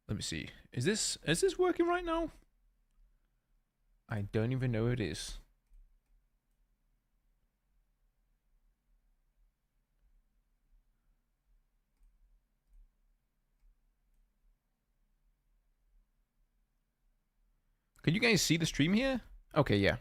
Let me see. Is this working right now? I don't even know it is. Can you guys see the stream here? Okay, yeah.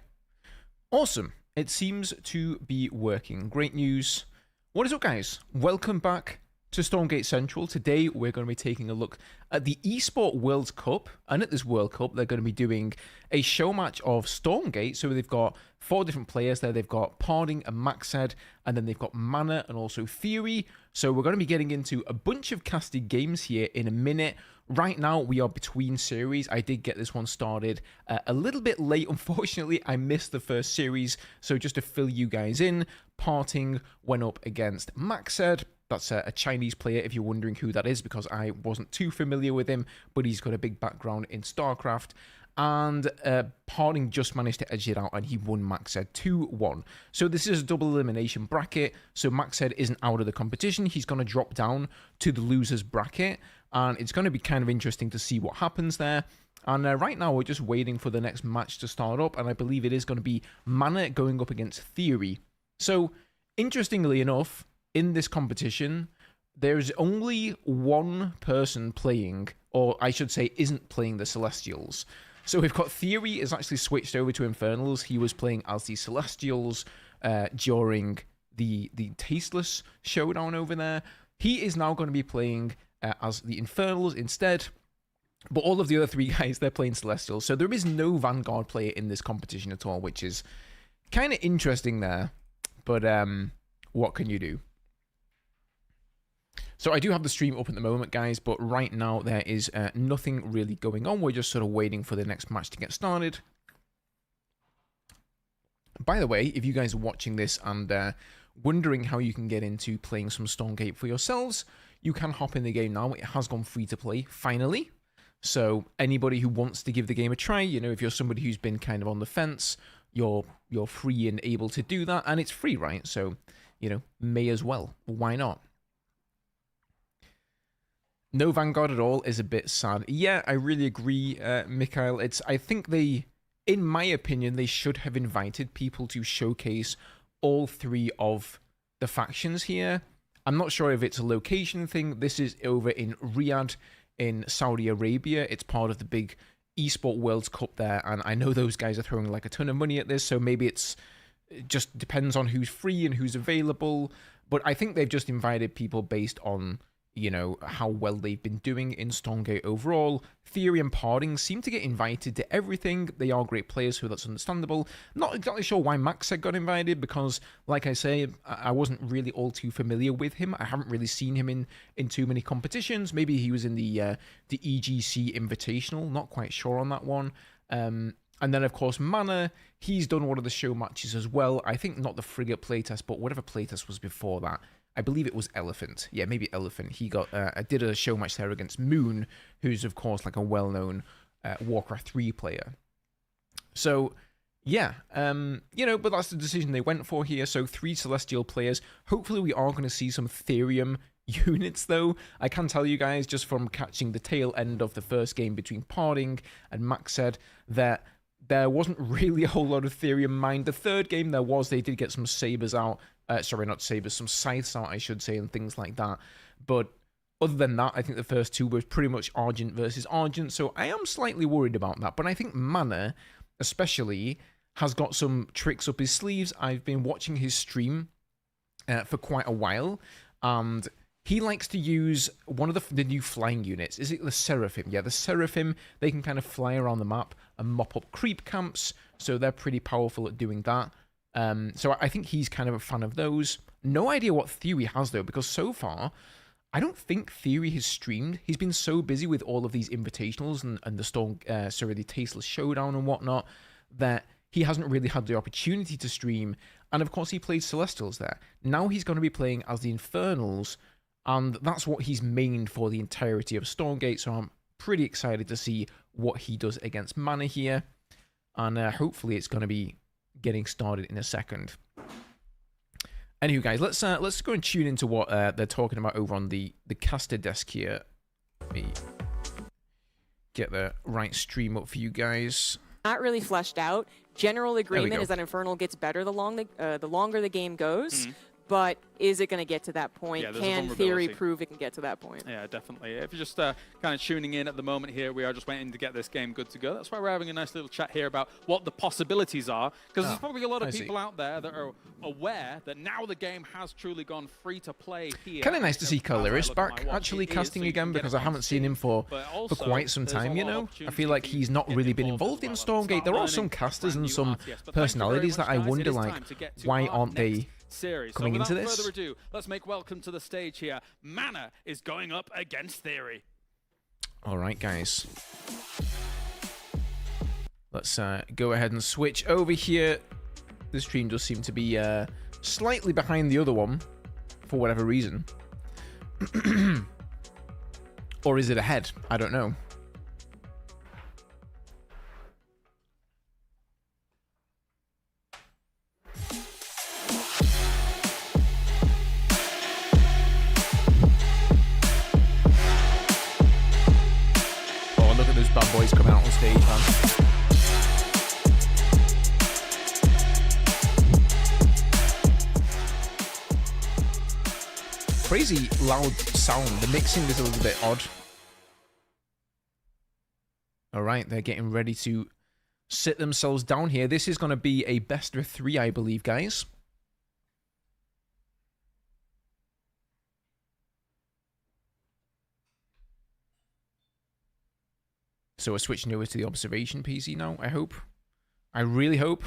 Awesome. It seems to be working. Great news. What is up, guys? Welcome back to Stormgate Central. Today, we're going to be taking a look at the Esports World Cup. And at this World Cup, they're going to be doing a show match of Stormgate. So they've got 4 different players there. They've got Poning and MacSed, and then they've got Mana and also Theory. So we're going to be getting into a bunch of casted games here in a minute. Right now, we are between series. I did get this one started a little bit late. Unfortunately, I missed the first series. So just to fill you guys in, Poning went up against MacSed. That's a Chinese player, if you're wondering who that is, because I wasn't too familiar with him, but he's got a big background in StarCraft. And Poning just managed to edge it out, and he won MacSed 2-1. So this is a double elimination bracket, so MacSed isn't out of the competition. He's going to drop down to the losers bracket, and it's going to be kind of interesting to see what happens there. And right now, we're just waiting for the next match to start up, and I believe it is going to be Mana going up against Theory. So, interestingly enough, in this competition, there's only one person playing, or I should say isn't playing the Celestials. So we've got Theory is actually switched over to Infernals. He was playing as the Celestials during the Tasteless showdown over there. He is now going to be playing as the Infernals instead. But all of the other 3 guys, they're playing Celestials. So there is no Vanguard player in this competition at all, which is kind of interesting there. But what can you do? So I do have the stream up at the moment, guys, but right now there is nothing really going on. We're just sort of waiting for the next match to get started. By the way, if you guys are watching this and wondering how you can get into playing some Stormgate for yourselves, you can hop in the game now. It has gone free to play, finally. So anybody who wants to give the game a try, you know, if you're somebody who's been kind of on the fence, you're free and able to do that, and it's free, right? So, you know, may as well. Why not? No Vanguard at all is a bit sad. Yeah, I really agree, Mikhail. I think in my opinion, they should have invited people to showcase all 3 of the factions here. I'm not sure if it's a location thing. This is over in Riyadh in Saudi Arabia. It's part of the big Esports World Cup there, and I know those guys are throwing like a ton of money at this, so maybe it just depends on who's free and who's available. But I think they've just invited people based on, you know, how well they've been doing in Stormgate overall. Theory and Poning seem to get invited to everything. They are great players, so that's understandable. Not exactly sure why MacSed got invited, because, like I say, I wasn't really all too familiar with him. I haven't really seen him in too many competitions. Maybe he was in the EGC Invitational. Not quite sure on that one. And then, of course, Mana, he's done one of the show matches as well. I think not the Frigate playtest, but whatever playtest was before that. I believe it was Elephant. Yeah, maybe Elephant. He did a show match there against Moon, who's, of course, like a well-known Warcraft 3 player. So, yeah, you know, but that's the decision they went for here. So 3 Celestial players. Hopefully we are going to see some Therium units, though. I can tell you guys, just from catching the tail end of the first game between Poning and MacSed, that there wasn't really a whole lot of Therium mined. The third game they did get some sabers out. Sorry, not sabers, some scythes out, I should say, and things like that. But other than that, I think the first 2 were pretty much Argent versus Argent, so I am slightly worried about that. But I think Mana, especially, has got some tricks up his sleeves. I've been watching his stream for quite a while, and he likes to use one of the new flying units. Is it the Seraphim? Yeah, the Seraphim, they can kind of fly around the map and mop up creep camps, so they're pretty powerful at doing that. So I think he's kind of a fan of those. No idea what Theory has, though, because so far, I don't think Theory has streamed. He's been so busy with all of these invitationals and the Tasteless Showdown and whatnot, that he hasn't really had the opportunity to stream. And of course, he played Celestials there. Now he's going to be playing as the Infernals, and that's what he's mained for the entirety of Stormgate. So I'm pretty excited to see what he does against Mana here. And hopefully it's going to be getting started in a second. Anywho, guys, let's go and tune into what they're talking about over on the caster desk here. Let me get the right stream up for you guys. Not really fleshed out. General agreement is that Infernal gets better the longer the game goes. But is it going to get to that point? Yeah, can Theory prove it can get to that point? Yeah, definitely. If you're just kind of tuning in at the moment here, we are just waiting to get this game good to go. That's why we're having a nice little chat here about what the possibilities are. Because there's probably a lot of people out there that are aware that now the game has truly gone free to play here. Kind of nice to see Caliris back actually casting again, because I haven't seen him for quite some time, you know? I feel like he's not really been involved in Stormgate. There are some casters and some personalities that I wonder, like, why aren't they coming into this? Further ado, let's make welcome to the stage here. Mana is going up against Theory. All right, guys. Let's go ahead and switch over here. The stream does seem to be slightly behind the other one for whatever reason. Or is it ahead? I don't know. Bad boys coming out on stage, man. Crazy loud sound. The mixing is a little bit odd. Alright, they're getting ready to sit themselves down here. This is going to be a best of 3, I believe, guys. So we're switching over to the observation PC now, I hope. I really hope.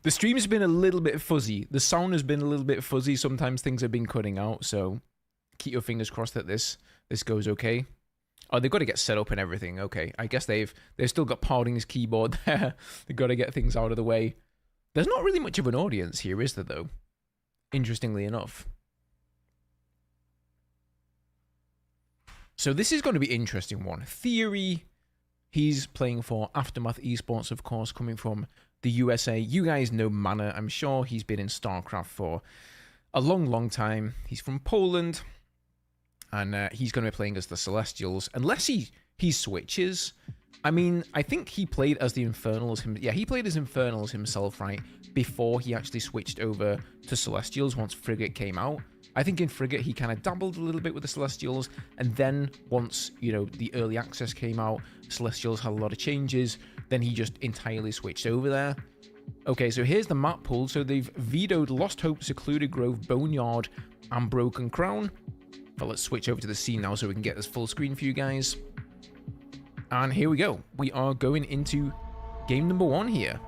The stream has been a little bit fuzzy. The sound has been a little bit fuzzy. Sometimes things have been cutting out, so keep your fingers crossed that this goes okay. Oh, they've got to get set up and everything. Okay, I guess they've still got Poning's keyboard there. They've got to get things out of the way. There's not really much of an audience here, is there, though? Interestingly enough. So this is going to be an interesting one. Theory, he's playing for Aftermath Esports, of course, coming from the USA. You guys know Mana, I'm sure. He's been in StarCraft for a long, long time. He's from Poland, and he's going to be playing as the Celestials, unless he switches. I mean, I think he played as the Infernals. Yeah, he played as Infernals himself, right, before he actually switched over to Celestials once Frigate came out. I think in Frigate, he kind of dabbled a little bit with the Celestials, and then once, you know, the early access came out, Celestials had a lot of changes, then he just entirely switched over there. Okay, so here's the map pool. So they've vetoed Lost Hope, Secluded Grove, Boneyard, and Broken Crown. But let's switch over to the scene now so we can get this full screen for you guys. And here we go. We are going into game number 1 here.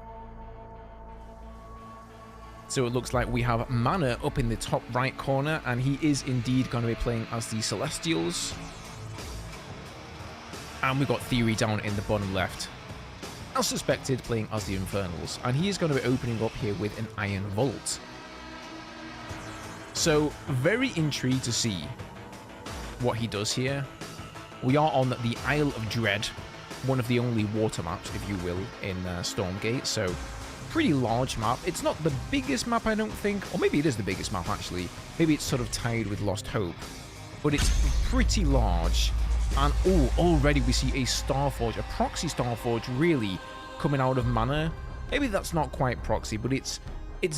So it looks like we have Mana up in the top right corner, and he is indeed going to be playing as the Celestials. And we've got Theory down in the bottom left, as suspected, playing as the Infernals. And he is going to be opening up here with an Iron Vault. So very intrigued to see what he does here. We are on the Isle of Dread, one of the only water maps, if you will, in Stormgate. So pretty large map. It's not the biggest map, I don't think. Or maybe it is the biggest map, actually. Maybe it's sort of tied with Lost Hope. But it's pretty large. And, oh, already we see a Starforge, a proxy Starforge, really, coming out of Mana. Maybe that's not quite proxy, but it's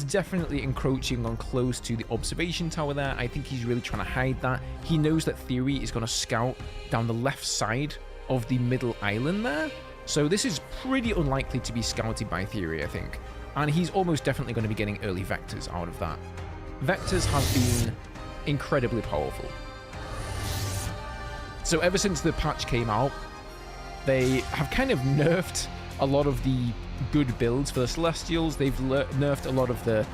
definitely encroaching on close to the observation tower there. I think he's really trying to hide that. He knows that Theory is going to scout down the left side of the middle island there. So this is pretty unlikely to be scouted by Theory, I think. And he's almost definitely going to be getting early vectors out of that. Vectors have been incredibly powerful. So ever since the patch came out, they have kind of nerfed a lot of the good builds for the Celestials. They've nerfed a lot of the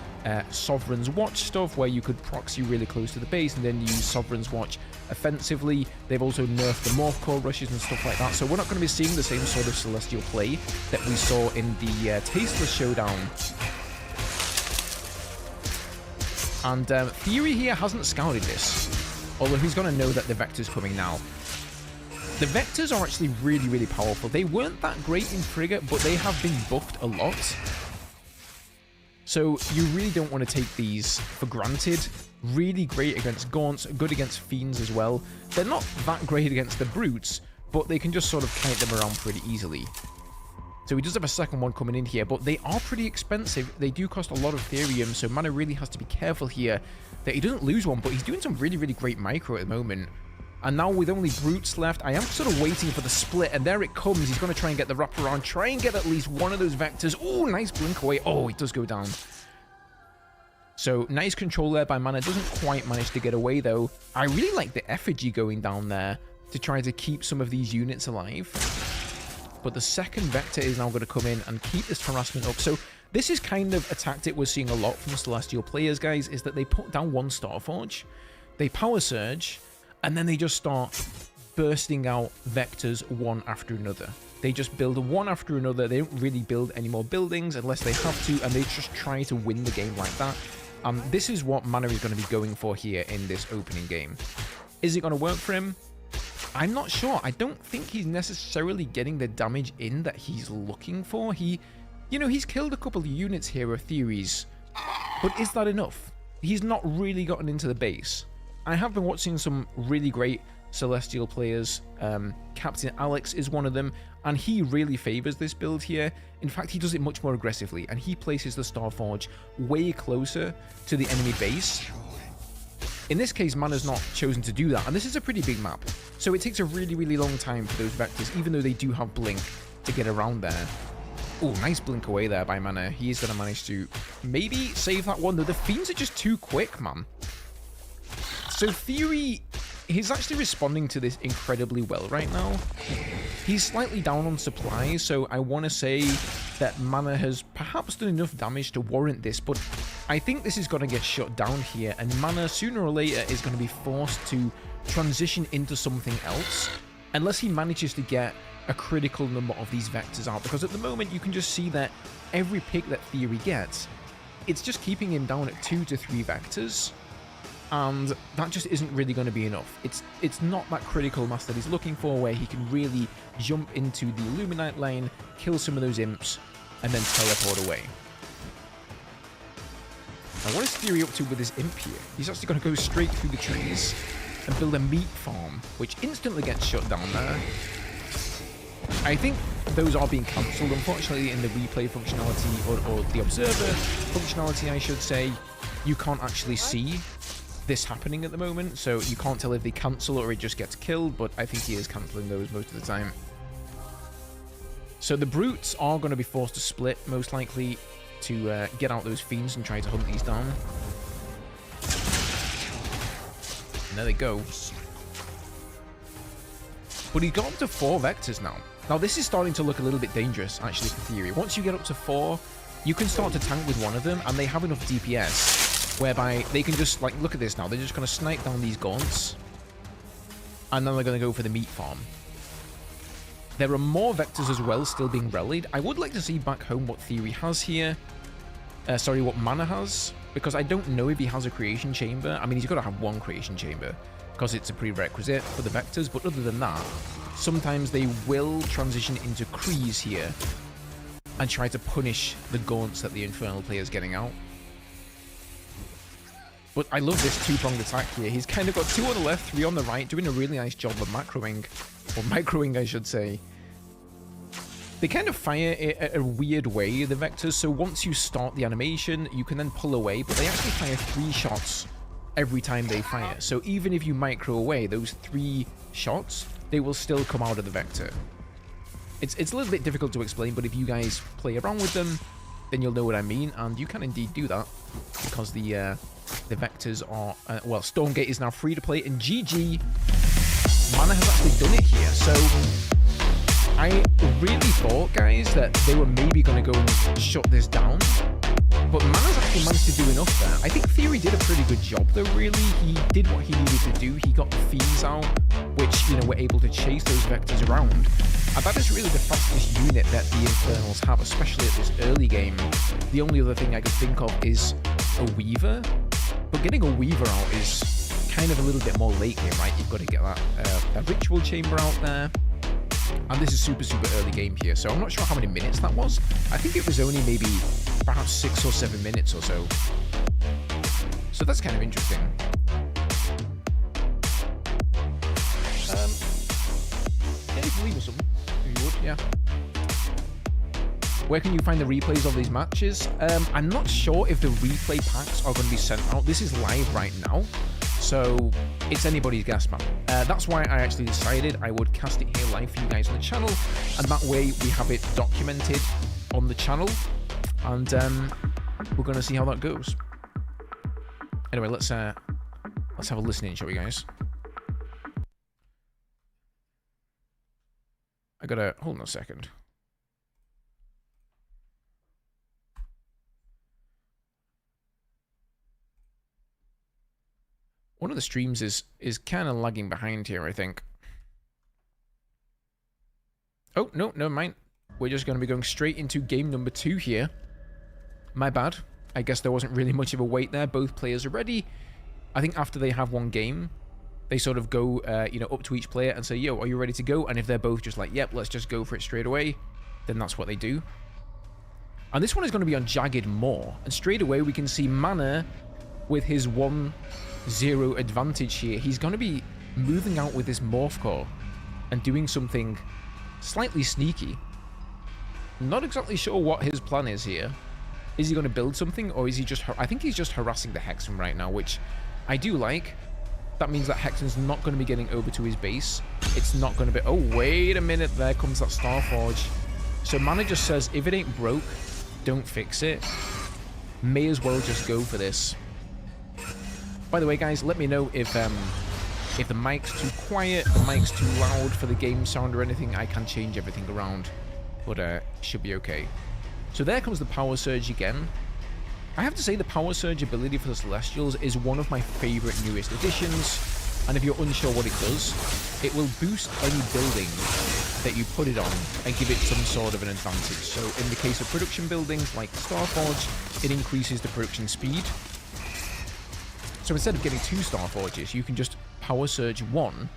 Sovereign's Watch stuff, where you could proxy really close to the base and then use Sovereign's Watch offensively. They've also nerfed the Morph Core rushes and stuff like that. So we're not going to be seeing the same sort of Celestial play that we saw in the Tasteless Showdown. And Theory here hasn't scouted this, although he's going to know that the Vector's coming now. The Vectors are actually really, really powerful. They weren't that great in Frigate, but they have been buffed a lot. So you really don't want to take these for granted. Really great against Gaunts, good against Fiends as well. They're not that great against the Brutes, but they can just sort of kite them around pretty easily. So he does have a second one coming in here, but they are pretty expensive. They do cost a lot of Ethereum, so Mana really has to be careful here that he doesn't lose one, but he's doing some really, really great micro at the moment. And now with only Brutes left, I am sort of waiting for the split, and there it comes. He's going to try and get the wraparound, try and get at least one of those vectors. Oh, nice blink away. Oh, he does go down. So nice control there by Mana. Doesn't quite manage to get away, though. I really like the effigy going down there to try to keep some of these units alive. But the second vector is now going to come in and keep this harassment up. So this is kind of a tactic we're seeing a lot from Celestial players, guys, is that they put down one Starforge, they power surge, and then they just start bursting out vectors one after another. They just build one after another. They don't really build any more buildings unless they have to, and they just try to win the game like that. This is what Mana is going to be going for here in this opening game. Is it going to work for him? I'm not sure. I don't think he's necessarily getting the damage in that he's looking for. He's killed a couple of units here of Theories, but is that enough? He's not really gotten into the base. I have been watching some really great Celestial players. Captain Alex is one of them, and he really favors this build here. In fact, he does it much more aggressively, and he places the Starforge way closer to the enemy base. In this case, Mana's not chosen to do that, and this is a pretty big map, so it takes a really, really long time for those vectors, even though they do have Blink, to get around there. Oh, nice Blink away there by Mana. He is going to manage to maybe save that one, though the Fiends are just too quick, man. So Theory, he's actually responding to this incredibly well right now. He's slightly down on supplies, so I want to say that Mana has perhaps done enough damage to warrant this, but I think this is going to get shut down here, and Mana sooner or later is going to be forced to transition into something else, unless he manages to get a critical number of these vectors out, because at the moment you can just see that every pick that Theory gets, it's just keeping him down at 2 to 3 vectors. And that just isn't really going to be enough. It's not that critical mass that he's looking for, where he can really jump into the Illuminite lane, kill some of those imps, and then teleport away. Now, what is Theory up to with his imp here? He's actually going to go straight through the trees and build a meat farm, which instantly gets shut down there. I think those are being cancelled, unfortunately, in the replay functionality, or the observer functionality, I should say. You can't actually see this happening at the moment, so you can't tell if they cancel or it just gets killed, but I think he is cancelling those most of the time. So the Brutes are going to be forced to split, most likely, to get out those Fiends and try to hunt these down. And there they go. But he got up to 4 vectors now. Now this is starting to look a little bit dangerous, actually, for Theory. Once you get up to 4, you can start to tank with one of them, and they have enough DPS whereby they can just, like, look at this now. They're just going to snipe down these gaunts, and then they're going to go for the meat farm. There are more vectors as well still being rallied. I would like to see back home what Theory has here. What Mana has, because I don't know if he has a creation chamber. I mean, he's got to have one creation chamber, because it's a prerequisite for the vectors, but other than that, sometimes they will transition into Krees here and try to punish the gaunts that the Infernal player is getting out. But I love this two-pronged attack here. He's kind of got 2 on the left, 3 on the right, doing a really nice job of macroing, or microing, I should say. They kind of fire a weird way, the vectors, so once you start the animation, you can then pull away, but they actually fire 3 shots every time they fire. So even if you micro away those 3 shots, they will still come out of the vector. It's a little bit difficult to explain, but if you guys play around with them, then you'll know what I mean, and you can indeed do that, because the vectors are... well, Stormgate is now free to play, and GG, Mana has actually done it here. So I really thought, guys, that they were maybe going to go and shut this down, but Mana's actually managed to do enough there. I think Theory did a pretty good job, though, really. He did what he needed to do. He got the Fiends out, which, were able to chase those vectors around. And that is really the fastest unit that the Infernals have, especially at this early game. The only other thing I could think of is a Weaver, but getting a Weaver out is kind of a little bit more late game, right? You've got to get that Ritual Chamber out there. And this is super, super early game here, so I'm not sure how many minutes that was. I think it was only maybe perhaps 6 or 7 minutes or so. So that's kind of interesting. leave us some, if you would, yeah. Where can you find the replays of these matches? I'm not sure if the replay packs are going to be sent out. This is live right now, so it's anybody's guess, man. That's why I actually decided I would cast it here live for you guys on the channel, and that way we have it documented on the channel, and we're going to see how that goes. Anyway, let's have a listen in, shall we, guys? I gotta hold on a second. One of the streams is kind of lagging behind here, I think. Oh, no, never mind. We're just going to be going straight into game number 2 here. My bad. I guess there wasn't really much of a wait there. Both players are ready. I think after they have one game, they sort of go, up to each player and say, yo, are you ready to go? And if they're both just like, yep, let's just go for it straight away, then that's what they do. And this one is going to be on Jagged Moor. And straight away, we can see Mana with his 1-0 advantage here. He's going to be moving out with this Morph Core and doing something slightly sneaky. Not exactly sure what his plan is here. Is he going to build something, or is he just... I think he's just harassing the Hexen right now, which I do like. That means that Hexen's not going to be getting over to his base. It's not going to be... Oh, wait a minute. There comes that Starforge. So Mana just says, if it ain't broke, don't fix it. May as well just go for this. By the way, guys, let me know if the mic's too quiet, the mic's too loud for the game sound or anything. I can change everything around, but should be okay. So there comes the Power Surge again. I have to say the Power Surge ability for the Celestials is one of my favorite newest additions, and if you're unsure what it does, it will boost any building that you put it on and give it some sort of an advantage. So in the case of production buildings like Starforge, it increases the production speed. So instead of getting 2 Starforges, you can just Power Surge 1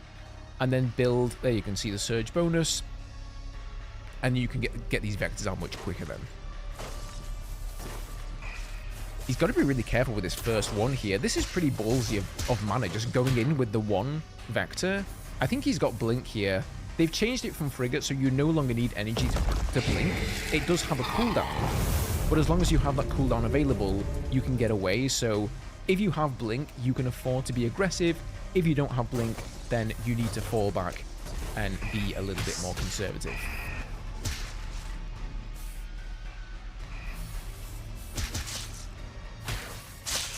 and then build... There you can see the Surge bonus, and you can get these vectors out much quicker then. He's got to be really careful with his first one here. This is pretty ballsy of Mana, just going in with the 1 vector. I think he's got Blink here. They've changed it from Frigate, so you no longer need energy to Blink. It does have a cooldown, but as long as you have that cooldown available, you can get away. So if you have Blink, you can afford to be aggressive. If you don't have Blink, then you need to fall back and be a little bit more conservative.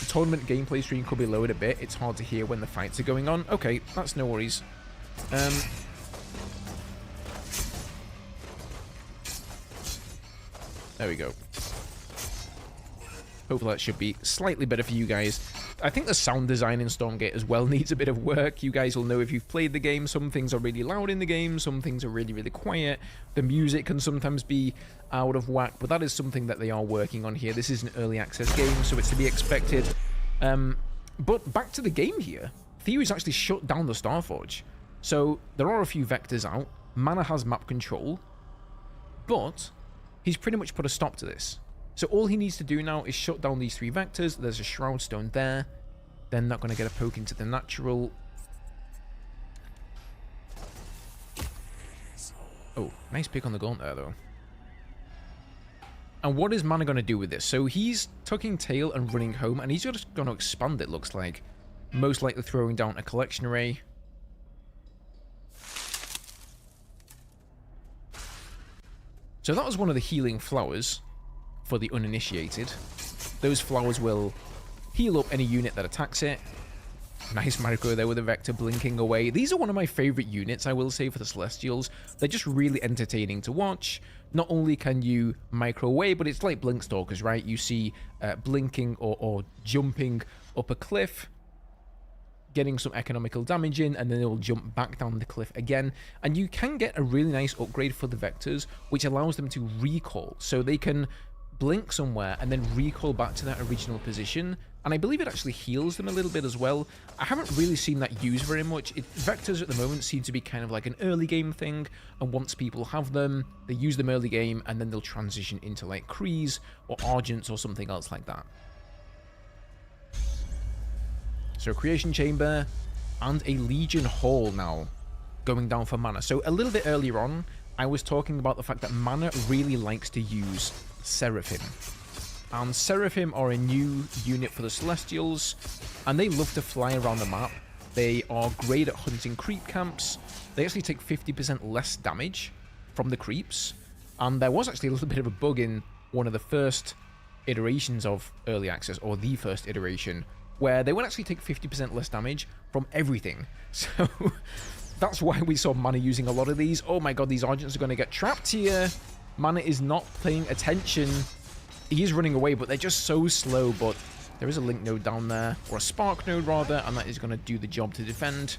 Tournament gameplay stream could be lowered a bit. It's hard to hear when the fights are going on. Okay, that's no worries. There we go. Hopefully that should be slightly better for you guys. I think the sound design in Stormgate as well needs a bit of work. You guys will know if you've played the game. Some things are really loud in the game. Some things are really, really quiet. The music can sometimes be out of whack, but that is something that they are working on here. This is an early access game, so it's to be expected. But back to the game here. Theory's actually shut down the Starforge. So there are a few vectors out. Mana has map control, but he's pretty much put a stop to this. So all he needs to do now is shut down these 3 vectors. There's a Shroud Stone there. They're not going to get a poke into the natural. Oh, nice pick on the gaunt there, though. And what is Mana going to do with this? So he's tucking tail and running home, and he's just going to expand, it looks like. Most likely throwing down a collection array. So that was one of the healing flowers for the uninitiated. Those flowers will heal up any unit that attacks it. Nice Mariko there with a vector blinking away. These are one of my favorite units, I will say, for the Celestials. They're just really entertaining to watch. Not only can you micro away, but it's like Blink Stalkers, right? You see blinking or jumping up a cliff, getting some economical damage in, and then it will jump back down the cliff again. And you can get a really nice upgrade for the vectors, which allows them to recall. So they can blink somewhere and then recall back to that original position, and I believe it actually heals them a little bit as well. I haven't really seen that used very much. Vectors at the moment seem to be kind of like an early game thing, and once people have them, they use them early game, and then they'll transition into like Krees or Argents or something else like that. So Creation Chamber and a Legion Hall now going down for mana. So a little bit earlier on, I was talking about the fact that Mana really likes to use Seraphim. And Seraphim are a new unit for the Celestials, and they love to fly around the map. They are great at hunting creep camps. They actually take 50% less damage from the creeps. And there was actually a little bit of a bug in one of the first iterations of Early Access, or the first iteration, where they would actually take 50% less damage from everything. So that's why we saw Mana using a lot of these. Oh my god, these Argents are going to get trapped here. Mana is not paying attention. He is running away, but they're just so slow. But there is a Link node down there, or a Spark node rather, and that is going to do the job to defend.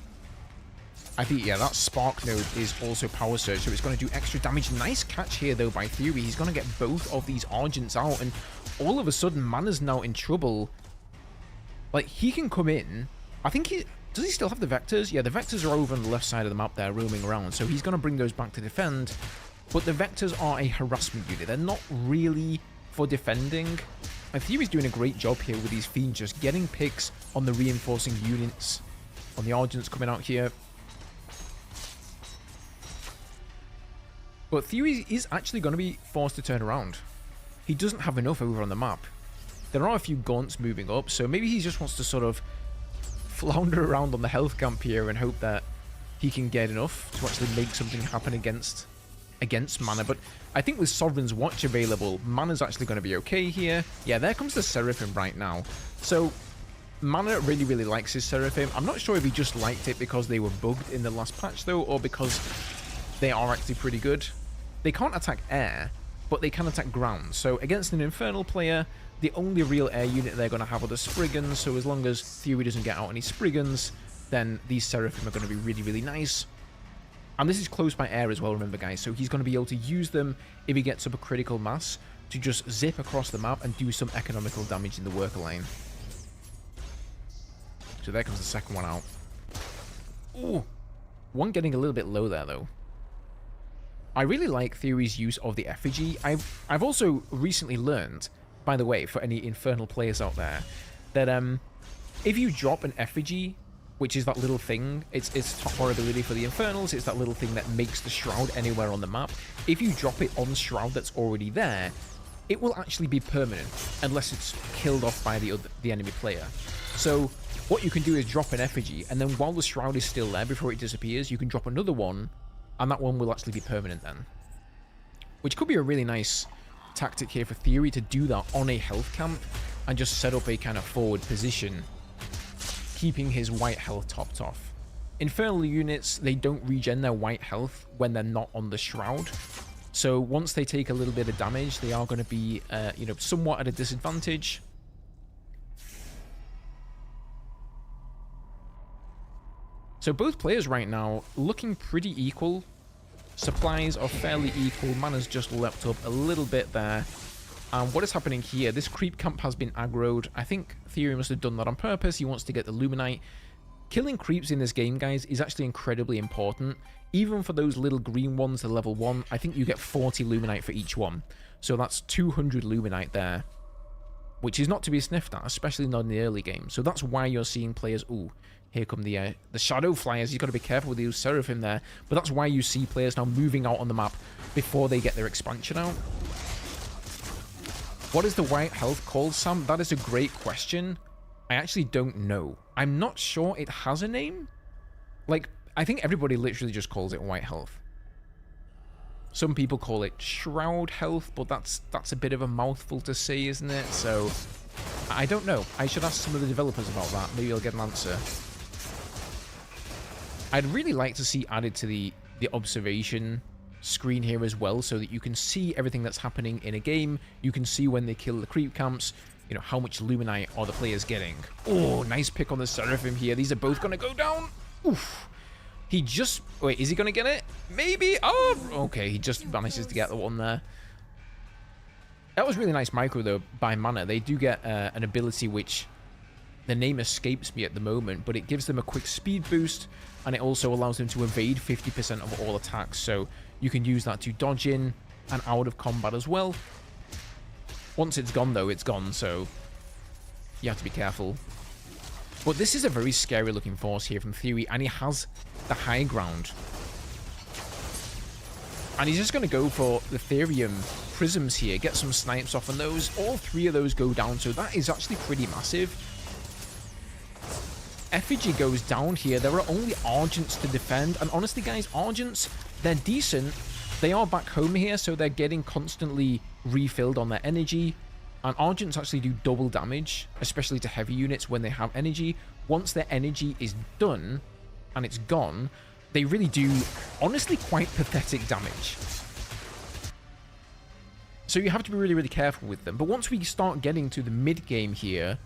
I think, yeah, that Spark node is also Power Surge, so it's going to do extra damage. Nice catch here, though, by Theory. He's going to get both of these Argents out, and all of a sudden, Mana's now in trouble. Like, he can come in. I think he... Does he still have the Vectors? Yeah, the Vectors are over on the left side of the map there, roaming around, so he's going to bring those back to defend. But the Vectors are a harassment unit. They're not really for defending. And Theory's doing a great job here with these Fiends, just getting picks on the reinforcing units. On the Argents coming out here. But Theory is actually going to be forced to turn around. He doesn't have enough over on the map. There are a few Gaunts moving up, so maybe he just wants to sort of flounder around on the health camp here and hope that he can get enough to actually make something happen against Mana. But I think with Sovereign's Watch available, Mana's actually going to be okay here. Yeah, there comes the Seraphim right now. So Mana really, really likes his Seraphim. I'm not sure if he just liked it because they were bugged in the last patch, though, or because they are actually pretty good. They can't attack air, but they can attack ground. So against an Infernal player, the only real air unit they're going to have are the Spriggans. So as long as Theory doesn't get out any Spriggans, then these Seraphim are going to be really, really nice. And this is close by air as well, remember, guys. So he's going to be able to use them if he gets up a critical mass to just zip across the map and do some economical damage in the worker lane. So there comes the second one out. Ooh, one getting a little bit low there, though. I really like Theory's use of the Effigy. I've also recently learned, by the way, for any Infernal players out there, that if you drop an Effigy, which is that little thing, it's top 4 ability for the Infernals, it's that little thing that makes the Shroud anywhere on the map. If you drop it on Shroud that's already there, it will actually be permanent, unless it's killed off by the enemy player. So what you can do is drop an Effigy, and then while the Shroud is still there before it disappears, you can drop another one, and that one will actually be permanent then. Which could be a really nice tactic here for Theory, to do that on a health camp and just set up a kind of forward position, keeping his white health topped off. Infernal units, they don't regen their white health when they're not on the Shroud. So once they take a little bit of damage, they are going to be, you know, somewhat at a disadvantage. So both players right now looking pretty equal. Supplies are fairly equal. Mana's just leapt up a little bit there. And what is happening here? This creep camp has been aggroed. I think Theory must have done that on purpose. He wants to get the Luminite. Killing creeps in this game, guys, is actually incredibly important. Even for those little green ones, the level 1, I think you get 40 Luminite for each one. So that's 200 Luminite there, which is not to be sniffed at, especially not in the early game. So that's why you're seeing players... Ooh, here come the Shadow Flyers. You've got to be careful with these Seraphim there. But that's why you see players now moving out on the map before they get their expansion out. What is the white health called, Sam? That is a great question. I actually don't know. I'm not sure it has a name. Like, I think everybody literally just calls it white health. Some people call it Shroud health, but that's a bit of a mouthful to say, isn't it? So, I don't know. I should ask some of the developers about that. Maybe I'll get an answer. I'd really like to see added to the observation screen here as well, so that you can see everything that's happening in a game. You can see when they kill the creep camps, you know, how much Luminite are the players getting. Oh, nice pick on the Seraphim here. These are both going to go down. Oof. He just... Wait, is he going to get it? Maybe? Oh, okay. He just manages to get the one there. That was really nice micro, though, by Mana. They do get an ability which... The name escapes me at the moment, but it gives them a quick speed boost, and it also allows them to evade 50% of all attacks. So you can use that to dodge in and out of combat as well. Once it's gone, though, it's gone, so you have to be careful. But this is a very scary looking force here from Theory, and he has the high ground And he's just going to go for the Therium Prisms here, get some snipes off on those. All 3 of those go down, so that is actually pretty massive. Effigy goes down here. There are only Argents to defend. And honestly, guys, Argents, they're decent. They are back home here, so they're getting constantly refilled on their energy. And Argents actually do double damage, especially to heavy units when they have energy. Once their energy is done and it's gone, they really do, honestly, quite pathetic damage. So you have to be really, really careful with them. But once we start getting to the mid-game here,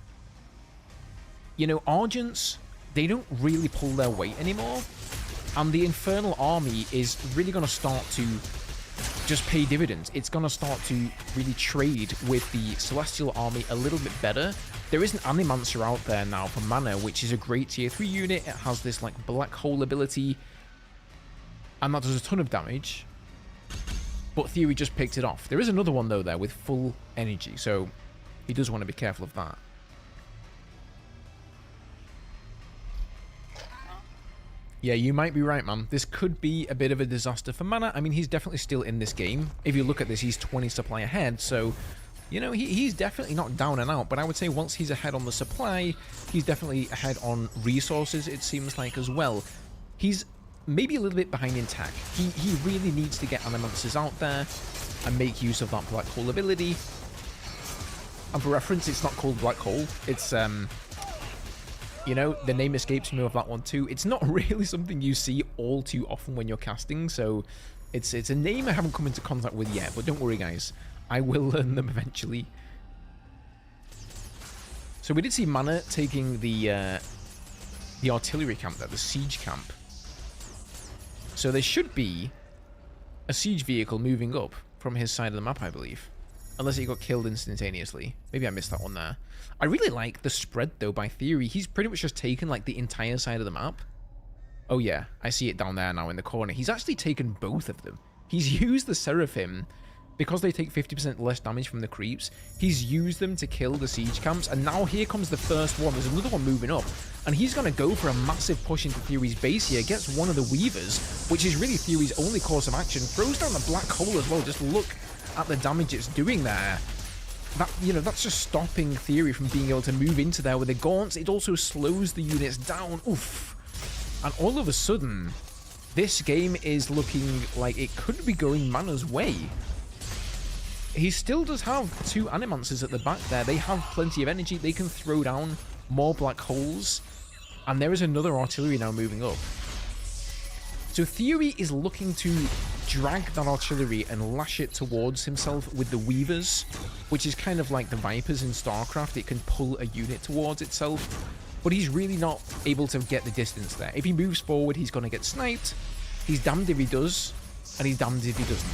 you know, Argents, they don't really pull their weight anymore. And the Infernal Army is really going to start to just pay dividends. It's going to start to really trade with the Celestial Army a little bit better. There is an Animancer out there now for mana, which is a great tier 3 unit. It has this like black hole ability, and that does a ton of damage. But Theory just picked it off. There is another one though there with full energy, so he does want to be careful of that. Yeah, you might be right, man. This could be a bit of a disaster for mana. I mean, he's definitely still in this game. If you look at this, he's 20 supply ahead, so, you know, he's definitely not down and out. But I would say once he's ahead on the supply, he's definitely ahead on resources, it seems like, as well. He's maybe a little bit behind in tech. He really needs to get Animancers out there and make use of that Black Hole ability. And for reference, it's not called Black Hole. It's, you know, the name escapes me of that one too. It's not really something you see all too often when you're casting, so it's a name I haven't come into contact with yet, but don't worry, guys. I will learn them eventually. So we did see Mana taking the artillery camp there, the siege camp. So there should be a siege vehicle moving up from his side of the map, I believe. Unless he got killed instantaneously. Maybe I missed that one there. I really like the spread, though, by Theory. He's pretty much just taken, like, the entire side of the map. Oh, yeah. I see it down there now in the corner. He's actually taken both of them. He's used the Seraphim, because they take 50% less damage from the creeps. He's used them to kill the siege camps. And now here comes the first one. There's another one moving up. And he's going to go for a massive push into Theory's base here. Gets one of the Weavers, which is really Theory's only course of action. Throws down the Black Hole as well. Just look at the damage it's doing there. That, you know, that's just stopping Theory from being able to move into there with the gaunts. It also slows the units down. Oof. And all of a sudden, this game is looking like it could be going Mana's way. He still does have 2 Animancers at the back there. They have plenty of energy. They can throw down more Black Holes. And there is another artillery now moving up. So Theory is looking to drag that artillery and lash it towards himself with the Weavers, which is kind of like the Vipers in StarCraft. It can pull a unit towards itself, but he's really not able to get the distance there. If he moves forward, he's going to get sniped. He's damned if he does, and he's damned if he doesn't.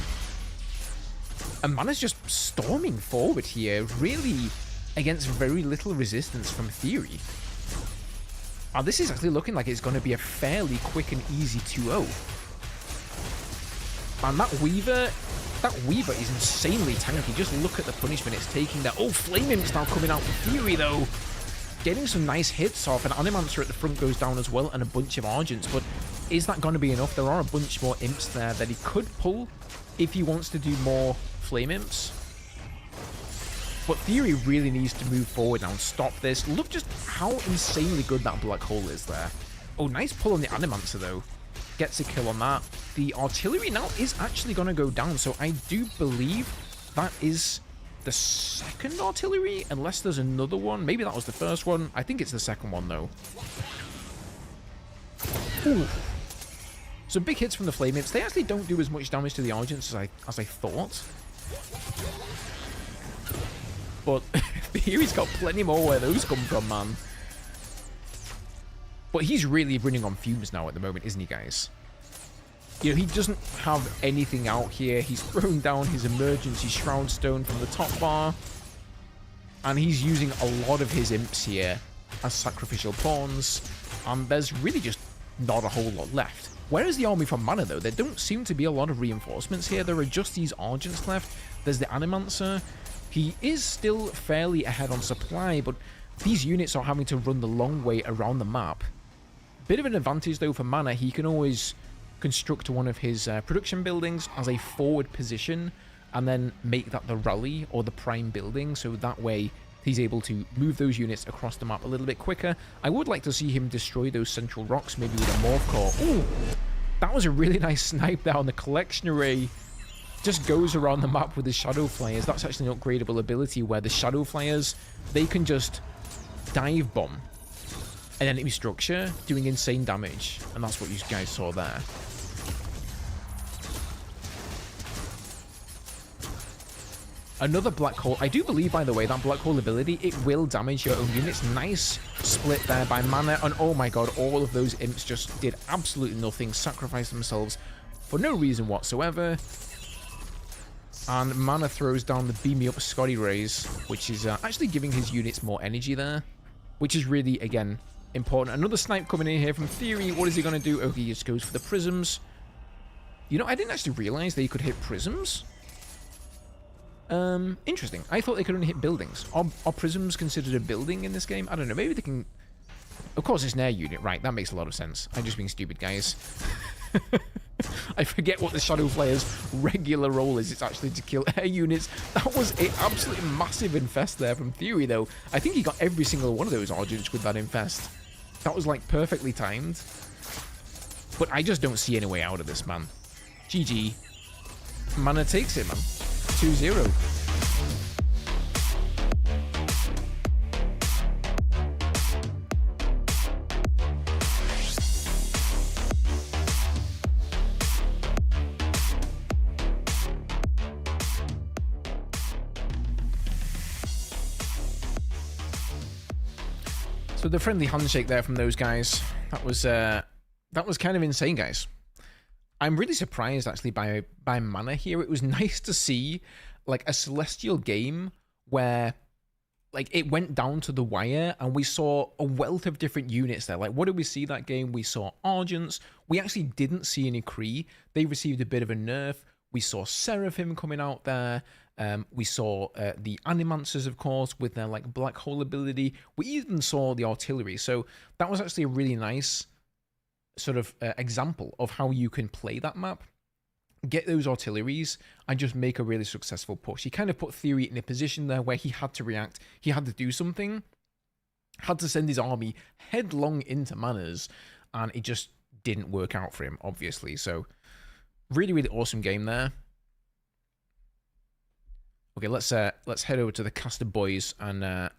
And Mana's just storming forward here, really against very little resistance from Theory. Oh, this is actually looking like it's going to be a fairly quick and easy 2-0. And that Weaver is insanely tanky. Just look at the punishment it's taking there. Oh, Flame Imp's now coming out for Theory, though. Getting some nice hits off. An Animancer at the front goes down as well, and a bunch of Argents. But is that going to be enough? There are a bunch more Imps there that he could pull if he wants to do more Flame Imps. But Theory really needs to move forward now and stop this. Look just how insanely good that Black Hole is there. Oh, nice pull on the Animancer, though. Gets a kill on that. The artillery now is actually going to go down, so I do believe that is the second artillery, unless there's another one. Maybe that was the first one. I think it's the second one, though. Ooh. Some big hits from the Flame Imps. They actually don't do as much damage to the Argents as I thought. But Theory's got plenty more where those come from, man. But he's really running on fumes now at the moment, isn't he, guys? You know, he doesn't have anything out here. He's thrown down his emergency Shroud Stone from the top bar. And he's using a lot of his imps here as sacrificial pawns. And there's really just not a whole lot left. Where is the army from Mana, though? There don't seem to be a lot of reinforcements here. There are just these Argents left. There's the Animancer. He is still fairly ahead on supply, but these units are having to run the long way around the map. Bit of an advantage, though, for Mana. He can always construct one of his production buildings as a forward position and then make that the rally or the prime building, so that way he's able to move those units across the map a little bit quicker. I would like to see him destroy those central rocks, maybe with a morph core. Ooh, that was a really nice snipe there on the collection array. Just goes around the map with the shadow flyers. That's actually an upgradable ability where the shadow flyers, they can just dive bomb an enemy structure, doing insane damage, and that's what you guys saw there. Another black hole. I do believe, by the way, that black hole ability, it will damage your own units. Nice split there by Mana, and oh my god, all of those imps just did absolutely nothing, sacrificed themselves for no reason whatsoever. And Mana throws down the Beam Me Up Scotty Rays, which is actually giving his units more energy there, which is really, again, important. Another snipe coming in here from Theory. What is he going to do? Oh, he just goes for the prisms. You know, I didn't actually realize that he could hit prisms. Interesting. I thought they could only hit buildings. Are prisms considered a building in this game? I don't know. Maybe they can... Of course, it's an air unit, right? That makes a lot of sense. I'm just being stupid, guys. I forget what the Shadow Flayer's regular role is. It's actually to kill air units. That was an absolutely massive infest there from Theory, though. I think he got every single one of those Argents with that infest. That was, like, perfectly timed. But I just don't see any way out of this, man. GG. Mana takes it, man. 2-0. So the friendly handshake there from those guys, that was kind of insane, guys. I'm really surprised actually by Mana here. It was nice to see like a Celestial game where like it went down to the wire and we saw a wealth of different units there. Like what did we see that game? We saw Argents. We actually didn't see any Kree. They received a bit of a nerf. We saw Seraphim coming out there. We saw the Animancers, of course, with their like black hole ability. We even saw the artillery. So that was actually a really nice sort of example of how you can play that map, get those artilleries, and just make a really successful push. He kind of put Theory in a position there where he had to react, he had to do something, had to send his army headlong into Mana's, and it just didn't work out for him, obviously. So really, really awesome game there. Okay, let's head over to the Caster boys and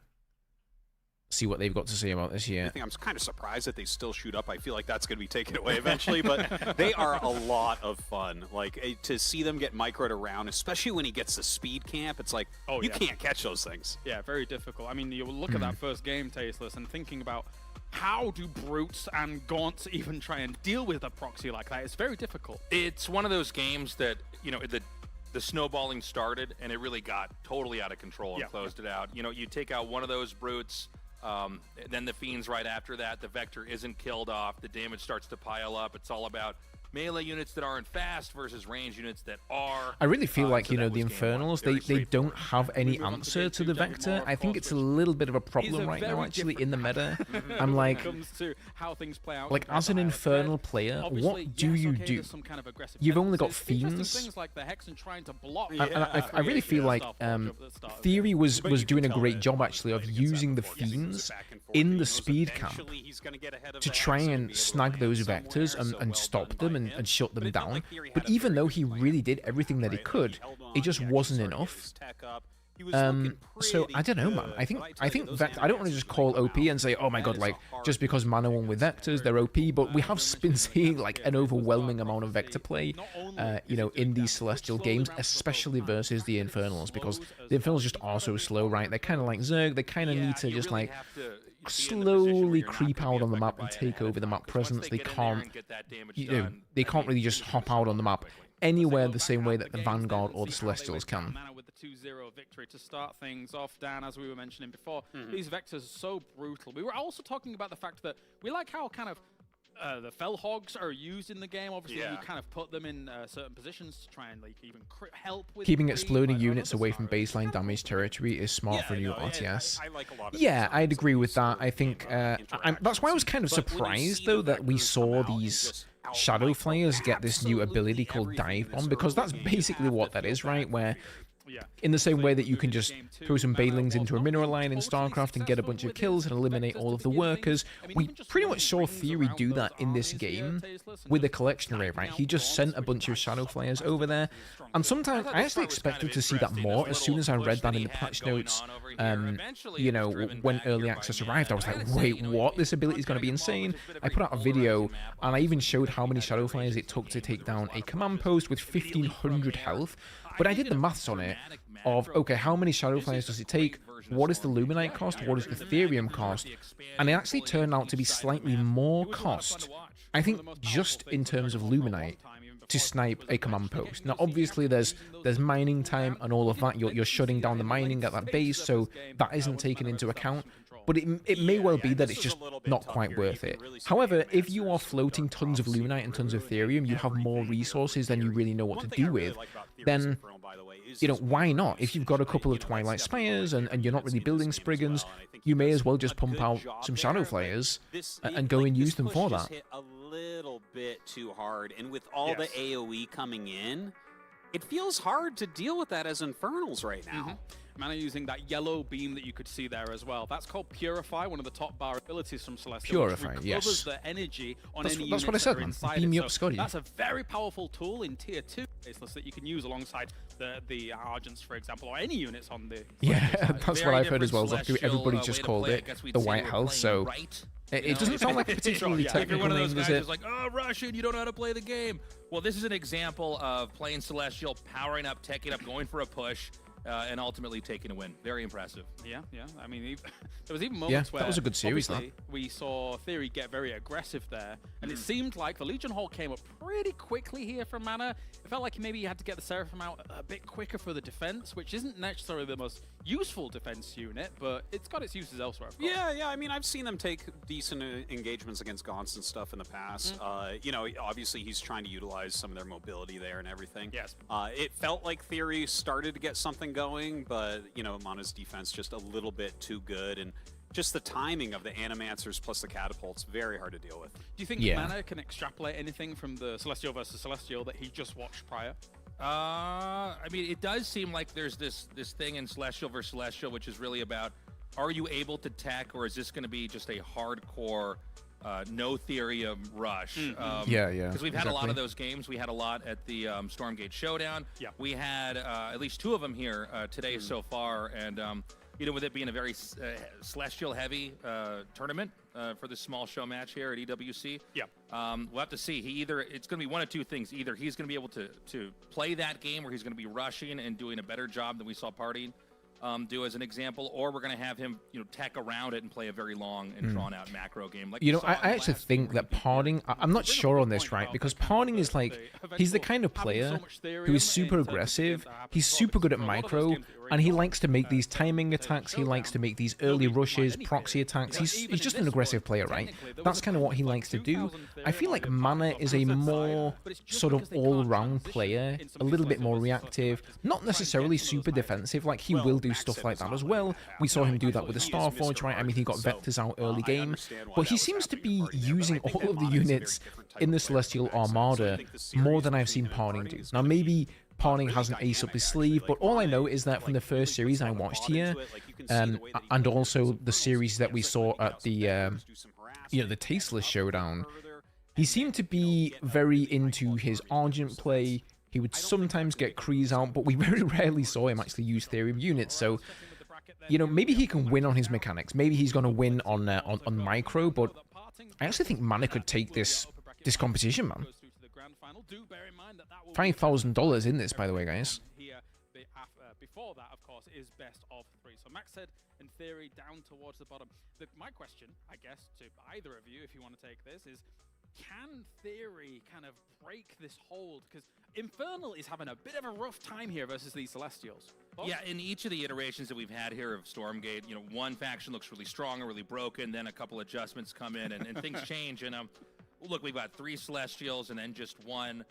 see what they've got to say about this year. I think I'm kind of surprised that they still shoot up. I feel like that's going to be taken away eventually, but they are a lot of fun. Like, to see them get microed around, especially when he gets the speed camp, it's like, you can't catch those things. Yeah, very difficult. I mean, you look at that first game, Tasteless, and thinking about how do Brutes and Gaunts even try and deal with a proxy like that? It's very difficult. It's one of those games that, you know, the snowballing started, and it really got totally out of control and closed it out. You know, you take out one of those Brutes, then the Fiends right after that, the Vector isn't killed off, the damage starts to pile up. It's all about melee units that aren't fast versus range units that are. I really feel like, you know, the Infernals, they don't have any answer to the Vector. I think it's a little bit of a problem right now, actually, in the meta. I'm like, like as an Infernal player, what do you do? You've only got Fiends. I really feel like Theory was doing a great job, actually, of using the Fiends in the speed camp to try and snag those Vectors and stop them and shut them down. But even though he really did everything that he could, it just wasn't enough. So I don't know, man. I think Vector, I don't want to just call OP and say, oh my god, like just because Mana won with Vectors, they're OP. But we have been seeing like an overwhelming amount of Vector play, you know, in these Celestial games, especially versus the Infernals, because the Infernals just are so slow, right? They're kind of like Zerg. They kind of need to just like slowly creep out on the map and take over the map presence. They can't, you know, they can't really just hop out on the map anywhere the same way that the Vanguard or the Celestials can. With the 2-0 victory to start things off, Dan, as we were mentioning before, these Vectors are so brutal. We were also talking about the fact that we like how kind of the Fell Hogs are used in the game. Obviously, you kind of put them in certain positions to try and like even help with keeping exploding units away from baseline damage territory is smart for new RTS. I like a lot of I'd agree with that. I think that's why I was kind of surprised though that we saw these Shadow Flayers get this new ability called Dive Bomb, because that's basically what that is, right? Where in the same way that you can just throw some Banelings into a mineral line in StarCraft and get a bunch of kills and eliminate all of the workers, we pretty much saw Theory do that in this game with the collection array, right? He just sent a bunch of Shadow Flayers over there, and sometimes I actually expected to see that more. As soon as I read that in the patch notes, you know, when early access arrived, I was like, wait, what? This ability is going to be insane. I put out a video, and I even showed how many Shadow Flayers it took to take down a command post with 1500 health. But I did the maths on it of, okay, how many Shadow Flayers does it take? What is the Luminite cost? What is the Therium cost? And it actually turned out to be slightly more cost, I think, just in terms of Luminite, to snipe a command post. Now, obviously, there's mining time and all of that. You're shutting down the mining at that base, so that isn't taken into account. But it may well be that it's just not quite worth it. However, if you are floating tons of Luminite and tons of Therium, you have more resources than you really know what to do with, then, you know, why not? If you've got a couple of Twilight Spires and you're not really building Spriggans, you may as well just pump out some Shadow Flayers and go and use them for that. A little bit too hard, and with all the AoE coming in, it feels hard to deal with that as Infernals right now. Mana using that yellow beam that you could see there as well. That's called Purify, one of the top bar abilities from Celestial. Purify, yes. The energy on that's what I said, man. Beam me up, Scotty. That's a very powerful tool in Tier 2 baseless that you can use alongside the Argents, for example, or any units on the... Yeah, that's what I've heard as well. Everybody just called it the White Health, so... It doesn't sound like a particularly technical name, does it? Like, oh, Russian, you don't know how to play the game. Well, this is an example of playing Celestial, powering up, teching up, going for a push, and ultimately taking a win. Very impressive. Yeah. I mean, there was even moments where that was a good series, we saw Theory get very aggressive there, and it seemed like the Legion Hall came up pretty quickly here from Mana. It felt like maybe you had to get the Seraphim out a bit quicker for the defense, which isn't necessarily the most useful defense unit, but it's got its uses elsewhere, of course. Yeah. I mean, I've seen them take decent engagements against Gaunts and stuff in the past. You know, obviously he's trying to utilize some of their mobility there and everything. Yes. It felt like Theory started to get something going, but, you know, Mana's defense just a little bit too good, and just the timing of the Animancers plus the Catapults, very hard to deal with. Do you think Mana can extrapolate anything from the Celestial versus Celestial that he just watched prior? I mean, it does seem like there's this thing in Celestial versus Celestial, which is really about, are you able to tech, or is this going to be just a hardcore no Therium rush? Because we've had a lot of those games. We had a lot at the Stormgate Showdown. Yeah. We had at least 2 of them here today so far, and you know, with it being a very Celestial heavy tournament for this small show match here at EWC. Yeah. We'll have to see. It's going to be one of 2 things. Either he's going to be able to play that game where he's going to be rushing and doing a better job than we saw Partying do as an example, or we're going to have him, you know, tech around it and play a very long and drawn out macro game. Like, you know, I actually think that Poning, I'm not sure on this, right? Because Poning is like, he's the kind of player who is super aggressive, he's super good at micro, and he likes to make these timing attacks, he likes to make these early rushes, proxy attacks. He's just an aggressive player, right? That's kind of what he likes to do. I feel like Mana is a more sort of all-round player, a little bit more reactive, not necessarily super defensive. Like, he will do stuff like that as well. We saw him do that with the Starforge, right? I mean, he got Vectors out early game, but he seems to be using all of the units in the Celestial Armada more than I've seen Poning do. Now, maybe Poning has an ace up his sleeve, but all I know is that from the first series I watched here, and also the series that we saw at the, you know, the Tasteless Showdown, he seemed to be very into his Argent play. He would sometimes get Krees out, but we very rarely saw him actually use Therium units. So, you know, maybe he can win on his mechanics. Maybe he's going to win on micro, but I actually think Mana could take this competition, man. $5,000 in this, by the way, guys. Before that, of course, is best of 3. So MacSed and Theory down towards the bottom. My question, I guess, to either of you, if you want to take this, is can Theory kind of break this hold? Because Infernal is having a bit of a rough time here versus these Celestials. Yeah, in each of the iterations that we've had here of Stormgate, you know, one faction looks really strong or really broken, then a couple adjustments come in and things change. And look, we've got 3 Celestials and then just 1.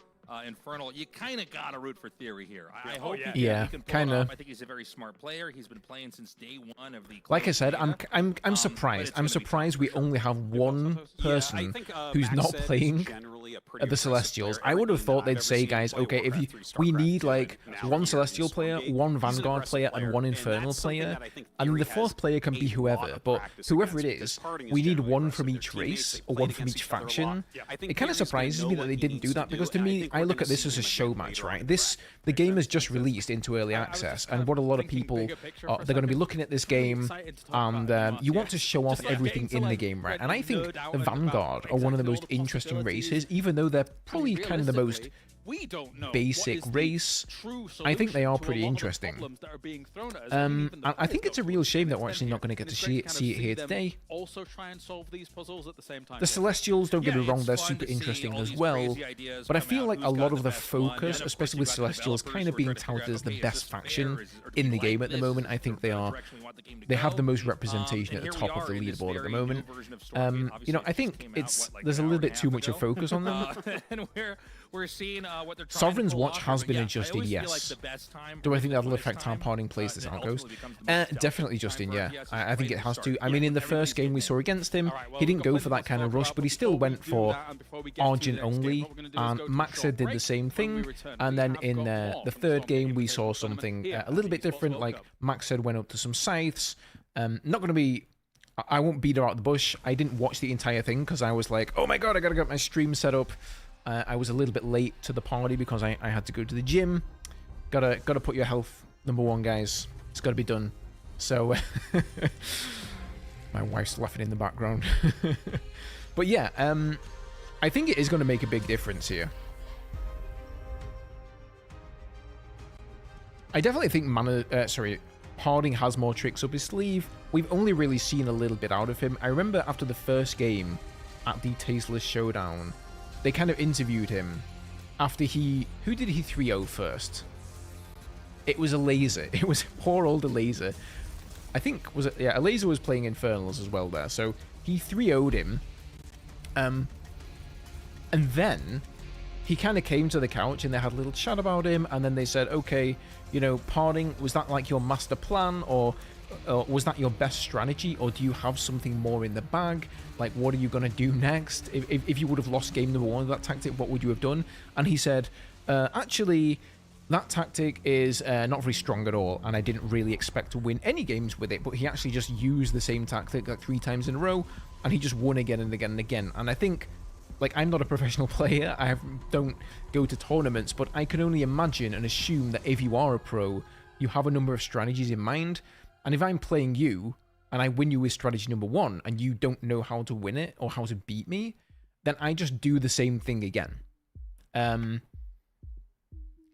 Infernal, you kind of got to root for Theory here. I hope he can pull kind it of. off. I think he's a very smart player. He's been playing since day one of the. Like I said, I'm surprised. I'm surprised we only have one person who's not playing at the Celestials. I would have thought they'd say, guys, okay, if we need like one Celestial player, one Vanguard player, and one Infernal player, and the fourth player can be whoever. But whoever it is, we need one from each race or one from each faction. It kind of surprises me that they didn't do that, because to me, I look at this as a show match, right? The game has just released into early access, and what a lot of people they're going to be looking at this game, and you want to show off everything in the game, right? And I think the Vanguard are one of the most interesting races, even though they're probably kind of the most basic race. I think they are pretty interesting. I think it's a real shame that we're actually not going to get to see it here today. Also try and solve these puzzles at the same time. The Celestials, don't get me wrong, they're super interesting as well, but I feel like a lot of the focus, especially with Celestials kind of being touted as the best faction in the game at the moment, I think they have the most representation at the top of the leaderboard at the moment. You know, I think there's a little bit too much of focus on them. We're seeing what they're trying Sovereign's to pull Watch off has here, been but adjusted, yes. Do I think that'll affect how Poning plays this Outpost? Definitely, Justin, yeah. I think it has to. I mean, in the first game we saw against him, he didn't go for that kind of rush, but he still went for Argent only, and MacSed did the same thing, and then in the third game we saw something a little bit different, like MacSed went up to some scythes. Not going to be... I won't beat her out the bush. I didn't watch the entire thing because I was like, oh my god, I gotta get my stream set up. I was a little bit late to the party because I had to go to the gym. Gotta put your health #1, guys. It's gotta be done. So my wife's laughing in the background. But yeah, I think it is going to make a big difference here. I definitely think Poning has more tricks up his sleeve. We've only really seen a little bit out of him. I remember after the first game at the Tasteless Showdown, they kind of interviewed him after who did he 3-0 first? It was a Laser. It was poor old Laser. I think, was it? Yeah, a Laser was playing Infernals as well there. So he 3-0'd him. And then he kind of came to the couch and they had a little chat about him. And then they said, okay, you know, Poning, was that like your master plan, or was that your best strategy, or do you have something more in the bag? Like, what are you going to do next? If you would have lost game #1 with that tactic, what would you have done? And he said, actually, that tactic is not very strong at all, and I didn't really expect to win any games with it, but he actually just used the same tactic like 3 times in a row, and he just won again and again and again. And I think, like, I'm not a professional player, don't go to tournaments, but I can only imagine and assume that if you are a pro, you have a number of strategies in mind. And if I'm playing you, and I win you with strategy #1, and you don't know how to win it or how to beat me, then I just do the same thing again.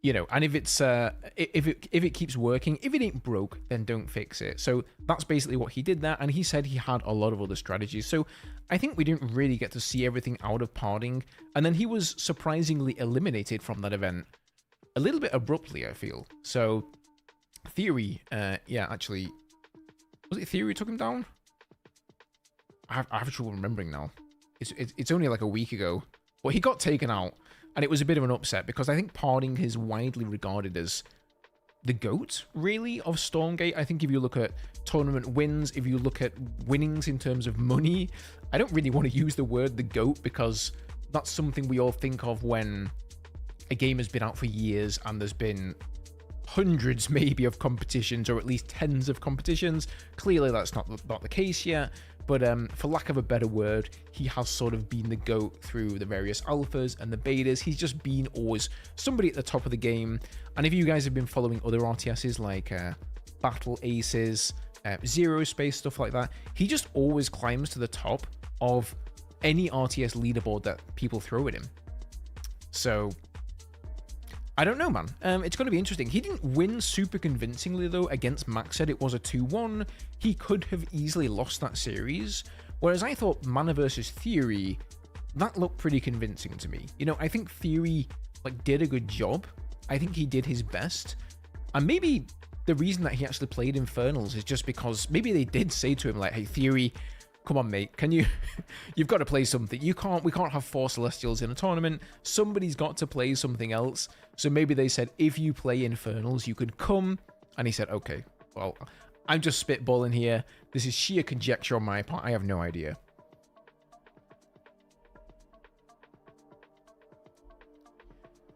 You know, and if it's if it keeps working, if it ain't broke, then don't fix it. So that's basically what he did there, and he said he had a lot of other strategies. So I think we didn't really get to see everything out of Poning, and then he was surprisingly eliminated from that event a little bit abruptly, I feel. So Theory, yeah, actually, was it Theory who took him down? I have trouble remembering now. It's only like a week ago. Well, he got taken out, and it was a bit of an upset because I think Poning is widely regarded as the GOAT, really, of Stormgate. I think if you look at tournament wins, if you look at winnings in terms of money, I don't really want to use the word the GOAT because that's something we all think of when a game has been out for years and there's been hundreds maybe of competitions, or at least tens of competitions. Clearly that's not the case yet, but for lack of a better word, he has sort of been the GOAT through the various alphas and the betas. He's just been always somebody at the top of the game. And if you guys have been following other RTSs like Battle Aces, Zero Space, stuff like that, he just always climbs to the top of any RTS leaderboard that people throw at him. So I don't know, man. It's going to be interesting. He didn't win super convincingly, though, against MacSed. It was a 2-1. He could have easily lost that series. Whereas I thought Mana versus Theory, that looked pretty convincing to me. You know, I think Theory, like, did a good job. I think he did his best. And maybe the reason that he actually played Infernals is just because maybe they did say to him, like, hey, Theory, come on, mate. Can you? You've got to play something. We can't have 4 Celestials in a tournament. Somebody's got to play something else. So maybe they said, if you play Infernals, you could come. And he said, okay, well, I'm just spitballing here. This is sheer conjecture on my part. I have no idea.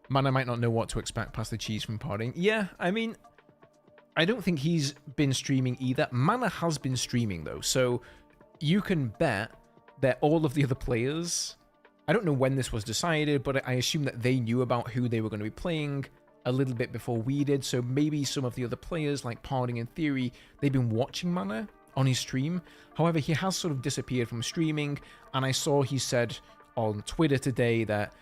Man, I might not know what to expect past the cheese from Poning. Yeah, I mean, I don't think he's been streaming either. Mana has been streaming, though, so you can bet that all of the other players... I don't know when this was decided, but I assume that they knew about who they were going to be playing a little bit before we did, so maybe some of the other players, like Poning in theory, they've been watching Mana on his stream. However, he has sort of disappeared from streaming, and I saw he said on Twitter today that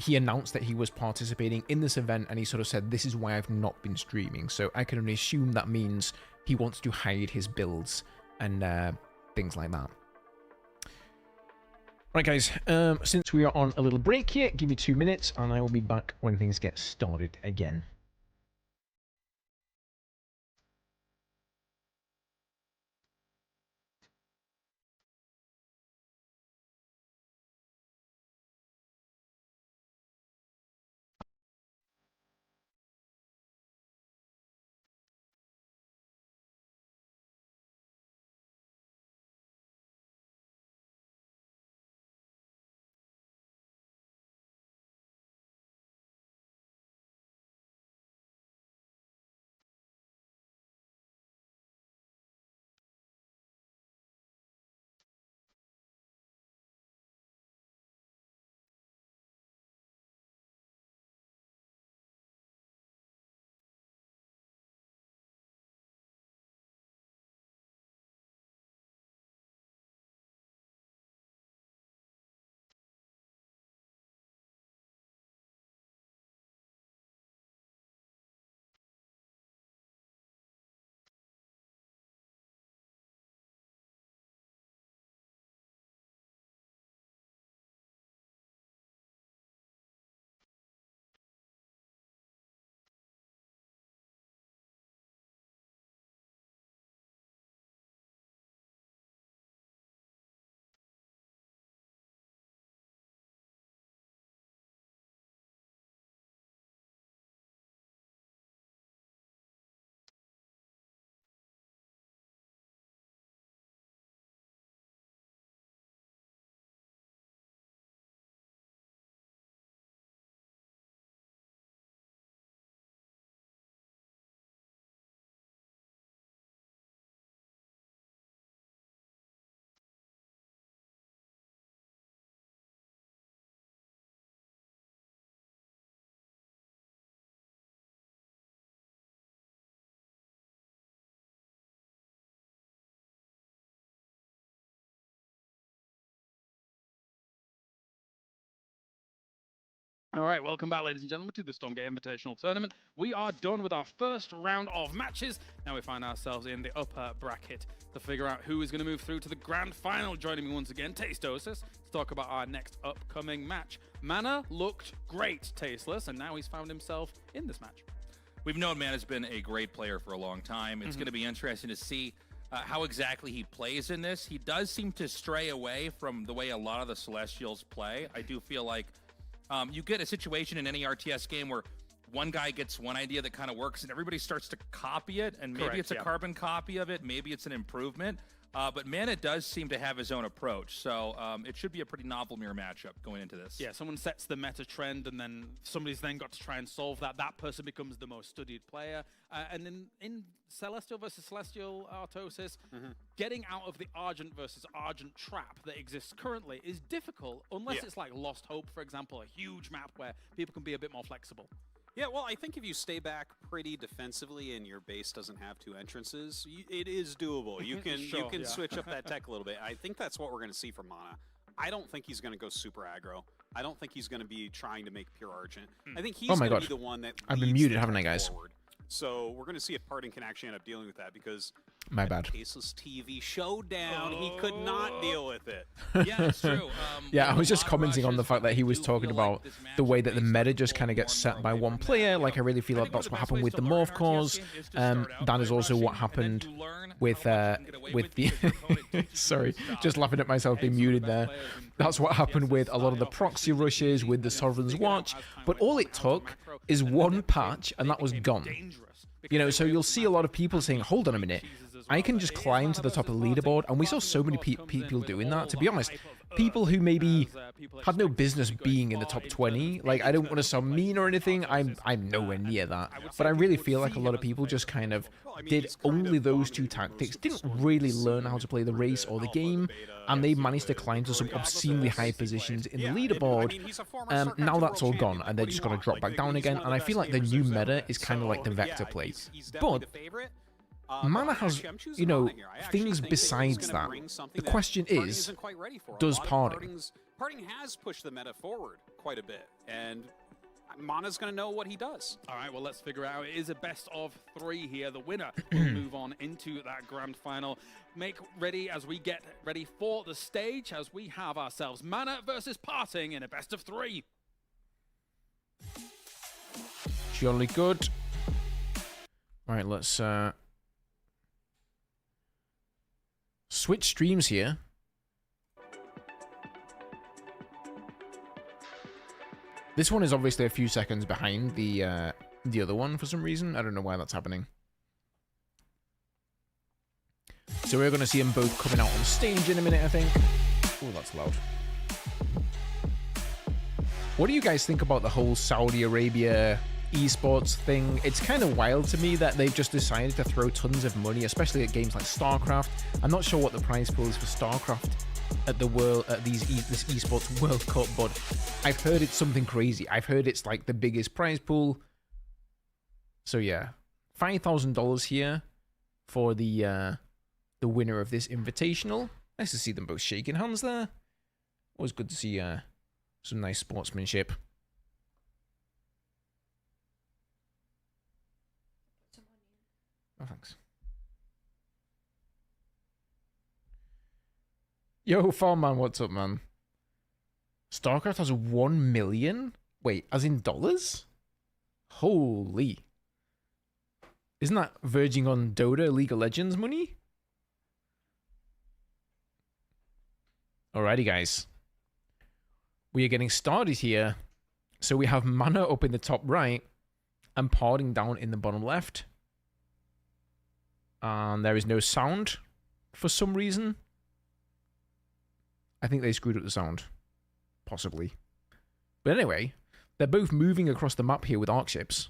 he announced that he was participating in this event, and he sort of said, this is why I've not been streaming. So I can only assume that means he wants to hide his builds and things like that. Right, guys, since we are on a little break here, give me 2 minutes, and I will be back when things get started again. All right, welcome back, ladies and gentlemen, to the Stormgate Invitational Tournament. We are done with our first round of matches. Now we find ourselves in the upper bracket to figure out who is going to move through to the grand final. Joining me once again, Tasteosis, to talk about our next upcoming match. Mana looked great, Tasteless, and now he's found himself in this match. We've known Mana's been a great player for a long time. It's going to be interesting to see how exactly he plays in this. He does seem to stray away from the way a lot of the Celestials play. I do feel like you get a situation in any RTS game where one guy gets one idea that kind of works and everybody starts to copy it, and maybe it's a carbon copy of it, maybe it's an improvement. But Mana does seem to have his own approach, so it should be a pretty novel mirror matchup going into this. Yeah, someone sets the meta trend, and then somebody's then got to try and solve that. That person becomes the most studied player. And in Celestial versus Celestial Artosis, getting out of the Argent versus Argent trap that exists currently is difficult, unless it's like Lost Hope, for example, a huge map where people can be a bit more flexible. Yeah, well, I think if you stay back pretty defensively and your base doesn't have 2 entrances, it is doable. You can switch up that tech a little bit. I think that's what we're going to see from Mana. I don't think he's going to go super aggro. I don't think he's going to be trying to make pure Argent. I think he's going to be the one that I've been muted, haven't I, guys? Forward. So we're going to see if Poning can actually end up dealing with that, because My bad. Faceless TV showdown. He could not deal with it. Yeah, it's true. Yeah, I was just commenting on the fact that he was talking about the way that the meta just kind of gets set by one player. Like, I really feel like that's what happened with the Morph Cores. That is also what happened with the... Sorry, just laughing at myself being muted there. That's what happened with a lot of the proxy rushes, with the Sovereign's Watch. But all it took is one patch, and that was gone. You know, so you'll see a lot of people saying, hold on a minute, I can just climb to the top of the leaderboard, and we saw so many people doing that. To be honest, people who maybe had no business being in the top 20, like, I don't want to sound mean or anything, I'm nowhere near that, but I really feel like a lot of people just kind of did only those two tactics, didn't really learn how to play the race or the game, and they managed to climb to some obscenely high positions in the leaderboard. Now that's all gone, and they're just going to drop back down again, and I feel like the new meta is kind of like the Vector play. But Mana has, you know, things besides that. The question is, does Poning? Poning has pushed the meta forward quite a bit, and Mana's going to know what he does. All right, well, let's figure out. It is a best of 3 here. The winner will move on into that grand final. Make ready as we get ready for the stage, as we have ourselves Mana versus Poning in a best of 3. Jolly good. All right, let's switch streams here. This one is obviously a few seconds behind the other one for some reason. I don't know why that's happening. So we're going to see them both coming out on stage in a minute, I think. Oh, that's loud. What do you guys think about the whole Saudi Arabia esports thing? It's kind of wild to me that they've just decided to throw tons of money, especially at games like StarCraft. I'm not sure what the prize pool is for StarCraft at the this esports World Cup, but I've heard it's something crazy. I've heard it's like the biggest prize pool. So yeah, $5,000 here for the winner of this invitational. Nice to see them both shaking hands there. Always good to see some nice sportsmanship. Oh, thanks. Yo, Farmman, what's up, man? StarCraft has 1 million? Wait, as in dollars? Holy. Isn't that verging on Dota, League of Legends money? Alrighty, guys. We are getting started here. So we have Mana up in the top right and Poning down in the bottom left. And there is no sound for some reason. I think they screwed up the sound. Possibly. But anyway, they're both moving across the map here with arc ships.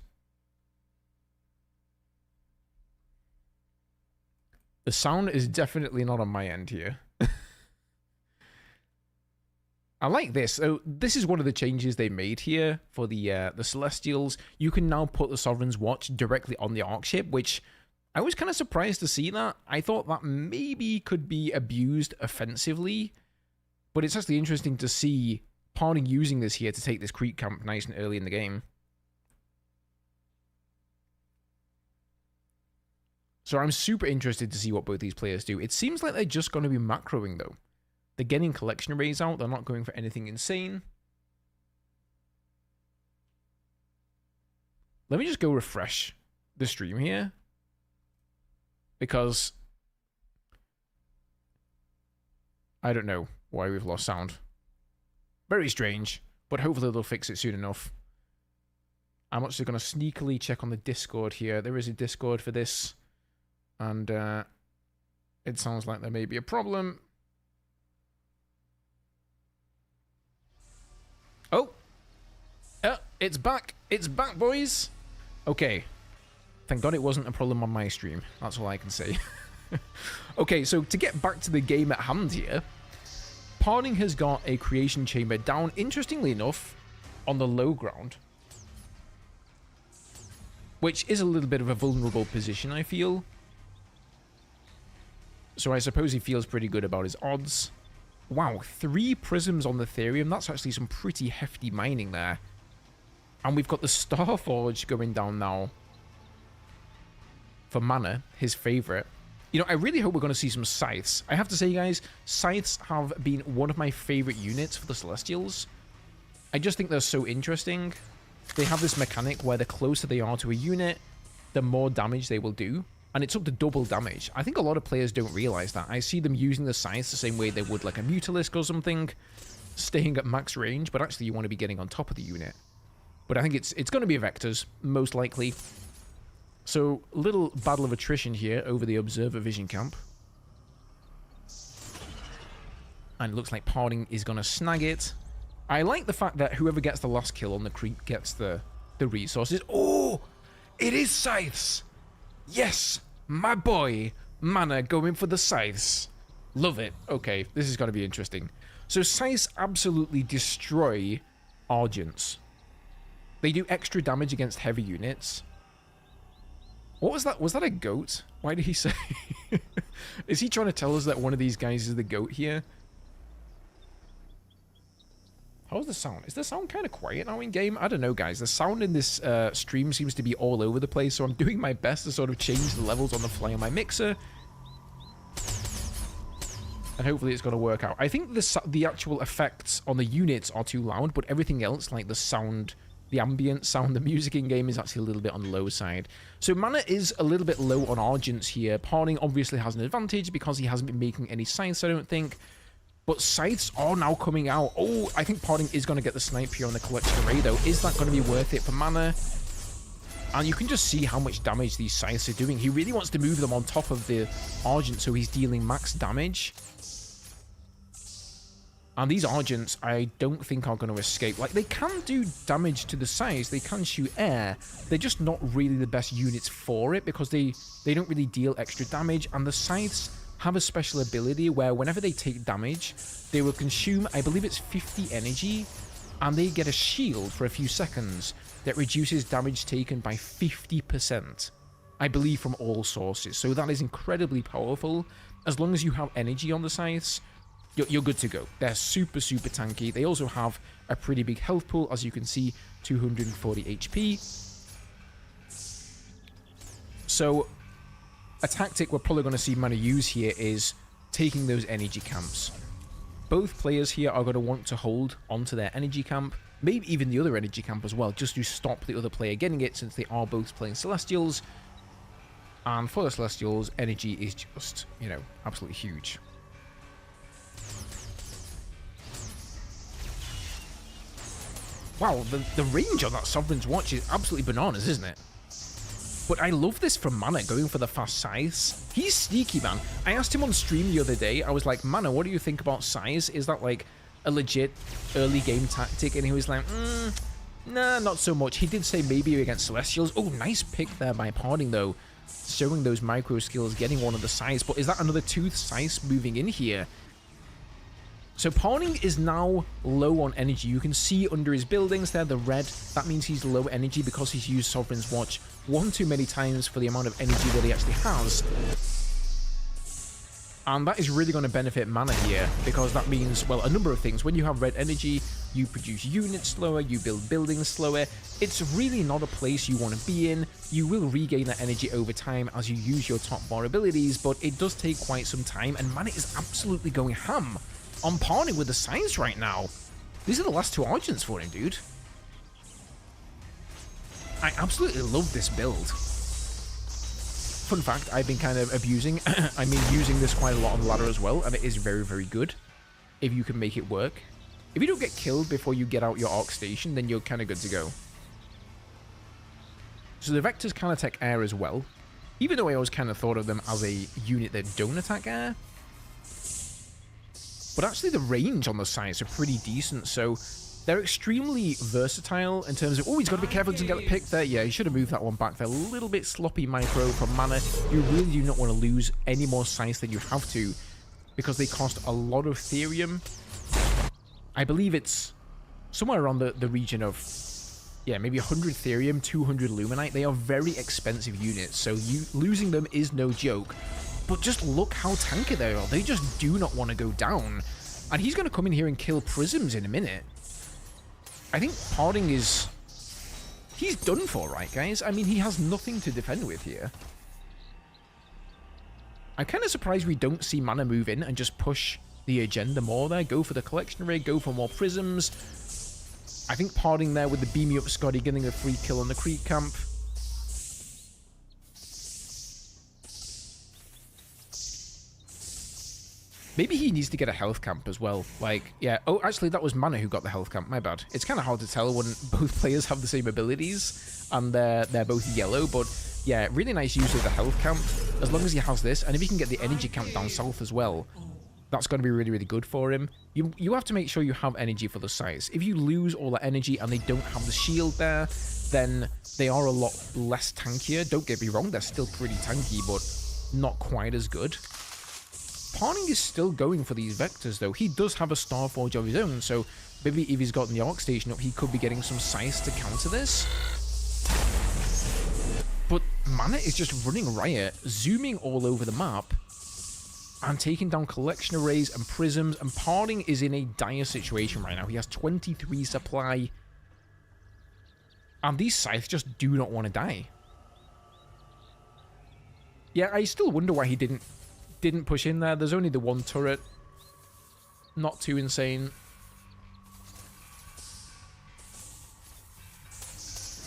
The sound is definitely not on my end here. I like this. So this is one of the changes they made here for the Celestials. You can now put the Sovereign's Watch directly on the arc ship, which I was kind of surprised to see that. I thought that maybe could be abused offensively, but it's actually interesting to see Poning using this here to take this creep camp nice and early in the game. So I'm super interested to see what both these players do. It seems like they're just going to be macroing, though. They're getting collection arrays out. They're not going for anything insane. Let me just go refresh the stream here, because I don't know why we've lost sound. Very strange, but hopefully they'll fix it soon enough. I'm actually going to sneakily check on the Discord here. There is a Discord for this, and it sounds like there may be a problem. Oh, it's back. It's back, boys. Okay. Thank God it wasn't a problem on my stream. That's all I can say. Okay, so to get back to the game at hand here, Poning has got a creation chamber down, interestingly enough, on the low ground, which is a little bit of a vulnerable position, I feel. So I suppose he feels pretty good about his odds. Wow, 3 prisms on the Therium. That's actually some pretty hefty mining there. And we've got the Starforge going down now for Mana, his favorite. You know, I really hope we're going to see some scythes. I have to say, guys, scythes have been one of my favorite units for the Celestials. I just think they're so interesting. They have this mechanic where the closer they are to a unit, the more damage they will do. And it's up to double damage. I think a lot of players don't realize that. I see them using the scythes the same way they would like a Mutalisk or something, staying at max range, but actually you want to be getting on top of the unit. But I think it's going to be Vectors, most likely. So, little battle of attrition here over the Observer Vision Camp. And it looks like Poning is going to snag it. I like the fact that whoever gets the last kill on the creep gets the resources. Oh! It is Scythes! Yes! My boy! Mana going for the Scythes. Love it. Okay, this is going to be interesting. So, Scythes absolutely destroy Argents. They do extra damage against heavy units. What was that? Was that a goat? Why did he say... Is he trying to tell us that one of these guys is the goat here? How's the sound? Is the sound kind of quiet now in game? I don't know, guys. The sound in this stream seems to be all over the place, so I'm doing my best to sort of change the levels on the fly on my mixer. And hopefully it's going to work out. I think the actual effects on the units are too loud, but everything else, like the sound... The ambient sound, the music in game is actually a little bit on the low side. So mana is a little bit low on Argents here. Poning obviously has an advantage because he hasn't been making any scythes, I don't think. But scythes are now coming out. Oh, I think Poning is going to get the snipe here on the collector array, though. Is that going to be worth it for mana? And you can just see how much damage these scythes are doing. He really wants to move them on top of the Argent so he's dealing max damage. And these Argents, I don't think are going to escape. Like, they can do damage to the scythes. They can shoot air. They're just not really the best units for it because they don't really deal extra damage. And the scythes have a special ability where whenever they take damage, they will consume, I believe it's 50 energy, and they get a shield for a few seconds that reduces damage taken by 50%. I believe from all sources. So that is incredibly powerful. As long as you have energy on the scythes, you're good to go. They're super, super tanky. They also have a pretty big health pool, as you can see, 240 HP. So, a tactic we're probably going to see Mana use here is taking those energy camps. Both players here are going to want to hold onto their energy camp, maybe even the other energy camp as well, just to stop the other player getting it, since they are both playing Celestials. And for the Celestials, energy is just, you know, absolutely huge. Wow, the range on that Sovereign's Watch is absolutely bananas, isn't it? But I love this from Mana, going for the fast scythes. He's sneaky, man. I asked him on stream the other day, I was like, Mana, what do you think about scythes? Is that like a legit early game tactic? And he was like, nah, not so much. He did say maybe against Celestials. Oh, nice pick there by Poning, though. Showing those micro skills, getting one of the scythes. But is that another tooth scythe moving in here? So Poning is now low on energy. You can see under his buildings there, the red. That means he's low energy because he's used Sovereign's Watch one too many times for the amount of energy that he actually has. And that is really going to benefit Mana here, because that means, well, a number of things. When you have red energy, you produce units slower, you build buildings slower. It's really not a place you want to be in. You will regain that energy over time as you use your top 4 abilities, but it does take quite some time, and Mana is absolutely going ham on Poning with the science right now. These are the last 2 Argents for him, dude. I absolutely love this build. Fun fact, I've been kind of abusing, using this quite a lot on the ladder as well, and it is very, very good if you can make it work. If you don't get killed before you get out your Arc Station, then you're kind of good to go. So the Vectors can attack air as well, even though I always kind of thought of them as a unit that don't attack air. But actually the range on the sides are pretty decent, so they're extremely versatile in terms of... Oh, he's got to be careful to get the pick there. Yeah, he should have moved that one back there. A little bit sloppy micro from Mana. You really do not want to lose any more size than you have to, because they cost a lot of Therium. I believe it's somewhere around the region of, yeah, maybe 100 Therium, 200 Luminite. They are very expensive units, so losing them is no joke. But just look how tanky they are. They just do not want to go down. And he's going to come in here and kill Prisms in a minute. I think Poning is... He's done for, right, guys? I mean, he has nothing to defend with here. I'm kind of surprised we don't see Mana move in and just push the agenda more there. Go for the collection array, go for more prisms. I think Poning there with the beam me up Scotty getting a free kill on the creep camp. Maybe he needs to get a health camp as well. Like, yeah. Oh, actually, that was Mana who got the health camp. My bad. It's kind of hard to tell when both players have the same abilities and they're both yellow. But yeah, really nice use of the health camp. As long as he has this, and if he can get the energy camp down south as well, that's going to be really, really good for him. You have to make sure you have energy for the size. If you lose all that energy and they don't have the shield there, then they are a lot less tankier. Don't get me wrong, they're still pretty tanky, but not quite as good. Poning is still going for these vectors, though. He does have a Starforge of his own, so maybe if he's gotten the Arc Station up, he could be getting some size to counter this. But Mana is just running riot, zooming all over the map, and taking down collection arrays and prisms, and Poning is in a dire situation right now. He has 23 supply, and these scythes just do not want to die. Yeah, I still wonder why he didn't push in there. There's only the one turret. Not too insane.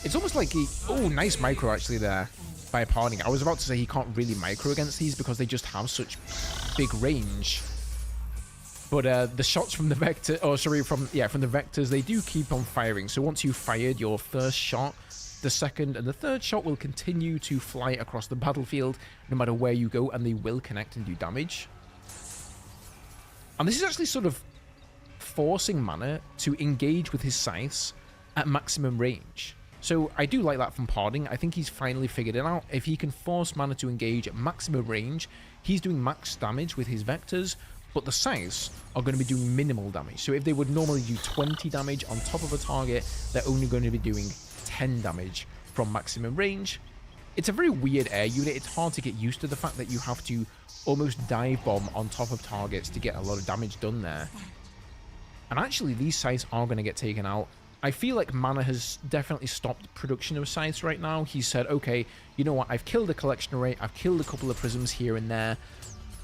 It's almost like he... Oh, nice micro actually there by Poning. I was about to say he can't really micro against these because they just have such big range. But the shots from the vector... Oh, sorry, from the vectors, they do keep on firing. So once you've fired your first shot, the second and the third shot will continue to fly across the battlefield no matter where you go, and they will connect and do damage. And this is actually sort of forcing Mana to engage with his scythes at maximum range. So I do like that from Poning. I think he's finally figured it out. If he can force Mana to engage at maximum range, he's doing max damage with his vectors, but the scythes are going to be doing minimal damage. So if they would normally do 20 damage on top of a target, they're only going to be doing 10 damage from maximum range. It's a very weird air unit. It's hard to get used to the fact that you have to almost dive bomb on top of targets to get a lot of damage done there. And actually, these scythes are going to get taken out. I feel like Mana has definitely stopped production of scythes right now. He said, okay, you know what? I've killed a collection array. I've killed a couple of prisms here and there.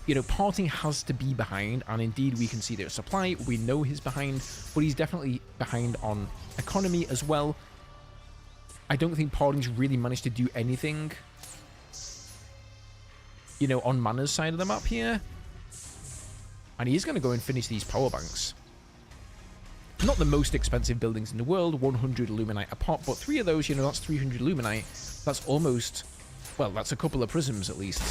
You know, Poning has to be behind, and indeed we can see their supply. We know he's behind, but he's definitely behind on economy as well. I don't think Poning's really managed to do anything, you know, on Mana's side of the map here. And he's going to go and finish these power banks. Not the most expensive buildings in the world, 100 Luminite a pop, but 3 of those, you know, that's 300 Luminite. That's almost, well, that's a couple of prisms at least.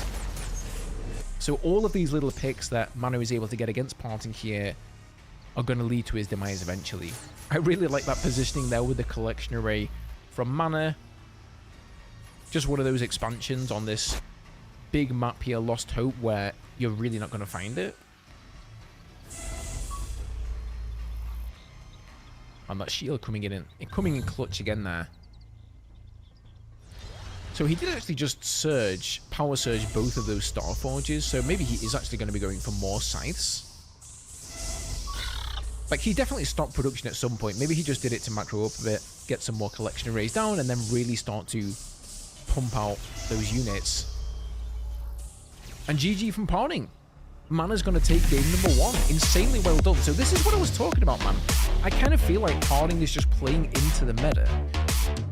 So all of these little picks that Mana is able to get against Poning here are going to lead to his demise eventually. I really like that positioning there with the collection array from Mana. Just one of those expansions on this big map here, Lost Hope, where you're really not going to find it. And that shield coming in clutch again there. So he did actually just power surge both of those Starforges, so maybe he is actually going to be going for more scythes. Like, he definitely stopped production at some point. Maybe he just did it to macro up a bit, get some more collection arrays down, and then really start to pump out those units. And GG from Poning. Mana's going to take game number 1. Insanely well done. So this is what I was talking about, man. I kind of feel like Poning is just playing into the meta.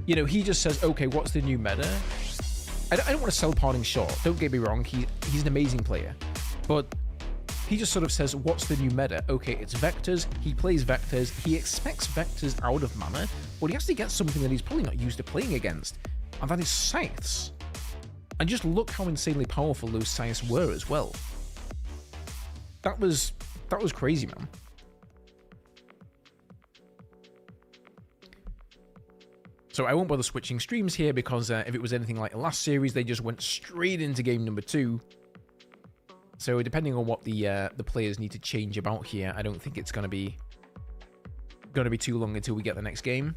You know, he just says, okay, what's the new meta? I don't want to sell Poning short. Don't get me wrong. He's an amazing player. But he just sort of says, what's the new meta? Okay, it's vectors. He plays vectors. He expects vectors out of Mana, but he actually gets something that he's probably not used to playing against, and that is scythes. And just look how insanely powerful those scythes were as well. That was crazy, man. So I won't bother switching streams here because if it was anything like the last series, they just went straight into game number 2. So depending on what the players need to change about here, I don't think it's gonna be too long until we get the next game.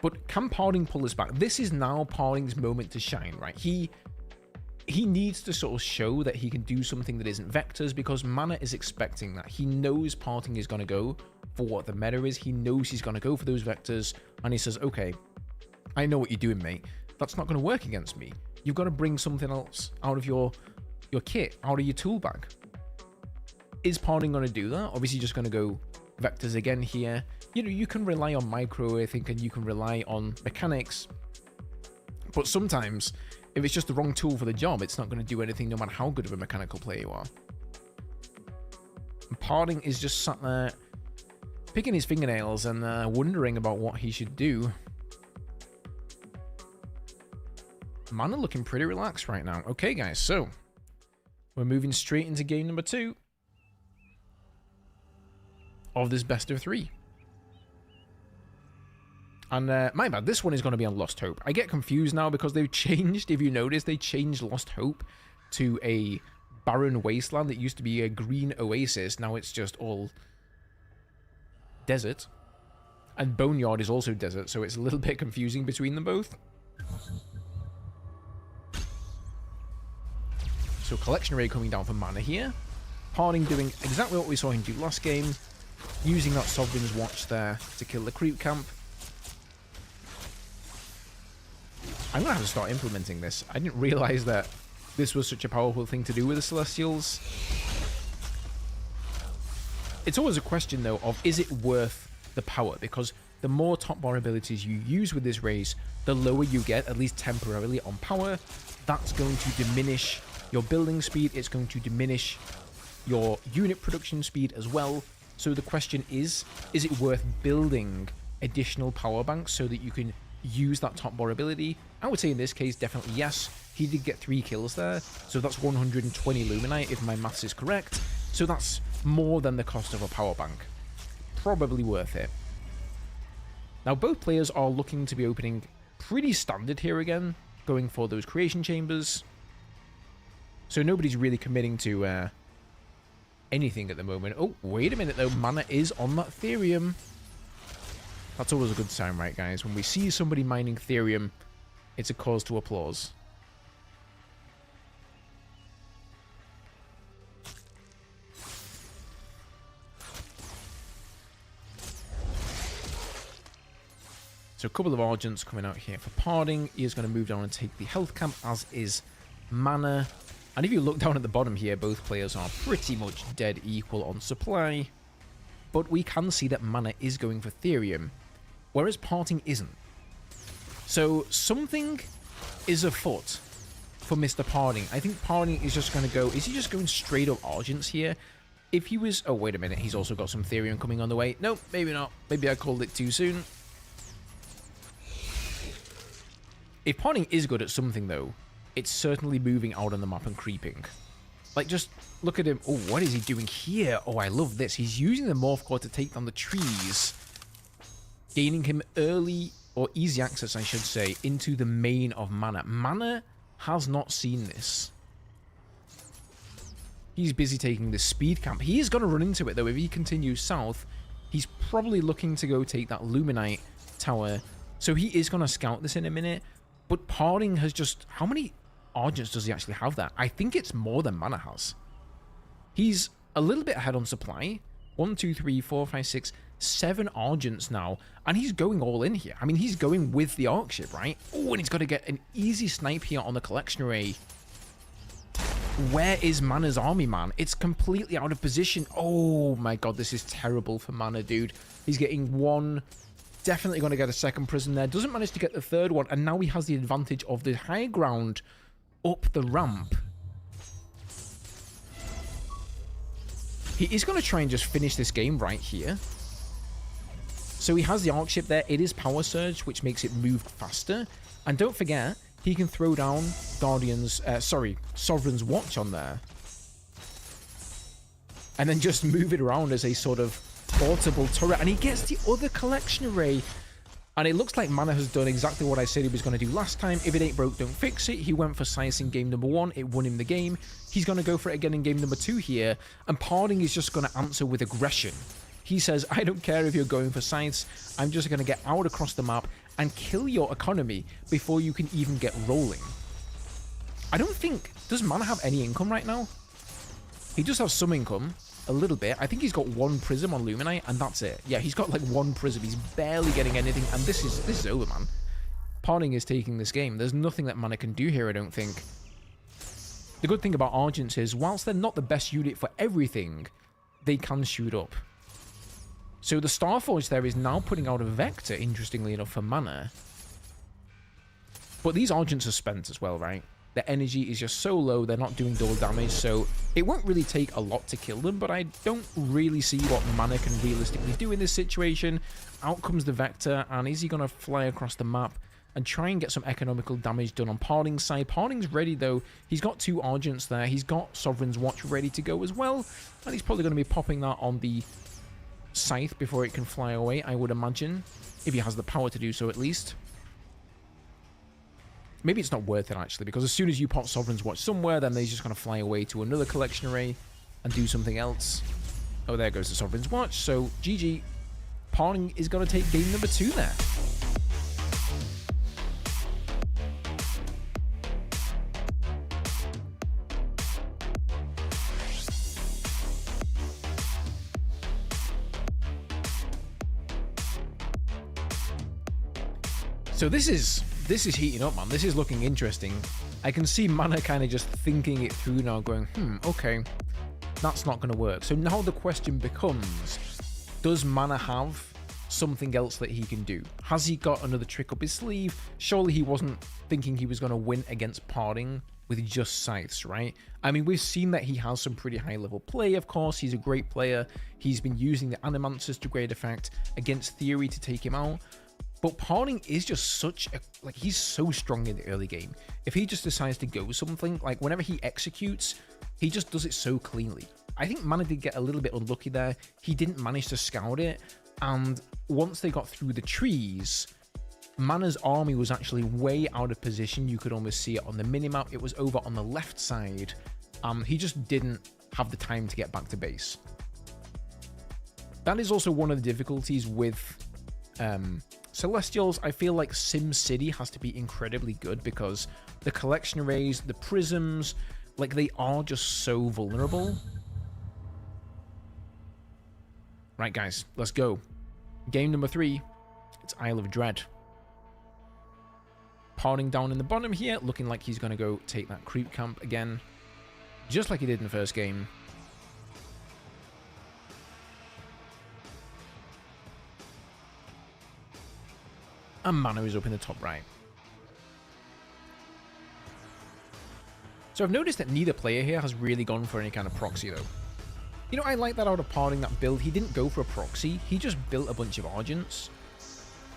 But can Poning pull this back? This is now Poning's moment to shine, right? He needs to sort of show that he can do something that isn't vectors, because Mana is expecting that. He knows Poning is going to go for what the meta is. He knows he's going to go for those vectors, and he says, okay, I know what you're doing, mate. That's not going to work against me. You've got to bring something else out of your your kit out of your tool bag. Is Poning going to do that? Obviously just going to go vectors again here. You know, you can rely on micro, I think, and you can rely on mechanics. But sometimes, if it's just the wrong tool for the job, it's not going to do anything no matter how good of a mechanical player you are. And Poning is just sat there picking his fingernails and wondering about what he should do. Mana looking pretty relaxed right now. Okay, guys, so we're moving straight into game number 2 of this best of 3. And my bad, this one is going to be on Lost Hope. I get confused now because they've changed, if you notice, they changed Lost Hope to a barren wasteland that used to be a green oasis. Now it's just all desert. And Boneyard is also desert, so it's a little bit confusing between them both. So collection rate coming down for mana here. Poning doing exactly what we saw him do last game. Using that Sovereign's Watch there to kill the creep camp. I'm going to have to start implementing this. I didn't realize that this was such a powerful thing to do with the Celestials. It's always a question, though, of is it worth the power? Because the more top bar abilities you use with this race, the lower you get, at least temporarily, on power. That's going to diminish your building speed. It's going to diminish your unit production speed as well. So the question is it worth building additional power banks so that you can use that top bar ability? I would say in this case, definitely yes. He did get 3 kills there, so that's 120 Luminite if my maths is correct. So that's more than the cost of a power bank. Probably worth it. Now both players are looking to be opening pretty standard here again, going for those creation chambers. So nobody's really committing to anything at the moment. Oh, wait a minute though, mana is on that Therium. That's always a good sign, right, guys? When we see somebody mining Therium, it's a cause to applause. So a couple of Argents coming out here for Poning. He is going to move down and take the health camp, as is Mana. And if you look down at the bottom here, both players are pretty much dead equal on supply. But we can see that Mana is going for Therium, whereas Poning isn't. So something is afoot for Mr. Poning. I think Poning is just going to go... Is he just going straight up Argents here? If he was... Oh, wait a minute. He's also got some Therium coming on the way. Nope, maybe not. Maybe I called it too soon. If Poning is good at something, though, it's certainly moving out on the map and creeping. Like, just look at him. Oh, what is he doing here? Oh, I love this. He's using the Morph Core to take down the trees, gaining him early, or easy access, I should say, into the main of Mana. Mana has not seen this. He's busy taking the speed camp. He is going to run into it, though. If he continues south, he's probably looking to go take that Luminite tower. So he is going to scout this in a minute. But Poning has just... How many Argents does he actually have there? I think it's more than Mana has. He's a little bit ahead on supply. 1, 2, 3, 4, 5, 6, 7 Argents now. And he's going all in here. I mean, he's going with the Arc Ship, right? Oh, and he's got to get an easy snipe here on the collection array. Where is Mana's army, man? It's completely out of position. Oh my god, this is terrible for Mana, dude. He's getting 1... Definitely going to get a second prison there. Doesn't manage to get the 3rd one. And now he has the advantage of the high ground up the ramp. He is going to try and just finish this game right here. So he has the Arc Ship there. It is Power Surge, which makes it move faster. And don't forget, he can throw down Sovereign's Watch on there. And then just move it around as a sort of portable turret, and he gets the other collection array. And it looks like Mana has done exactly what I said he was going to do last time. If it ain't broke, don't fix it. He went for Science in game number 1. It won him the game. He's going to go for it again in game number 2 here. And Poning is just going to answer with aggression. He says, I don't care if you're going for Science. I'm just going to get out across the map and kill your economy before you can even get rolling. I don't think... Does Mana have any income right now? He does have some income. A little bit. I think he's got 1 Prism on Luminite, and that's it. Yeah, he's got like 1 Prism. He's barely getting anything, and this is over, man. Poning is taking this game. There's nothing that Mana can do here, I don't think. the good thing about Argents is, whilst they're not the best unit for everything, they can shoot up. So the Starforge there is now putting out a Vector, interestingly enough, for mana. But these Argents are spent as well, right? Their energy is just so low, they're not doing double damage, so it won't really take a lot to kill them, but I don't really see what mana can realistically do in this situation. Out comes the Vector, and is he going to fly across the map and try and get some economical damage done on Poning's side? Poning's ready, though. He's got 2 Argents there. He's got Sovereign's Watch ready to go as well, and he's probably going to be popping that on the Scythe before it can fly away, I would imagine, if he has the power to do so at least. Maybe it's not worth it, actually, because as soon as you pop Sovereign's Watch somewhere, then they're just going to fly away to another collection array and do something else. Oh, there goes the Sovereign's Watch. So, GG. Poning is going to take game number 2 there. So this is heating up, man. This is looking interesting. I can see Mana kind of just thinking it through now, going, okay, that's not going to work. So now the question becomes, does Mana have something else that he can do? Has he got another trick up his sleeve? Surely he wasn't thinking he was going to win against Poning with just Scythes, right? I mean, we've seen that he has some pretty high-level play, of course. He's a great player. He's been using the Animancers to great effect against Theory to take him out. But Poning is just such a, like, he's so strong in the early game. If he just decides to go something, like whenever he executes, he just does it so cleanly. I think Mana did get a little bit unlucky there. He didn't manage to scout it, and once they got through the trees, Mana's army was actually way out of position. You could almost see it on the minimap. It was over on the left side. He just didn't have the time to get back to base. That is also one of the difficulties with Celestials. I feel like Sim City has to be incredibly good because the collection arrays, the prisms, like, they are just so vulnerable. Right, guys, let's go. Game number 3. It's Isle of Dread. Poning down in the bottom here, looking like he's going to go take that creep camp again, just like he did in the first game. And Mana is up in the top right. So I've noticed that neither player here has really gone for any kind of proxy, though. You know, I like that out of Poning, that build. He didn't go for a proxy. He just built a bunch of Argents.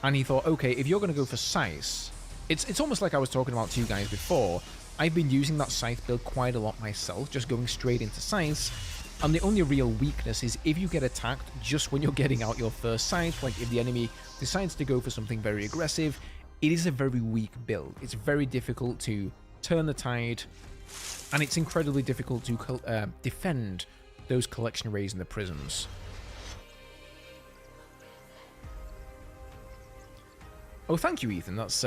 And he thought, okay, if you're going to go for Scythe, it's almost like I was talking about to you guys before. I've been using that Scythe build quite a lot myself, just going straight into Scythe. And the only real weakness is if you get attacked just when you're getting out your first Scythe, like if the enemy decides to go for something very aggressive, it is a very weak build. It's very difficult to turn the tide, and it's incredibly difficult to defend those collection arrays and the prisms. Oh, thank you, Ethan. That's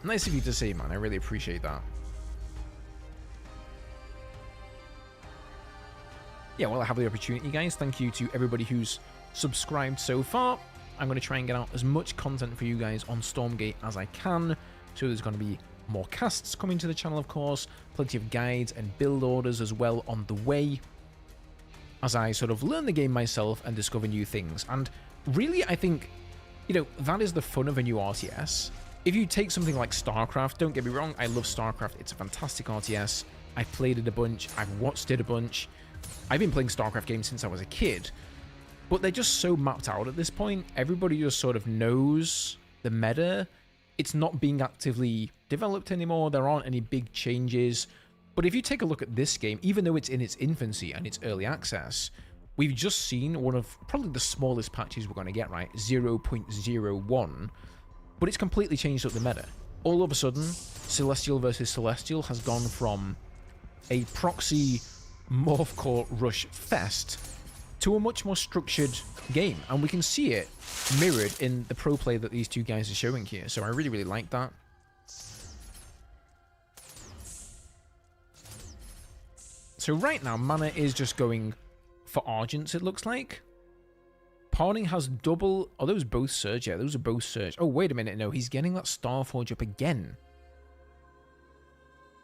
nice of you to say, man. I really appreciate that. Yeah, well, I have the opportunity, guys. Thank you to everybody who's subscribed so far. I'm going to try and get out as much content for you guys on Stormgate as I can. So there's going to be more casts coming to the channel, of course. Plenty of guides and build orders as well on the way, as I sort of learn the game myself and discover new things. And really, I think, you know, that is the fun of a new RTS. If you take something like StarCraft, don't get me wrong, I love StarCraft. It's a fantastic RTS. I've played it a bunch. I've watched it a bunch. I've been playing StarCraft games since I was a kid, but they're just so mapped out at this point. Everybody just sort of knows the meta. It's not being actively developed anymore. There aren't any big changes. But if you take a look at this game, even though it's in its infancy and it's early access, we've just seen one of probably the smallest patches we're going to get, right? 0.01. But it's completely changed up the meta. All of a sudden, Celestial versus Celestial has gone from a proxy Morph Core Rush fest to a much more structured game, and we can see it mirrored in the pro play that these two guys are showing here. So I really, really like that. So right now, Mana is just going for Argents, it looks like. Poning has double... Oh, those both Surge. Yeah, those are both Surge. Oh, wait a minute. No, he's getting that Starforge up again.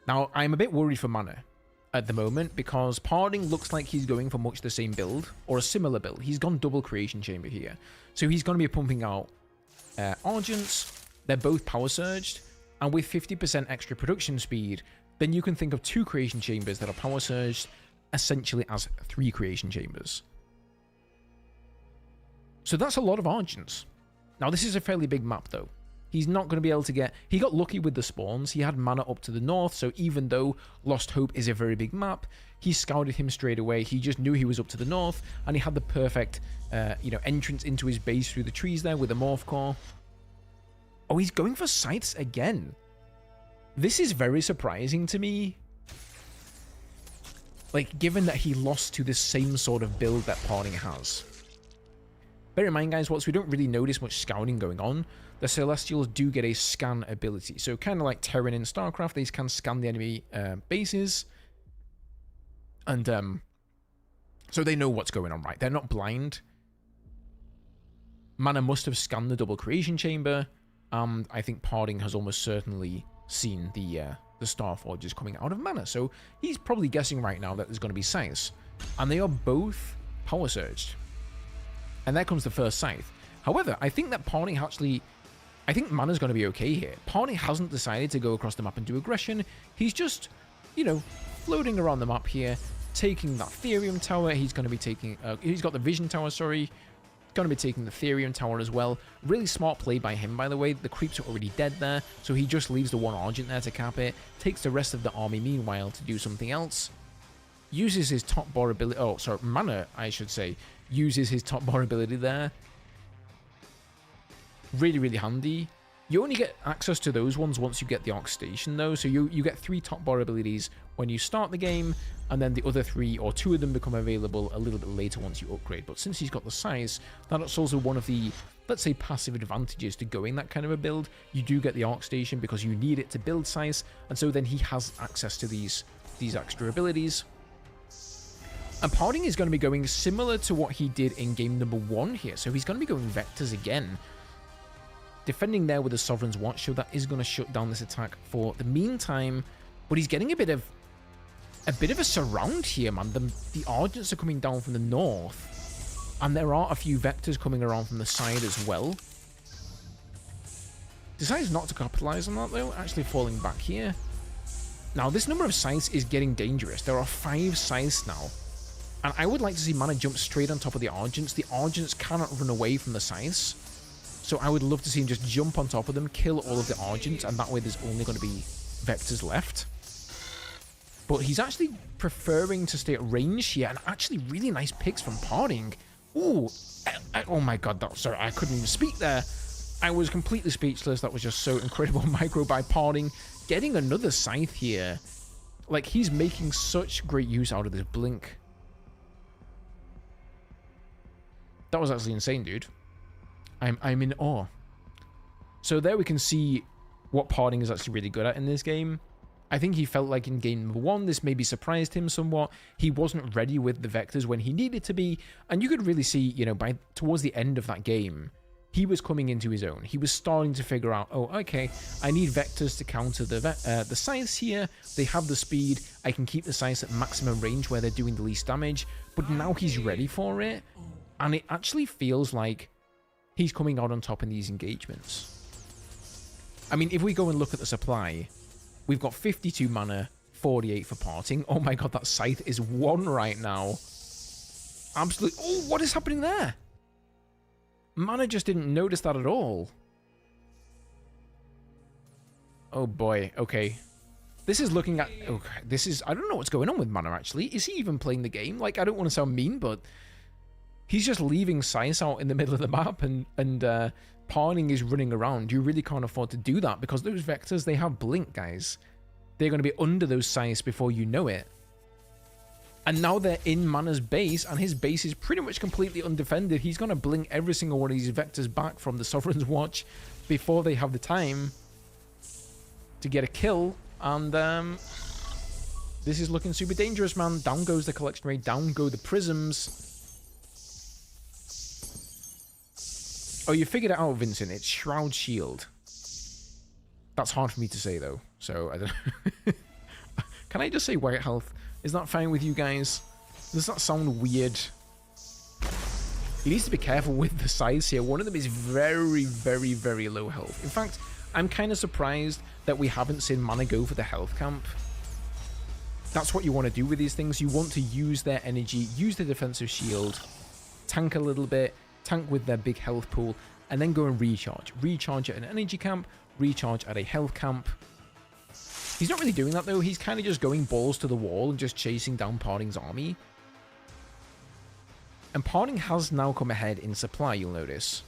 Now, I'm a bit worried for Mana. at the moment because Poning looks like he's going for much the same build or a similar build. He's gone double creation chamber here. So he's going to be pumping out Argents. They're both power surged. And with 50% extra production speed, then you can think of 2 creation chambers that are power surged essentially as 3 creation chambers. So that's a lot of Argents. Now this is a fairly big map though. He's not going to be able to get... He got lucky with the spawns. He had mana up to the north, so even though Lost Hope is a very big map, he scouted him straight away. He just knew he was up to the north, and he had the perfect, entrance into his base through the trees there with a Morph Core. Oh, he's going for Scythes again. This is very surprising to me. Like, given that he lost to the same sort of build that Poning has. Bear in mind, guys, whilst we don't really notice much scouting going on, the Celestials do get a scan ability. So kind of like Terran in StarCraft, they can scan the enemy bases. And so they know what's going on, right? They're not blind. Mana must have scanned the double creation chamber. I think Poning has almost certainly seen the Starforges coming out of mana. So he's probably guessing right now that there's going to be Scythes. And they are both power surged. And there comes the first Scythe. However, I think that Poning actually... I think mana's going to be okay here. Poning hasn't decided to go across the map and do aggression. He's just, floating around the map here, taking that Therium Tower. He's going to be taking... he's got the Vision Tower, sorry. Going to be taking the Therium Tower as well. Really smart play by him, by the way. The creeps are already dead there, so he just leaves the one Argent there to cap it. Takes the rest of the army, meanwhile, to do something else. Uses his top bar ability... Oh, sorry, mana, I should say. Uses his top bar ability there. Really, really handy. You only get access to those ones once you get the Arc Station, though. So you get 3 top bar abilities when you start the game, and then the other 3 or 2 of them become available a little bit later once you upgrade. But since he's got the size, that's also one of the, let's say, passive advantages to going that kind of a build. You do get the Arc Station because you need it to build size, and so then he has access to these extra abilities. And Poning is going to be going similar to what he did in game number 1 here. So he's going to be going Vectors again. Defending there with the Sovereign's Watch, so that is going to shut down this attack for the meantime. But he's getting a bit of a surround here, man. The Argents are coming down from the north. And there are a few Vectors coming around from the side as well. Decides not to capitalize on that, though. Actually falling back here. Now, this number of Scythes is getting dangerous. There are 5 Scythes now. And I would like to see mana jump straight on top of the Argents. The Argents cannot run away from the Scythes. So I would love to see him just jump on top of them, kill all of the Argents, and that way there's only going to be Vectors left. But he's actually preferring to stay at range here, and actually really nice picks from Poning. Ooh, oh my god, sorry, I couldn't even speak there. I was completely speechless. That was just so incredible micro by Poning. Getting another Scythe here. Like, he's making such great use out of this Blink. That was actually insane, dude. I'm in awe. So there we can see what Poning is actually really good at in this game. I think he felt like in game number 1, this maybe surprised him somewhat. He wasn't ready with the Vectors when he needed to be, and you could really see, towards the end of that game, he was coming into his own. He was starting to figure out, oh, okay, I need Vectors to counter the Scythes here. They have the speed. I can keep the Scythes at maximum range where they're doing the least damage. But now he's ready for it, and it actually feels like he's coming out on top in these engagements. I mean, if we go and look at the supply, we've got 52 mana, 48 for Parting. Oh my god, that Scythe is 1 right now. Absolutely. Oh, what is happening there? Mana just didn't notice that at all. Oh boy, okay. This is looking at... Okay, this is... I don't know what's going on with Mana, actually. Is he even playing the game? Like, I don't want to sound mean, but... He's just leaving Scythe out in the middle of the map, and Poning is running around. You really can't afford to do that, because those Vectors, they have Blink, guys. They're going to be under those Scythes before you know it. And now they're in Mana's base, and his base is pretty much completely undefended. He's going to blink every single one of these Vectors back from the Sovereign's Watch before they have the time to get a kill. And this is looking super dangerous, man. Down goes the collection rate. Down go the prisms. Oh, you figured it out, Vincent. It's Shroud Shield. That's hard for me to say, though. So, I don't know. Can I just say White Health Is that fine with you guys? Does that sound weird? He needs to be careful with the size here. One of them is very, very, very low health. In fact, I'm kind of surprised that we haven't seen mana go for the health camp. That's what you want to do with these things. You want to use their energy, use the defensive shield, tank a little bit, tank with their big health pool, and then go and recharge. Recharge at an energy camp, recharge at a health camp. He's not really doing that, though. He's kind of just going balls to the wall and just chasing down Poning's army. And Poning has now come ahead in supply, you'll notice.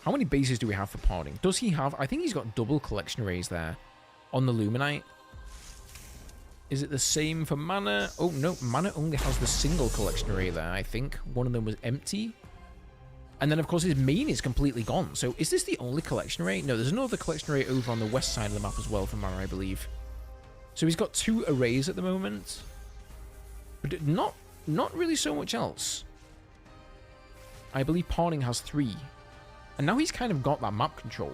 How many bases do we have for Poning? Does he have... I think he's got double collection arrays there on the Luminite. Is it the same for Mana? Oh, no. Mana only has the single collection array there, I think. One of them was empty. And then, of course, his main is completely gone. So, is this the only collection array? No, there's another collection array over on the west side of the map as well for Mana, I believe. So, he's got 2 arrays at the moment. But not really so much else. I believe Poning has 3. And now he's kind of got that map control.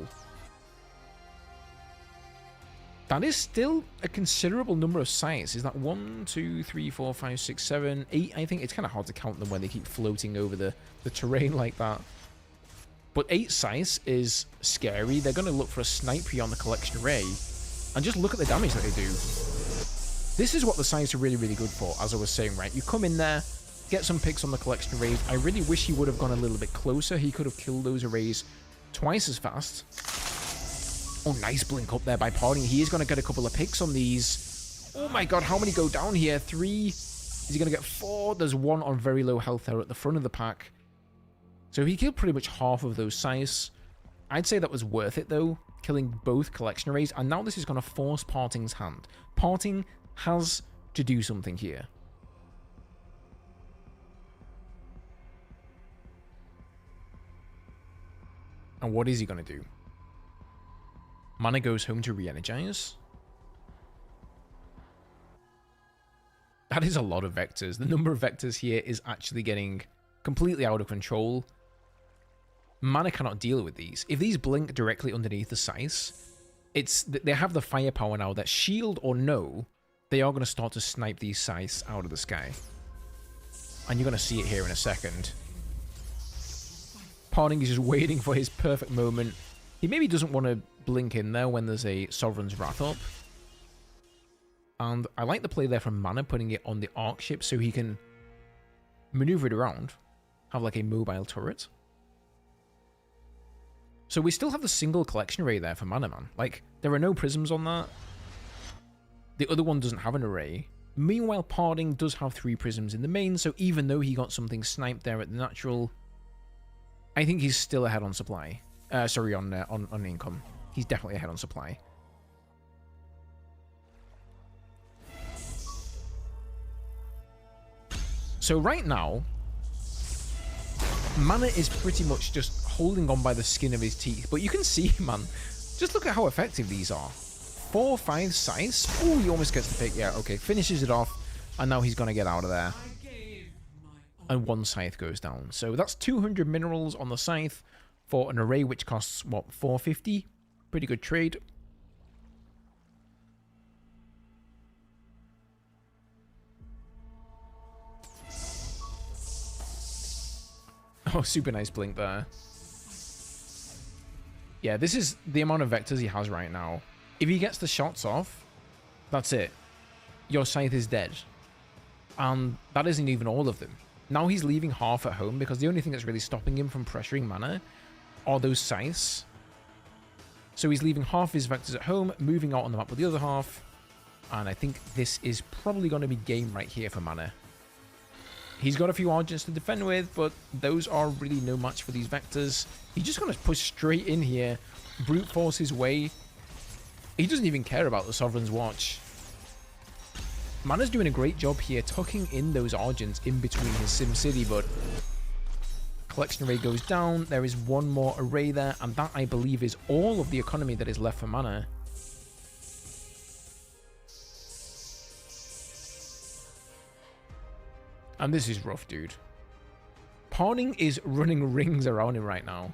That is still a considerable number of sites. Is that 1, 2, 3, 4, 5, 6, 7, 8? I think it's kind of hard to count them when they keep floating over the terrain like that. But 8 sites is scary. They're going to look for a snipe here on the collection array. And just look at the damage that they do. This is what the sites are really, really good for, as I was saying, right? You come in there, get some picks on the collection arrays. I really wish he would have gone a little bit closer. He could have killed those arrays twice as fast. Oh, nice blink up there by Poning. He is going to get a couple of picks on these. Oh my god, how many go down here? 3. Is he going to get 4? There's 1 on very low health there at the front of the pack. So he killed pretty much half of those size. I'd say that was worth it, though, killing both collection arrays. And now this is going to force Poning's hand. Poning has to do something here. And what is he going to do? Mana goes home to re-energize. That is a lot of vectors. The number of vectors here is actually getting completely out of control. Mana cannot deal with these. If these blink directly underneath the scythes, they have the firepower now that, shield or no, they are going to start to snipe these scythes out of the sky. And you're going to see it here in a second. Poning is just waiting for his perfect moment. He maybe doesn't want to blink in there when there's a Sovereign's Wrath up. And I like the play there from Mana, putting it on the Arc ship so he can maneuver it around. Have like a mobile turret. So we still have the single collection array there for Mana Man. Like, there are no prisms on that. The other one doesn't have an array. Meanwhile, Poning does have 3 prisms in the main, so even though he got something sniped there at the natural, I think he's still ahead on supply. Sorry, on income. He's definitely ahead on supply. So right now, Mana is pretty much just holding on by the skin of his teeth. But you can see, man, just look at how effective these are. 4, 5 scythes. Oh, he almost gets the pick. Yeah, okay. Finishes it off. And now he's going to get out of there. And 1 scythe goes down. So that's 200 minerals on the scythe for an array which costs, what, 450? Pretty good trade. Oh, super nice blink there. Yeah, this is the amount of vectors he has right now. If he gets the shots off, that's it. Your scythe is dead. And that isn't even all of them. Now he's leaving half at home because the only thing that's really stopping him from pressuring Mana are those scythes. So he's leaving half his vectors at home, moving out on the map with the other half. And I think this is probably going to be game right here for Mana. He's got a few Argents to defend with, but those are really no match for these vectors. He's just going to push straight in here, brute force his way. He doesn't even care about the Sovereign's Watch. Mana's doing a great job here, tucking in those Argents in between his SimCity, but collection array goes down. There is 1 more array there, and that, I believe, is all of the economy that is left for Mana. And this is rough, dude. Poning is running rings around him right now.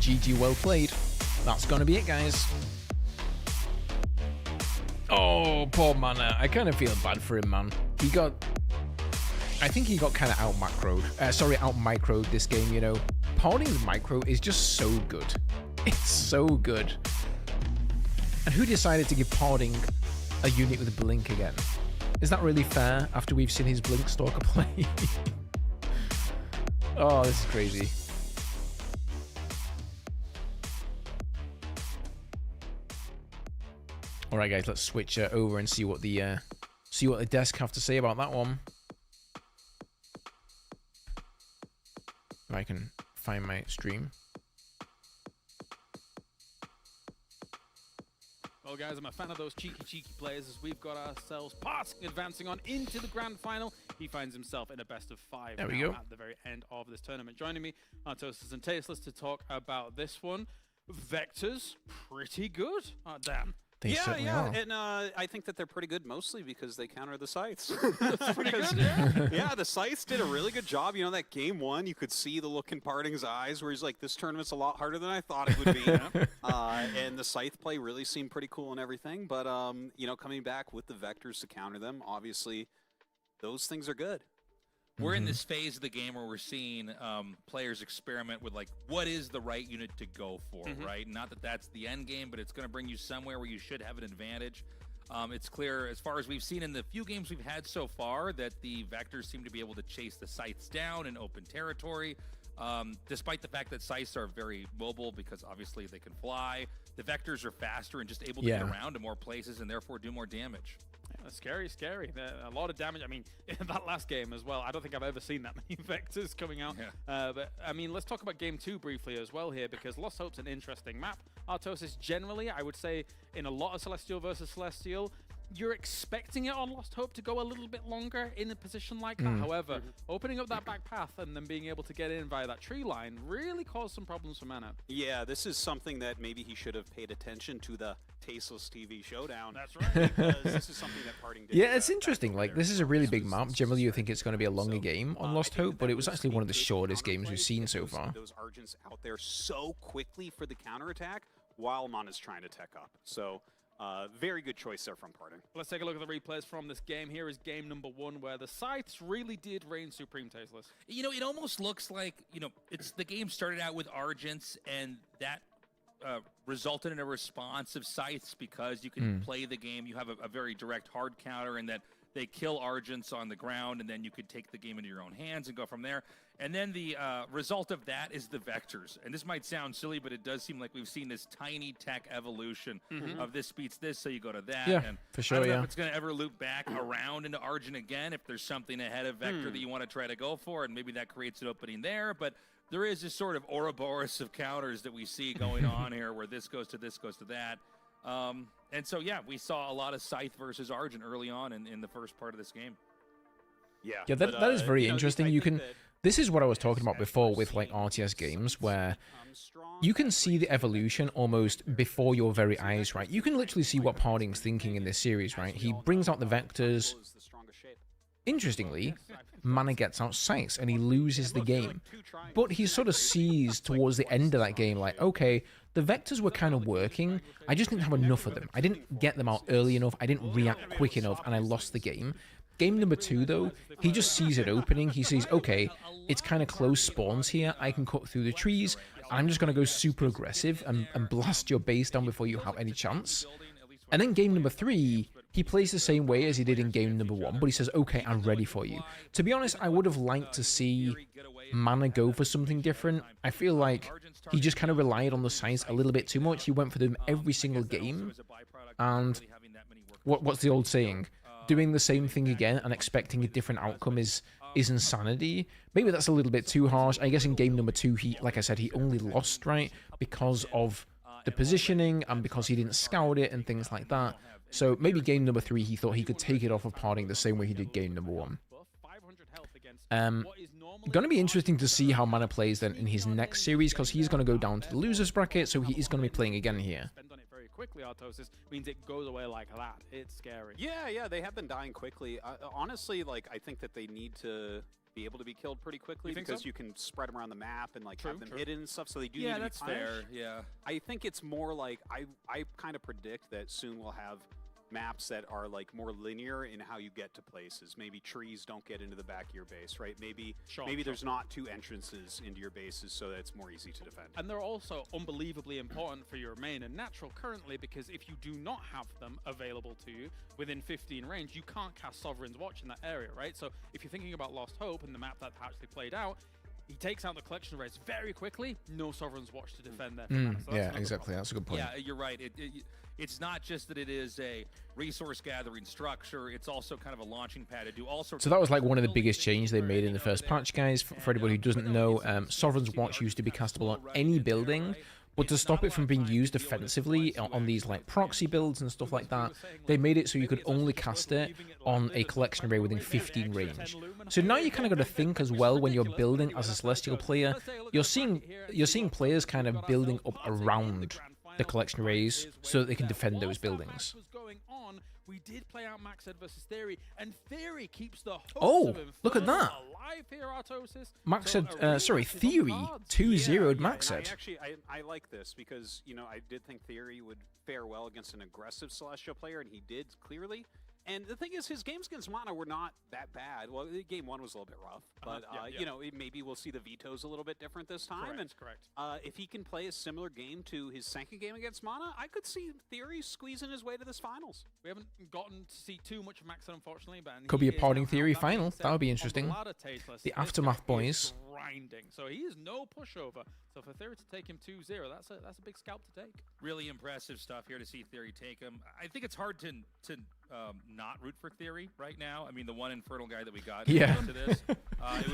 GG, well played. That's going to be it, guys. Oh, poor Mana. I kind of feel bad for him, man. I think he got kind of out-microed this game, you know. Poning's micro is just so good. It's so good. And who decided to give Poning a unit with a blink again? Is that really fair after we've seen his blink stalker play? Oh, this is crazy. All right, guys, let's switch over and see what the desk have to say about that one. If I can find my stream. Well, guys, I'm a fan of those cheeky players as we've got ourselves Poning advancing on into the grand final. He finds himself in a best-of-5 there we go. At the very end of this tournament. Joining me, Artosis and Tasteless, to talk about this one. Vectors, pretty good. Oh, damn. Yeah, and I think that they're pretty good mostly because they counter the scythes. That's pretty good, yeah. Yeah, the scythes did a really good job. You know, that game one, you could see the look in Parting's eyes where he's like, this tournament's a lot harder than I thought it would be. And the scythe play really seemed pretty cool and everything. But, you know, coming back with the vectors to counter them, obviously, those things are good. We're in this phase of the game where we're seeing players experiment with, like, what is the right unit to go for, right? Not that that's the end game, but it's going to bring you somewhere where you should have an advantage. It's clear, as far as we've seen in the few games we've had so far, that the Vectors seem to be able to chase the Scythes down in open territory. Despite the fact that Scythes are very mobile because obviously they can fly, the Vectors are faster and just able to get around to more places and therefore do more damage. Scary. A lot of damage. I mean, in that last game as well, I don't think I've ever seen that many vectors coming out. Yeah. But, I mean, let's talk about Game 2 briefly as well here, because Lost Hope's an interesting map. Artosis, generally, I would say, in a lot of Celestial versus Celestial, you're expecting it on Lost Hope to go a little bit longer in a position like that. However, opening up that back path and then being able to get in via that tree line really caused some problems for Mana. Yeah, this is something that maybe he should have paid attention to the Tasteless TV showdown. That's right. Because this is something that Parting did. Yeah, it's interesting. Like, this is a really big map. Generally, you think it's going to be a longer game on Lost Hope, but it was actually one of the shortest games we've seen so far. Those Argents out there so quickly for the counterattack while Mana's trying to tech up. So, very good choice there from Parting. Let's take a look at the replays from this game. Here is game number 1, where the Scythes really did reign supreme, Tasteless. You know, it almost looks like, you know, the game started out with Argents, and that resulted in a response of Scythes because you can play the game. You have a very direct hard counter, and that they kill Argents on the ground, and then you could take the game into your own hands and go from there. And then the result of that is the Vectors. And this might sound silly, but it does seem like we've seen this tiny tech evolution of this beats this, so you go to that. Yeah, and for sure, I don't know if it's going to ever loop back around into Argent again, if there's something ahead of Vector that you want to try to go for, and maybe that creates an opening there. But there is this sort of Ouroboros of counters that we see going on here, where this goes to that. And so, yeah, we saw a lot of Scythe versus Argent early on in the first part of this game. Yeah, that is very interesting. You can. This is what I was talking about before with like RTS games, where you can see the evolution almost before your very eyes, right? You can literally see what Poning's thinking in this series, right? He brings out the Vectors. Interestingly, Mana gets out Scythes and he loses the game. But he sort of sees towards the end of that game, like, okay, the Vectors were kind of working. I just didn't have enough of them. I didn't get them out early enough. I didn't react quick enough, and I lost the game. Game number 2, though, he just sees it opening. He sees, okay, it's kind of close spawns here. I can cut through the trees. I'm just going to go super aggressive and blast your base down before you have any chance. And then game number 3, he plays the same way as he did in game number 1, but he says, okay, I'm ready for you. To be honest, I would have liked to see Mana go for something different. I feel like he just kind of relied on the Scythes a little bit too much. He went for them every single game. And what's the old saying? Doing the same thing again and expecting a different outcome is insanity. Maybe that's a little bit too harsh. I guess in game number 2, he, like I said, he only lost, right, because of the positioning and because he didn't scout it and things like that. So maybe game number 3, he thought he could take it off of Poning the same way he did game number 1. Going to be interesting to see how Mana plays then in his next series, because he's going to go down to the losers bracket, so he is going to be playing again here. Quickly, Artosis means it goes away like that. It's scary. Yeah, they have been dying quickly. Honestly, like, I think that they need to be able to be killed pretty quickly because you can spread them around the map and like have them hidden and stuff. So they do need to be punished. Fair. Yeah. I think it's more like I kind of predict that soon we'll have maps that are like more linear in how you get to places. Maybe trees don't get into the back of your base, right? Maybe there's not 2 entrances into your bases so that it's more easy to defend. And they're also unbelievably important for your main and natural currently, because if you do not have them available to you within 15 range, you can't cast Sovereign's Watch in that area, right? So if you're thinking about Lost Hope and the map that actually played out, he takes out the collection race very quickly. No Sovereign's Watch to defend there. So yeah, exactly. That's a good point. Yeah, you're right. It's not just that it is a resource gathering structure. It's also kind of a launching pad to do all sorts. So that was like one of the biggest changes they made in the first patch, guys. For anybody who doesn't know, Sovereign's Watch used to be castable on any building. But to stop it from being used offensively on these like proxy builds and stuff like that, they made it so you could only cast it on a collection array within 15 range. So now you kind of got to think as well when you're building as a Celestial player. You're seeing players kind of building up around the collection arrays so that they can defend those buildings. We did play out MacSed versus Theory, and Theory keeps the look at that. Alive here, Artosis. MacSed, Theory 2-0'd MacSed. I like this because, you know, I did think Theory would fare well against an aggressive Celestial player, and he did clearly. And the thing is, his games against Mana were not that bad. Well, game 1 was a little bit rough, but you know, maybe we'll see the vetoes a little bit different this time. Correct. If he can play a similar game to his second game against Mana, I could see Theory squeezing his way to this finals. We haven't gotten to see too much of MacSed, unfortunately, but could be a Poning Theory final. That would be interesting. The Aftermath boys. Grinding, so he is no pushover. So for Theory to take him 2-0, that's a big scalp to take. Really impressive stuff here to see Theory take him. I think it's hard to not root for Theory right now. I mean, the one Infernal guy that we got into this.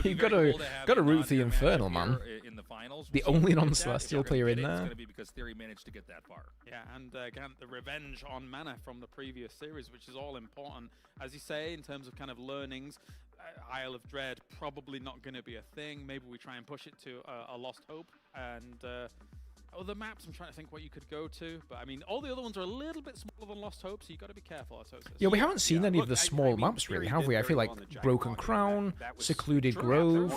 You've got to root for the Infernal, man. In the finals, the only non-Celestial player in there. It's going to be because Theory managed to get that far. Yeah, and again, the revenge on Mana from the previous series, which is all important. As you say, in terms of kind of learnings, Isle of Dread probably not going to be a thing. Maybe we try and push it to a Lost Hope. And other maps, I'm trying to think what you could go to. But I mean, all the other ones are a little bit smaller than Lost Hope, so you got to be careful. Yeah, we haven't seen any of the small maps really, have we? I feel like Broken Crown, Secluded Grove.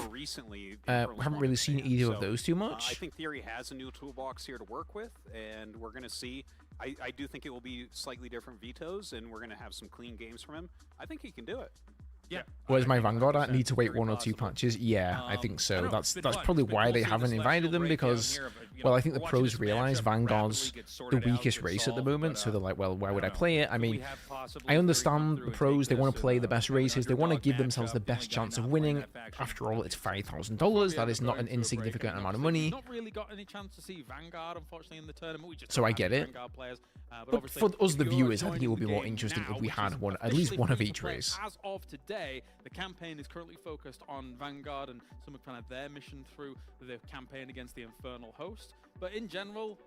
Haven't really seen either of those too much. I think Theory has a new toolbox here to work with, and we're going to see. I do think it will be slightly different vetoes, and we're going to have some clean games from him. I think he can do it. Yeah. Where's my Vanguard at? Need to wait 1 or 2 patches? Yeah, I think so. That's probably why they haven't invited them, because, well, I think the pros realize Vanguard's the weakest race at the moment, so they're like, well, why would I play it? I mean, I understand the pros, they want to play the best races, they want to give themselves the best chance of winning. After all, it's $5,000. That is not an insignificant amount of money. Not really got any chance to see Vanguard, unfortunately, in the tournament. So I get it. But for us, the viewers, I think it would be more interesting if we had at least one of each race. As of today, the campaign is currently focused on Vanguard and some of kind of their mission through the campaign against the Infernal Host. But in general,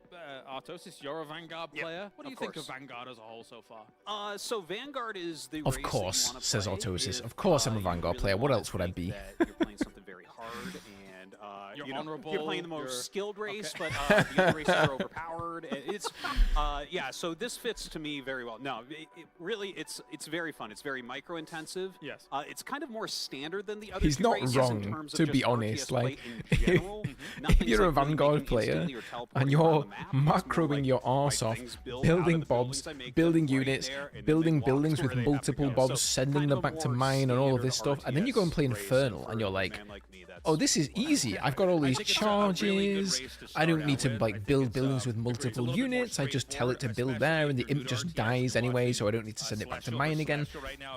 Artosis, you're a Vanguard player. What do you think of Vanguard as a whole so far? So Vanguard is the Of course, says Artosis. Of course I'm a Vanguard player. What else would I be? You're playing something very hard, and you're playing the most skilled race, but the other races are overpowered. It's yeah. So this fits to me very well. No, really, it's very fun. It's very micro intensive. Yes. It's kind of more standard than the other. He's not wrong, to be honest. Like, if you're a Vanguard player and you're macroing your arse off, building bobs, building units, building buildings with multiple bobs, sending them back to mine and all of this stuff, and then you go and play Infernal, and you're like, oh, this is easy. I've got all these charges. I don't need to like build buildings with multiple units. I just tell it to build there, and the imp just dies anyway, so I don't need to send it back to mine again.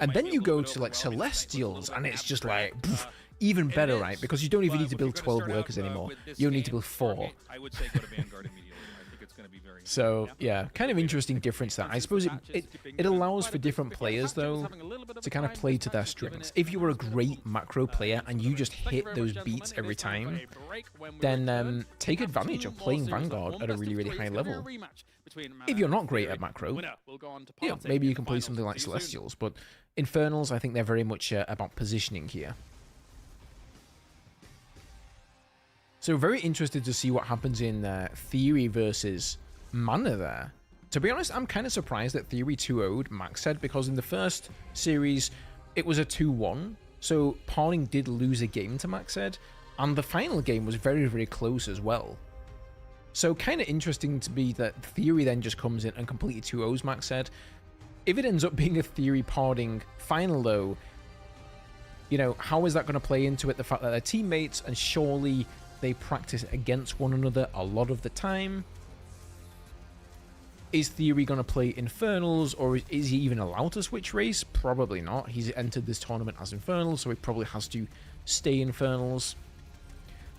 And then you go to like Celestials, and it's just like pff, even better, right? Because you don't even need to build 12 workers anymore. You only need to build 4. I would say go to Vanguard immediately. I think it's going to be very so yeah, kind of interesting difference there. I suppose it allows for different players though to kind of play to their strengths. If you were a great macro player and you just hit those beats every time, then take advantage of playing Vanguard at a really, really high level. If you're not great at macro, yeah, maybe you can play something like Celestials, but Infernals, I think they're very much about positioning here. So very interested to see what happens in Theory versus Mana there. To be honest, I'm kind of surprised that Theory 2-0'd MacSed, because in the first series, it was a 2-1. So Poning did lose a game to MacSed, and the final game was very, very close as well. So kind of interesting to be that Theory then just comes in and completely 2-0s MacSed. If it ends up being a Theory Poning final though, you know, how is that going to play into it? The fact that they're teammates and surely they practice against one another a lot of the time. Is Theory going to play Infernals, or is he even allowed to switch race? Probably not. He's entered this tournament as Infernals, so he probably has to stay Infernals.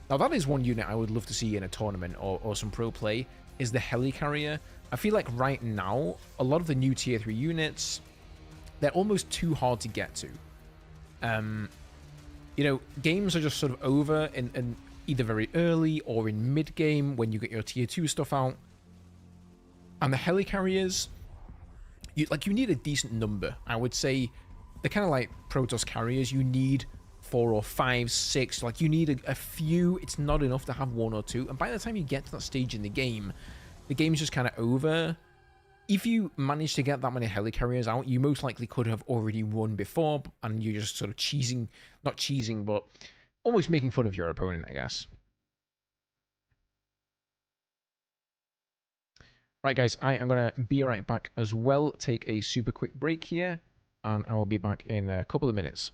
Now, that is one unit I would love to see in a tournament or some pro play, is the Helicarrier. I feel like right now, a lot of the new Tier 3 units, they're almost too hard to get to. You know, games are just sort of over in either very early or in mid-game when you get your Tier 2 stuff out. And the Helicarriers, you need a decent number. I would say they're kind of like Protoss carriers. You need 4 or 5, 6. Like, you need a few. It's not enough to have 1 or 2. And by the time you get to that stage in the game's just kind of over. If you manage to get that many Helicarriers out, you most likely could have already won before, and you're just sort of cheesing, not cheesing, but almost making fun of your opponent, I guess. Right, guys, I am going to be right back as well. Take a super quick break here, and I will be back in a couple of minutes.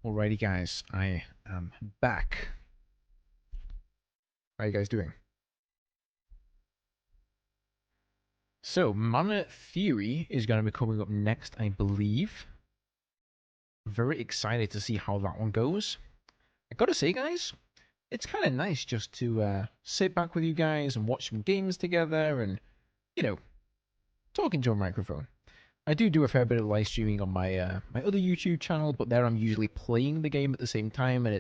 Alrighty, guys, I am back. How are you guys doing? So, Mana Theory is going to be coming up next, I believe. Very excited to see how that one goes. I gotta say, guys, it's kind of nice just to sit back with you guys and watch some games together and, you know, talk into a microphone. I do a fair bit of live streaming on my my other YouTube channel, but there I'm usually playing the game at the same time, and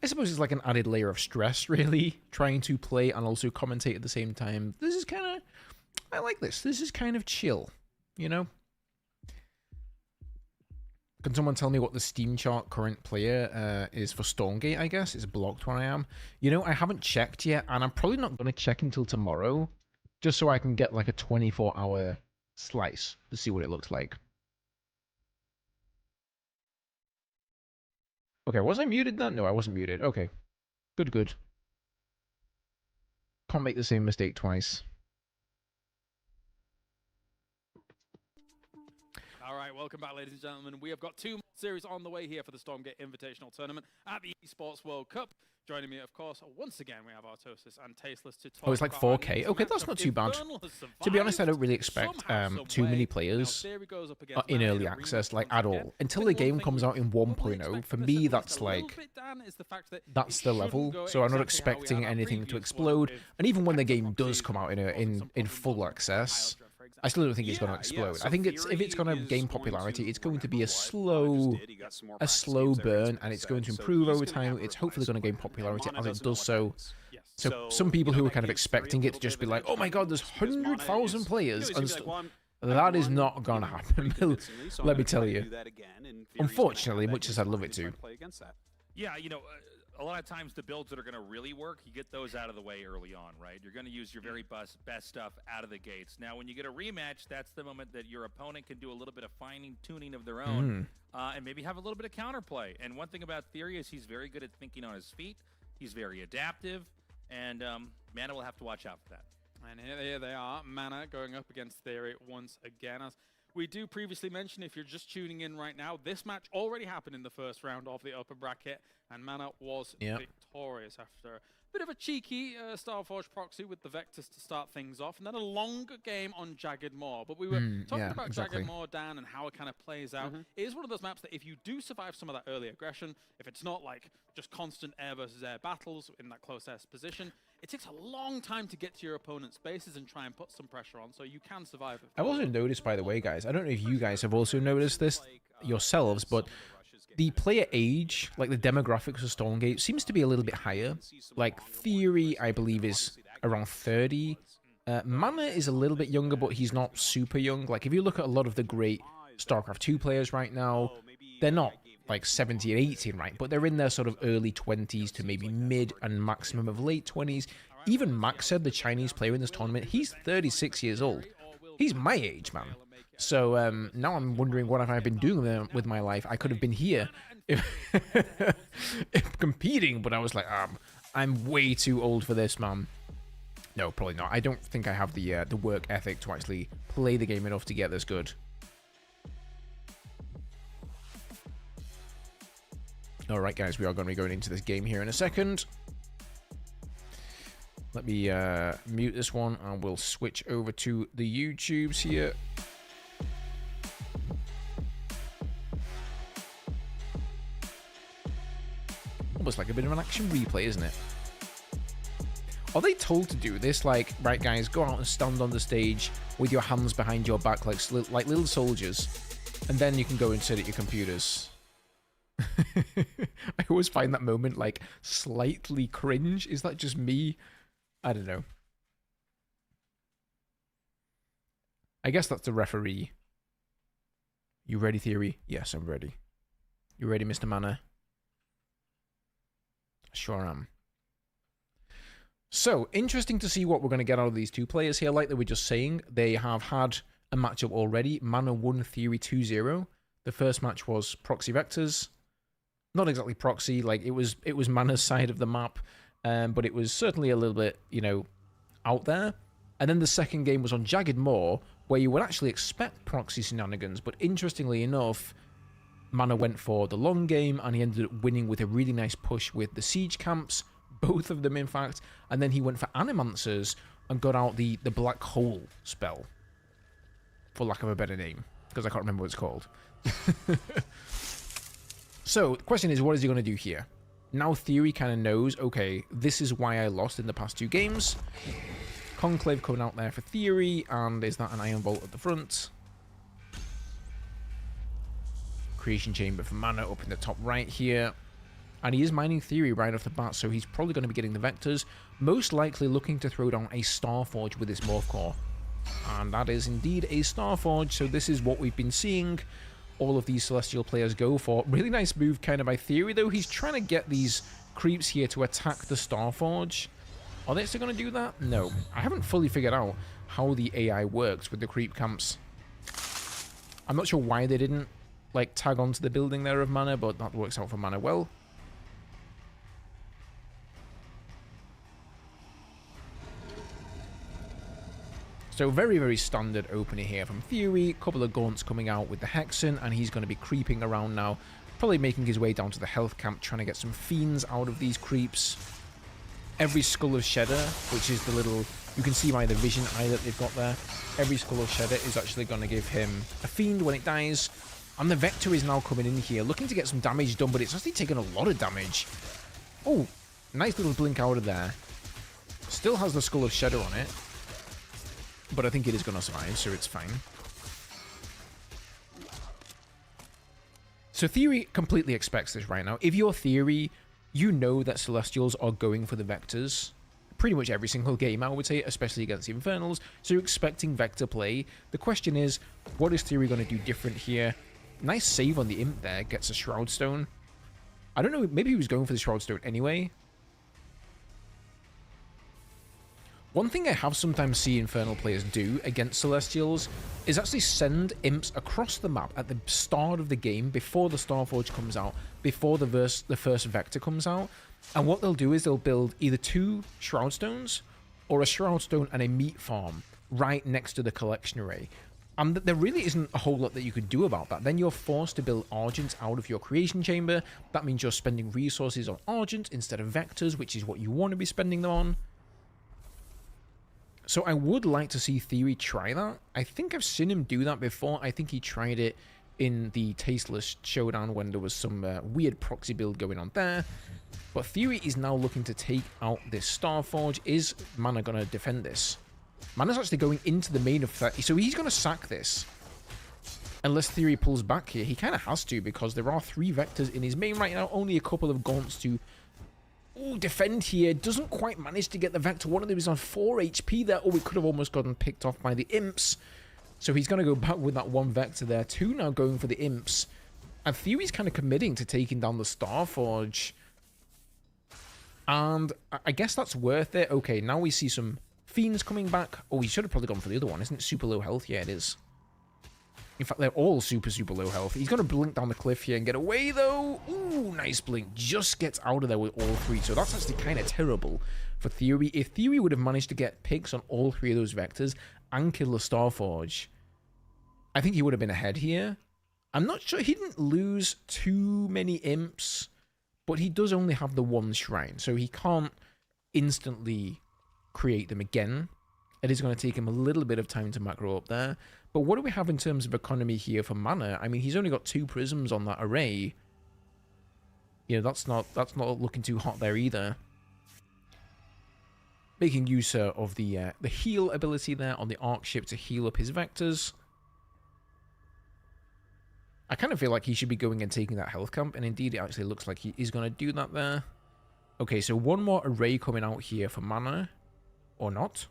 I suppose it's like an added layer of stress, really, trying to play and also commentate at the same time. This is kind of, I like this. This is kind of chill, you know? Can someone tell me what the Steam chart current player is for Stormgate, I guess? It's blocked where I am. You know, I haven't checked yet, and I'm probably not going to check until tomorrow, just so I can get like a 24-hour slice to see what it looks like. Okay, was I muted then? No, I wasn't muted. Okay. Good. Can't make the same mistake twice. All right, welcome back, ladies and gentlemen. We have got 2 more series on the way here for the Stormgate Invitational Tournament at the Esports World Cup. Joining me, of course, once again, we have Artosis and Tasteless to talk. Oh, it's like 4K. Okay, that's not too bad. To be honest, I don't really expect too many players in early access, like, at all. Until the game comes out in 1.0, for me, that's like, that's the level. So I'm not expecting anything to explode. And even when the game does come out in full access, I still don't think it's going to explode. I think if it's going to gain popularity, it's going to be a slow burn, and it's going to improve over time. It's hopefully going to gain popularity as it does so. So some people who are kind of expecting it to just be like, oh my god, there's 100,000 players, and that is not going to happen. Let me tell you. Unfortunately, much as I'd love it to. Yeah, you know, a lot of times the builds that are going to really work, you get those out of the way early on, right? You're going to use your very best stuff out of the gates. Now, when you get a rematch, that's the moment that your opponent can do a little bit of tuning of their own and maybe have a little bit of counterplay. And one thing about Theory is he's very good at thinking on his feet. He's very adaptive, and Mana will have to watch out for that. And here they are, Mana going up against Theory once again. As we do previously mention, if you're just tuning in right now, this match already happened in the first round of the upper bracket, and Mana was victorious after a bit of a cheeky Starforge proxy with the Vectors to start things off, and then a longer game on Jagged Moor. But we were talking about Jagged Moor, Dan, and how it kind of plays out. It is one of those maps that if you do survive some of that early aggression, if it's not like just constant air versus air battles in that close air position, it takes a long time to get to your opponent's bases and try and put some pressure on, so you can survive it. I've also noticed, by the way, guys, I don't know if you guys have also noticed this yourselves, but the player age, like the demographics of Stormgate, seems to be a little bit higher. Like, Theory, I believe, is around 30. Mana is a little bit younger, but he's not super young. Like, if you look at a lot of the great StarCraft 2 players right now, they're not like 17 or 18, right? But they're in their sort of early 20s to maybe mid and maximum of late 20s. Even MacSed, the Chinese player in this tournament, he's 36 years old. He's my age, man. So now I'm wondering what have I been doing with my life. I could have been here if competing, but I was like, I'm way too old for this, man. No, probably not. I don't think I have the work ethic to actually play the game enough to get this good. All right, guys, we are going to be going into this game here in a second. Let me mute this one, and we'll switch over to the YouTubes here. Almost like a bit of an action replay, isn't it? Are they told to do this? Like, right, guys, go out and stand on the stage with your hands behind your back like little soldiers, and then you can go and sit at your computers. I always find that moment like slightly cringe. Is that just me? I don't know. I guess that's the referee. You ready, Theory? Yes, I'm ready. You ready, Mr. Mana? Sure am. So, interesting to see what we're going to get out of these two players here. Like they were just saying, they have had a matchup already. Mana won Theory 2-0. The first match was Proxy Vectors. Not exactly proxy, like it was Mana's side of the map, but it was certainly a little bit, you know, out there. And then the second game was on Jagged Moor, where you would actually expect proxy shenanigans, but interestingly enough, Mana went for the long game, and he ended up winning with a really nice push with the siege camps, both of them in fact, and then he went for Animancers and got out the Black Hole spell, for lack of a better name, because I can't remember what it's called. So, the question is, what is he going to do here? Now Theory kind of knows, okay, this is why I lost in the past 2 games. Conclave coming out there for Theory, and is that an Iron Bolt at the front? Creation Chamber for Mana up in the top right here. And he is mining Theory right off the bat, so he's probably going to be getting the Vectors. Most likely looking to throw down a Starforge with his Morph Core. And that is indeed a Starforge, so this is what we've been seeing all of these Celestial players go for. Really nice move kind of by Theory, though. He's trying to get these creeps here to attack the Starforge. Are they still going to do that? No. I haven't fully figured out how the AI works with the creep camps. I'm not sure why they didn't, like, tag onto the building there of Mana, but that works out for Mana well. So very, very standard opener here from Theory. A couple of gaunts coming out with the Hexen, and he's going to be creeping around now. Probably making his way down to the health camp, trying to get some fiends out of these creeps. Every Skull of Shedder, which is the little... You can see by the vision eye that they've got there. Every Skull of Shedder is actually going to give him a fiend when it dies. And the Vector is now coming in here, looking to get some damage done, but it's actually taken a lot of damage. Oh, nice little blink out of there. Still has the Skull of Shedder on it. But I think it is going to survive, so it's fine. So Theory completely expects this right now. If you're Theory, you know that Celestials are going for the Vectors. Pretty much every single game, I would say, especially against the Infernals. So you're expecting Vector play. The question is, what is Theory going to do different here? Nice save on the Imp there. Gets a Shroud Stone. I don't know, maybe he was going for the Shroud Stone anyway. One thing I have sometimes seen Infernal players do against Celestials is actually send Imps across the map at the start of the game, before the Starforge comes out, before the first Vector comes out. And what they'll do is they'll build either 2 Shroud Stones or a Shroud Stone and a meat farm right next to the collection array. And there really isn't a whole lot that you could do about that. Then you're forced to build Argents out of your Creation Chamber. That means you're spending resources on Argent instead of Vectors, which is what you want to be spending them on. So I would like to see Theory try that. I think I've seen him do that before. I think he tried it in the Tasteless Showdown when there was some weird proxy build going on there. But Theory is now looking to take out this Starforge. Is Mana going to defend this? Mana's actually going into the main of 30, so he's going to sack this. Unless Theory pulls back here. He kind of has to, because there are 3 Vectors in his main right now. Only a couple of Gaunts to... Ooh, defend here. Doesn't quite manage to get the Vector. One of them is on 4 HP there. Oh, we could have almost gotten picked off by the Imps. So he's going to go back with that 1 Vector there. 2 now going for the Imps. And Theory's kind of committing to taking down the Starforge. And I guess that's worth it. Okay, now we see some Fiends coming back. Oh, he should have probably gone for the other one. Isn't it super low health? Yeah, it is. In fact, they're all super, super low health. He's going to blink down the cliff here and get away, though. Ooh, nice blink. Just gets out of there with all 3. So that's actually kind of terrible for Theory. If Theory would have managed to get picks on all 3 of those Vectors and kill the Starforge, I think he would have been ahead here. I'm not sure. He didn't lose too many Imps, but he does only have the 1 Shrine. So he can't instantly create them again. It is going to take him a little bit of time to macro up there. But what do we have in terms of economy here for Mana? I mean, he's only got 2 Prisms on that array. You know, that's not looking too hot there either. Making use of the heal ability there on the Arc Ship to heal up his Vectors. I kind of feel like he should be going and taking that health camp, and indeed it actually looks like he is going to do that there. Okay, so 1 more array coming out here for Mana. Or not.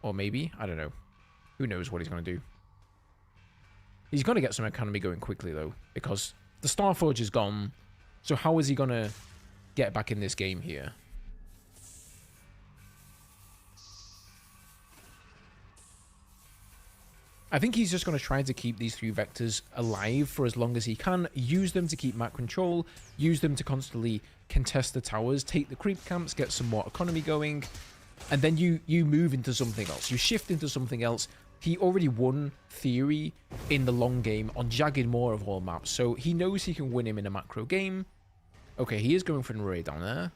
Or maybe. I don't know. Who knows what he's going to do. He's going to get some economy going quickly, though. Because the Starforge is gone. So how is he going to get back in this game here? I think he's just going to try to keep these 3 Vectors alive for as long as he can. Use them to keep map control. Use them to constantly contest the towers. Take the creep camps. Get some more economy going. And then you move into something else. You shift into something else. He already won Theory in the long game on Jagged Moor of all maps, so he knows he can win him in a macro game. Okay, he is going for an array down there.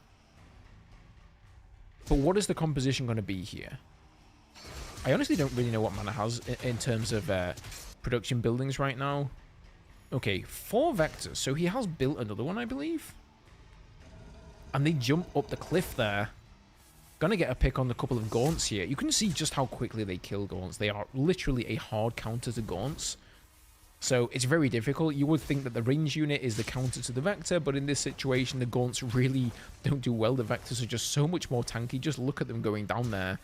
But what is the composition going to be here? I honestly don't really know what Mana has in terms of production buildings right now. Okay, 4 vectors. So he has built another one, I believe. And they jump up the cliff there. Gonna get a pick on the couple of gaunts here. You can see just how quickly they kill gaunts. They are literally a hard counter to gaunts. So it's very difficult. You would think that the range unit is the counter to the vector, but in this situation, the gaunts really don't do well. The vectors are just so much more tanky. Just look at them going down there.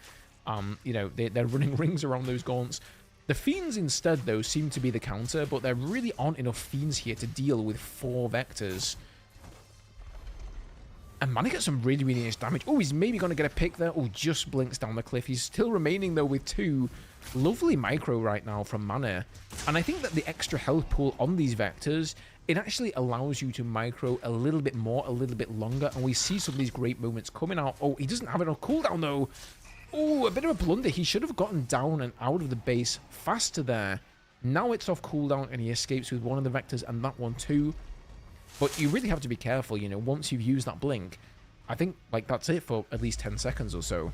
You know, they're running rings around those gaunts. The Fiends instead, though, seem to be the counter, but there really aren't enough Fiends here to deal with 4 vectors. And Mana gets some really, really nice damage. Oh, he's maybe going to get a pick there. Oh, just blinks down the cliff. He's still remaining, though, with 2. Lovely micro right now from Mana. And I think that the extra health pool on these vectors, it actually allows you to micro a little bit more, a little bit longer. And we see some of these great moments coming out. Oh, he doesn't have enough cooldown, though. Oh, a bit of a blunder. He should have gotten down and out of the base faster there. Now it's off cooldown, and he escapes with one of the vectors and that one too. But you really have to be careful, you know, once you've used that blink. I think, like, that's it for at least 10 seconds or so.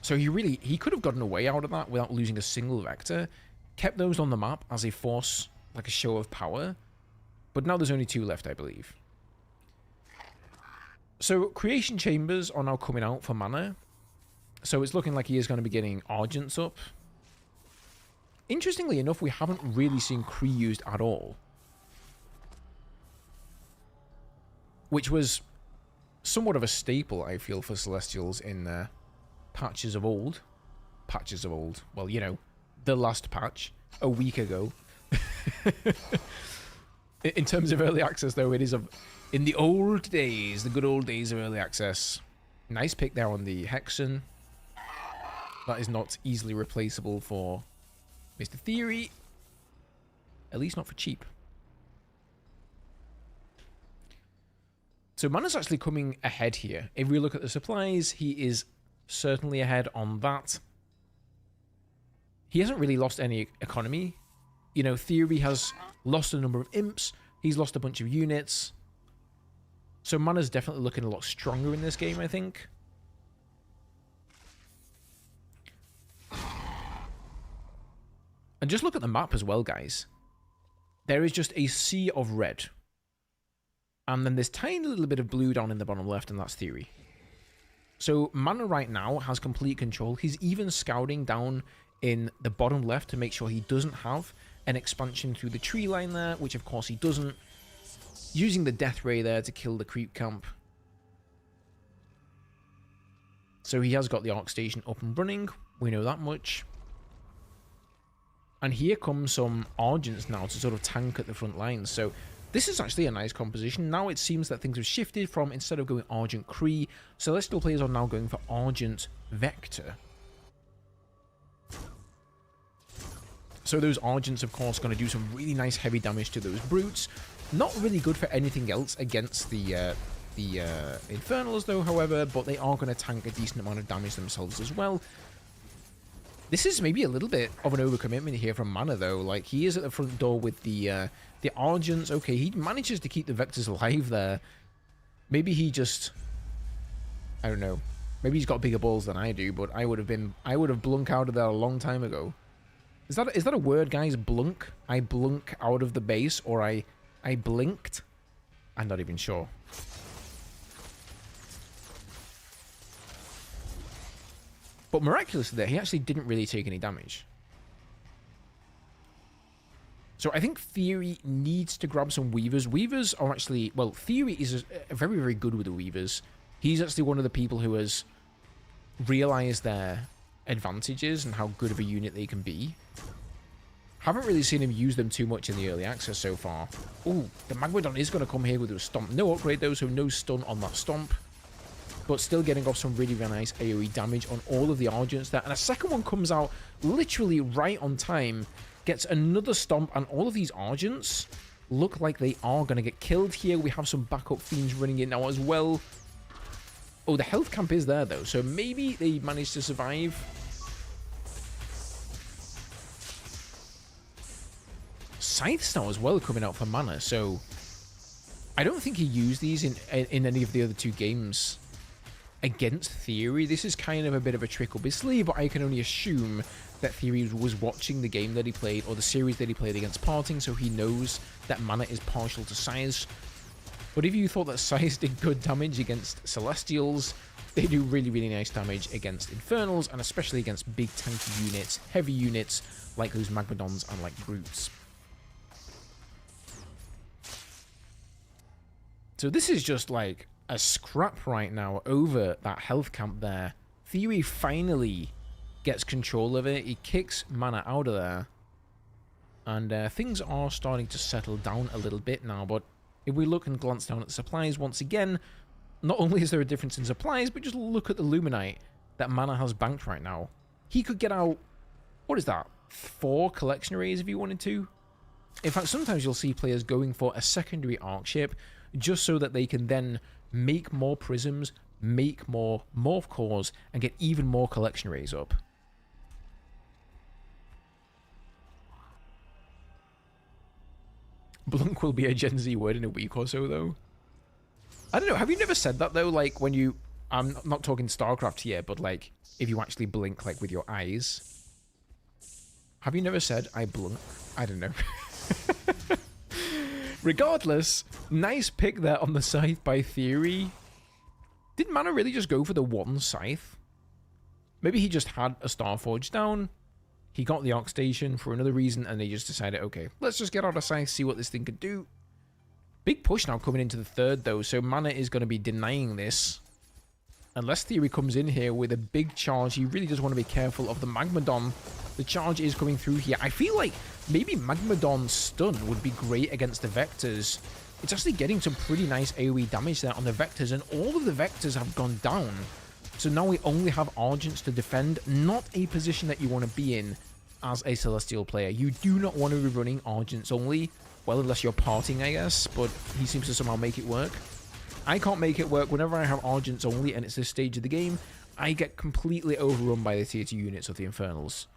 So he could have gotten away out of that without losing a single vector. Kept those on the map as a force, like a show of power. But now there's only 2 left, I believe. So creation chambers are now coming out for Mana. So it's looking like he is going to be getting Argents up. Interestingly enough, we haven't really seen Kree used at all. Which was somewhat of a staple, I feel, for Celestials in patches of old. Patches of old. Well, you know, the last patch, a week ago. In terms of early access, though, it is in the old days, the good old days of early access. Nice pick there on the Hexen. That is not easily replaceable for Mr. Theory. At least not for cheap. So Mana's actually coming ahead here. If we look at the supplies, he is certainly ahead on that. He hasn't really lost any economy. You know, Theory has lost a number of imps. He's lost a bunch of units. So Mana's definitely looking a lot stronger in this game, I think. And just look at the map as well, guys. There is just a sea of red. And then this tiny little bit of blue down in the bottom left, and that's Theory. So Mana right now has complete control. He's even scouting down in the bottom left to make sure he doesn't have an expansion through the tree line there, which of course he doesn't. Using the Death Ray there to kill the creep camp. So he has got the Arc Station up and running. We know that much. And here comes some Argents now to sort of tank at the front lines. So this is actually a nice composition. Now it seems that things have shifted from, instead of going Argent Kree, Celestial players are now going for Argent Vector. So those Argents, of course, going to do some really nice heavy damage to those Brutes. Not really good for anything else against the Infernals, though, however, but they are going to tank a decent amount of damage themselves as well. This is maybe a little bit of an overcommitment here from Mana, though. Like, he is at the front door with the Argents. Okay, he manages to keep the Vectors alive there. Maybe he just... I don't know. Maybe he's got bigger balls than I do, but I would have blunk out of there a long time ago. Is that a word, guys? Blunk? I blunk out of the base, or I blinked? I'm not even sure. But miraculously there, he actually didn't really take any damage. So I think Theory needs to grab some Weavers. Weavers are actually... Well, Theory is very, very good with the Weavers. He's actually one of the people who has realized their advantages and how good of a unit they can be. Haven't really seen him use them too much in the early access so far. Ooh, the Magmadon is going to come here with a Stomp. No upgrade though, so no stun on that Stomp. But still getting off some really, really nice AoE damage on all of the Argents there. And a second one comes out literally right on time. Gets another Stomp, and all of these Argents look like they are going to get killed here. We have some backup Fiends running in now as well. Oh, the health camp is there, though, so maybe they managed to survive. Scythe Star as well coming out for mana, so I don't think he used these in any of the other 2 games against Theory. This is kind of a bit of a trick up his sleeve, but I can only assume that Theory was watching the game that he played, or the series that he played against Parting, so he knows that mana is partial to Size. But if you thought that Size did good damage against Celestials, they do really, really nice damage against Infernals, and especially against big tanky units, heavy units, like those Magmadons and like Brutes. So this is just like a scrap right now over that health camp there. Theory finally gets control of it. He kicks mana out of there. And things are starting to settle down a little bit now, but if we look and glance down at the supplies once again, not only is there a difference in supplies, but just look at the Luminite that Mana has banked right now. He could get out, what is that, 4 collection arrays if he wanted to? In fact, sometimes you'll see players going for a secondary arc ship just so that they can then make more prisms, make more morph cores, and get even more collection arrays up. Blunk will be a Gen Z word in a week or so, though. I don't know. Have you never said that, though? Like, when you... I'm not talking StarCraft here, but, like, if you actually blink, like, with your eyes. Have you never said, I blunk? I don't know. Regardless, nice pick there on the Scythe by Theory. Did Mana really just go for the 1 Scythe? Maybe he just had a Starforge down. He got the Arc Station for another reason, and they just decided, okay, let's just get out of Scythe, see what this thing could do. Big push now coming into the 3rd, though, so Mana is going to be denying this. Unless Theory comes in here with a big charge, he really does want to be careful of the Magmadon. The charge is coming through here. I feel like maybe Magmadon stun would be great against the Vectors. It's actually getting some pretty nice AoE damage there on the Vectors, and all of the Vectors have gone down. So now we only have Argents to defend, not a position that you want to be in as a Celestial player. You do not want to be running Argents only, well, unless you're Parting, I guess, but he seems to somehow make it work. I can't make it work. Whenever I have Argents only and it's this stage of the game, I get completely overrun by the tier 2 units of the Infernals.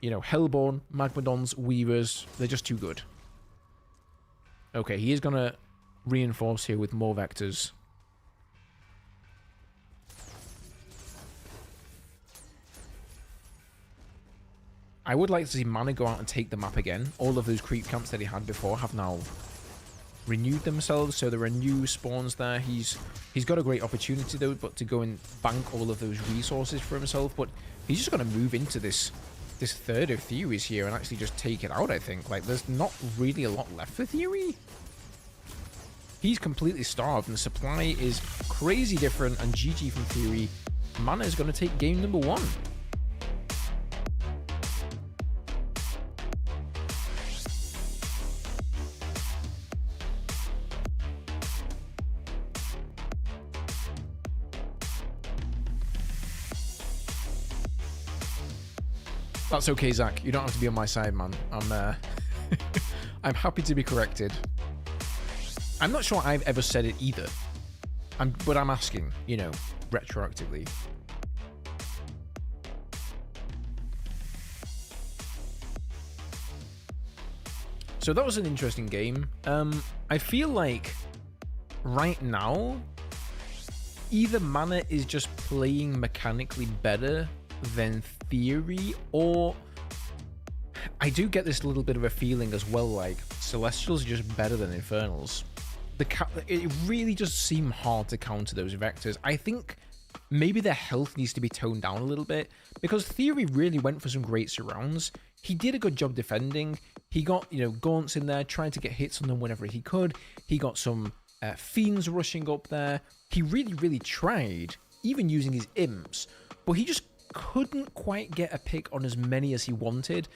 You know, Hellborn, Magmadons, Weavers, they're just too good. Okay, he is going to reinforce here with more Vectors. I would like to see Mana go out and take the map again. All of those creep camps that he had before have now renewed themselves, so there are new spawns there. He's got a great opportunity, though, but to go and bank all of those resources for himself. But he's just going to move into this 3rd of Theories here and actually just take it out, I think. Like, there's not really a lot left for Theory. He's completely starved, and the supply is crazy different, and GG from Theory. Mana is going to take game number 1. That's okay, Zach. You don't have to be on my side, man. I'm happy to be corrected. I'm not sure I've ever said it either. But I'm asking, you know, retroactively. So that was an interesting game. I feel like right now, either Mana is just playing mechanically better than Theory, or I do get this little bit of a feeling as well, like Celestials are just better than Infernals. It really just seems hard to counter those Vectors. I think maybe their health needs to be toned down a little bit, because Theory really went for some great surrounds. He did a good job defending. He got, you know, gaunts in there, trying to get hits on them whenever he could. He got some fiends rushing up there. He really, really tried, even using his imps, but he just couldn't quite get a pick on as many as he wanted,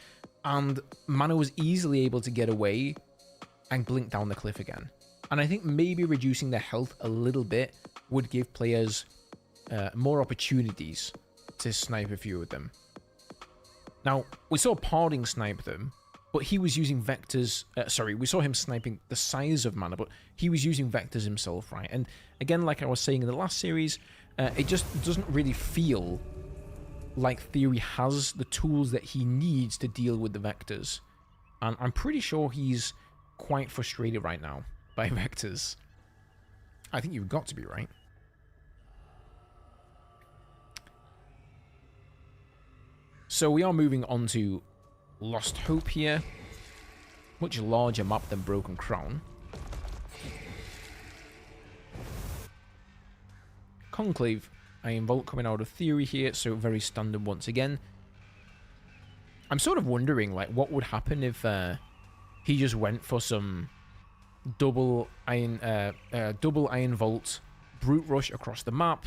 and Mana was easily able to get away and blink down the cliff again. And I think maybe reducing their health a little bit would give players more opportunities to snipe a few of them. Now, we saw Poning snipe them, but he was using vectors. Sorry, we saw him sniping the size of mana, but he was using vectors himself, right? And again, like I was saying in the last series, it just doesn't really feel like Theory has the tools that he needs to deal with the vectors. And I'm pretty sure he's quite frustrated right now by vectors. I think you've got to be right. So we are moving on to Lost Hope here. Much larger map than Broken Crown. Conclave, Iron Vault coming out of Theory here, so very standard once again. I'm sort of wondering, like, what would happen if he just went for some double Iron Vault Brute Rush across the map.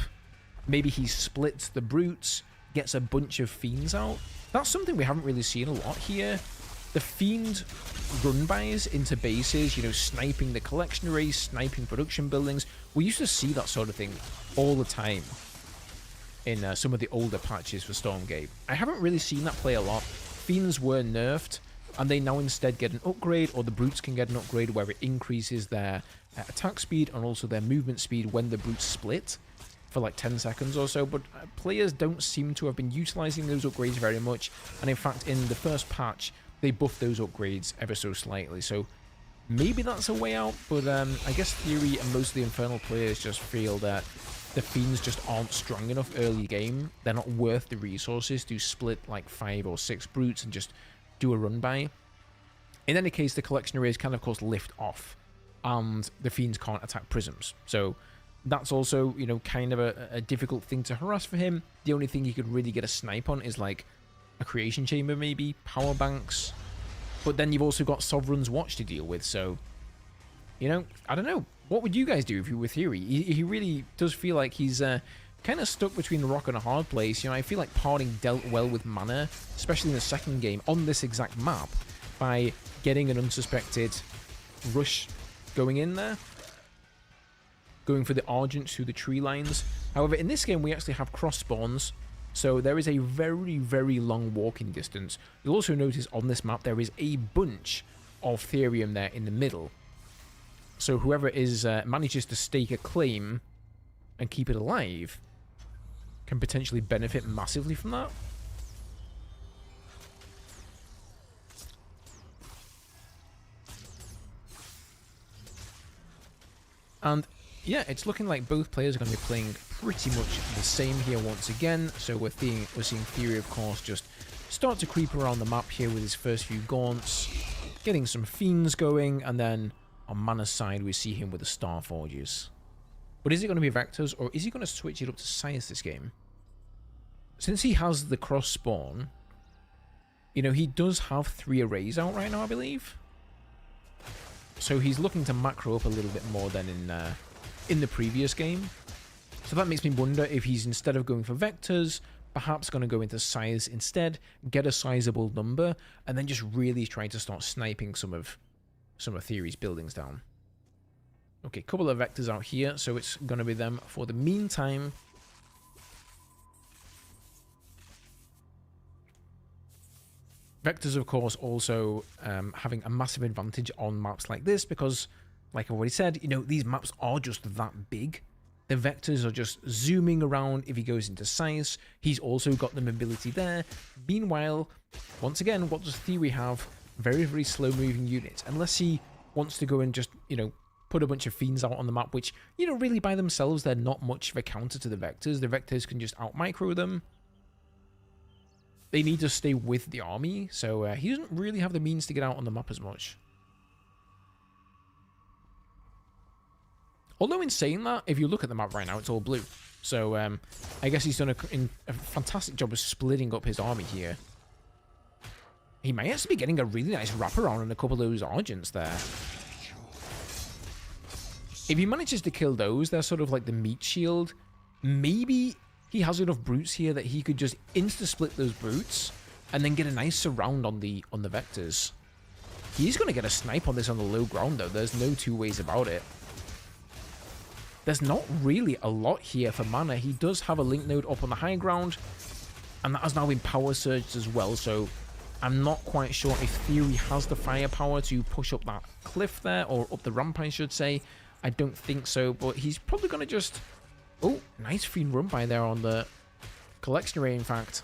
Maybe he splits the Brutes, gets a bunch of Fiends out. That's something we haven't really seen a lot here. The Fiend run-bys into bases, you know, sniping the collection arrays, sniping production buildings. We used to see that sort of thing all the time in some of the older patches for Stormgate. I haven't really seen that play a lot. Fiends were nerfed, and they now instead get an upgrade, or the Brutes can get an upgrade where it increases their attack speed and also their movement speed when the Brutes split for like 10 seconds or so, but players don't seem to have been utilizing those upgrades very much, and in fact in the first patch they buffed those upgrades ever so slightly, so maybe that's a way out, but I guess Theory and most of the Infernal players just feel that the Fiends just aren't strong enough early game. They're not worth the resources to split like 5 or 6 Brutes and just do a run by. In any case, the collection arrays can of course lift off, and the Fiends can't attack prisms, so that's also, you know, kind of a difficult thing to harass for him. The only thing he could really get a snipe on is like a creation chamber, maybe power banks, but then you've also got Sovereign's Watch to deal with, so, you know, I don't know. What would you guys do if you were Theory? He really does feel like he's kind of stuck between a rock and a hard place. You know, I feel like Poning dealt well with mana, especially in the second game on this exact map, by getting an unsuspected rush going in there, going for the Argents through the tree lines. However, in this game we actually have cross spawns, so there is a very, very long walking distance. You'll also notice on this map there is a bunch of Therium there in the middle. So whoever is manages to stake a claim and keep it alive can potentially benefit massively from that. And yeah, it's looking like both players are going to be playing pretty much the same here once again. So we're seeing Theory, of course, just start to creep around the map here with his first few gaunts, getting some Fiends going, and then on Mana's side, we see him with the Star Forges. But is it going to be Vectors, or is he going to switch it up to Scythe this game? Since he has the cross spawn, you know, he does have 3 arrays out right now, I believe. So he's looking to macro up a little bit more than in the previous game. So that makes me wonder if he's, instead of going for Vectors, perhaps going to go into Scythes instead, get a sizable number, and then just really try to start sniping some of Theory's buildings down. Okay, couple of Vectors out here, so it's going to be them for the meantime. Vectors, of course, also having a massive advantage on maps like this because, like I already said, you know, these maps are just that big. The Vectors are just zooming around if he goes into Scythe. He's also got the mobility there. Meanwhile, once again, what does Theory have? Very, very slow-moving units. Unless he wants to go and just, you know, put a bunch of Fiends out on the map, which, you know, really by themselves, they're not much of a counter to the Vectors. The Vectors can just out-micro them. They need to stay with the army, so he doesn't really have the means to get out on the map as much. Although in saying that, if you look at the map right now, it's all blue. So I guess he's done a fantastic job of splitting up his army here. He may actually be getting a really nice wraparound on a couple of those Argents there. If he manages to kill those, they're sort of like the meat shield. Maybe he has enough Brutes here that he could just insta-split those Brutes and then get a nice surround on the Vectors. He's going to get a snipe on this on the low ground, though. There's no two ways about it. There's not really a lot here for mana. He does have a link node up on the high ground, and that has now been power surged as well, so I'm not quite sure if Theory has the firepower to push up that cliff there, or up the ramp, I should say. I don't think so, but he's probably going to just... Oh, nice Fiend run by there on the collection array, in fact.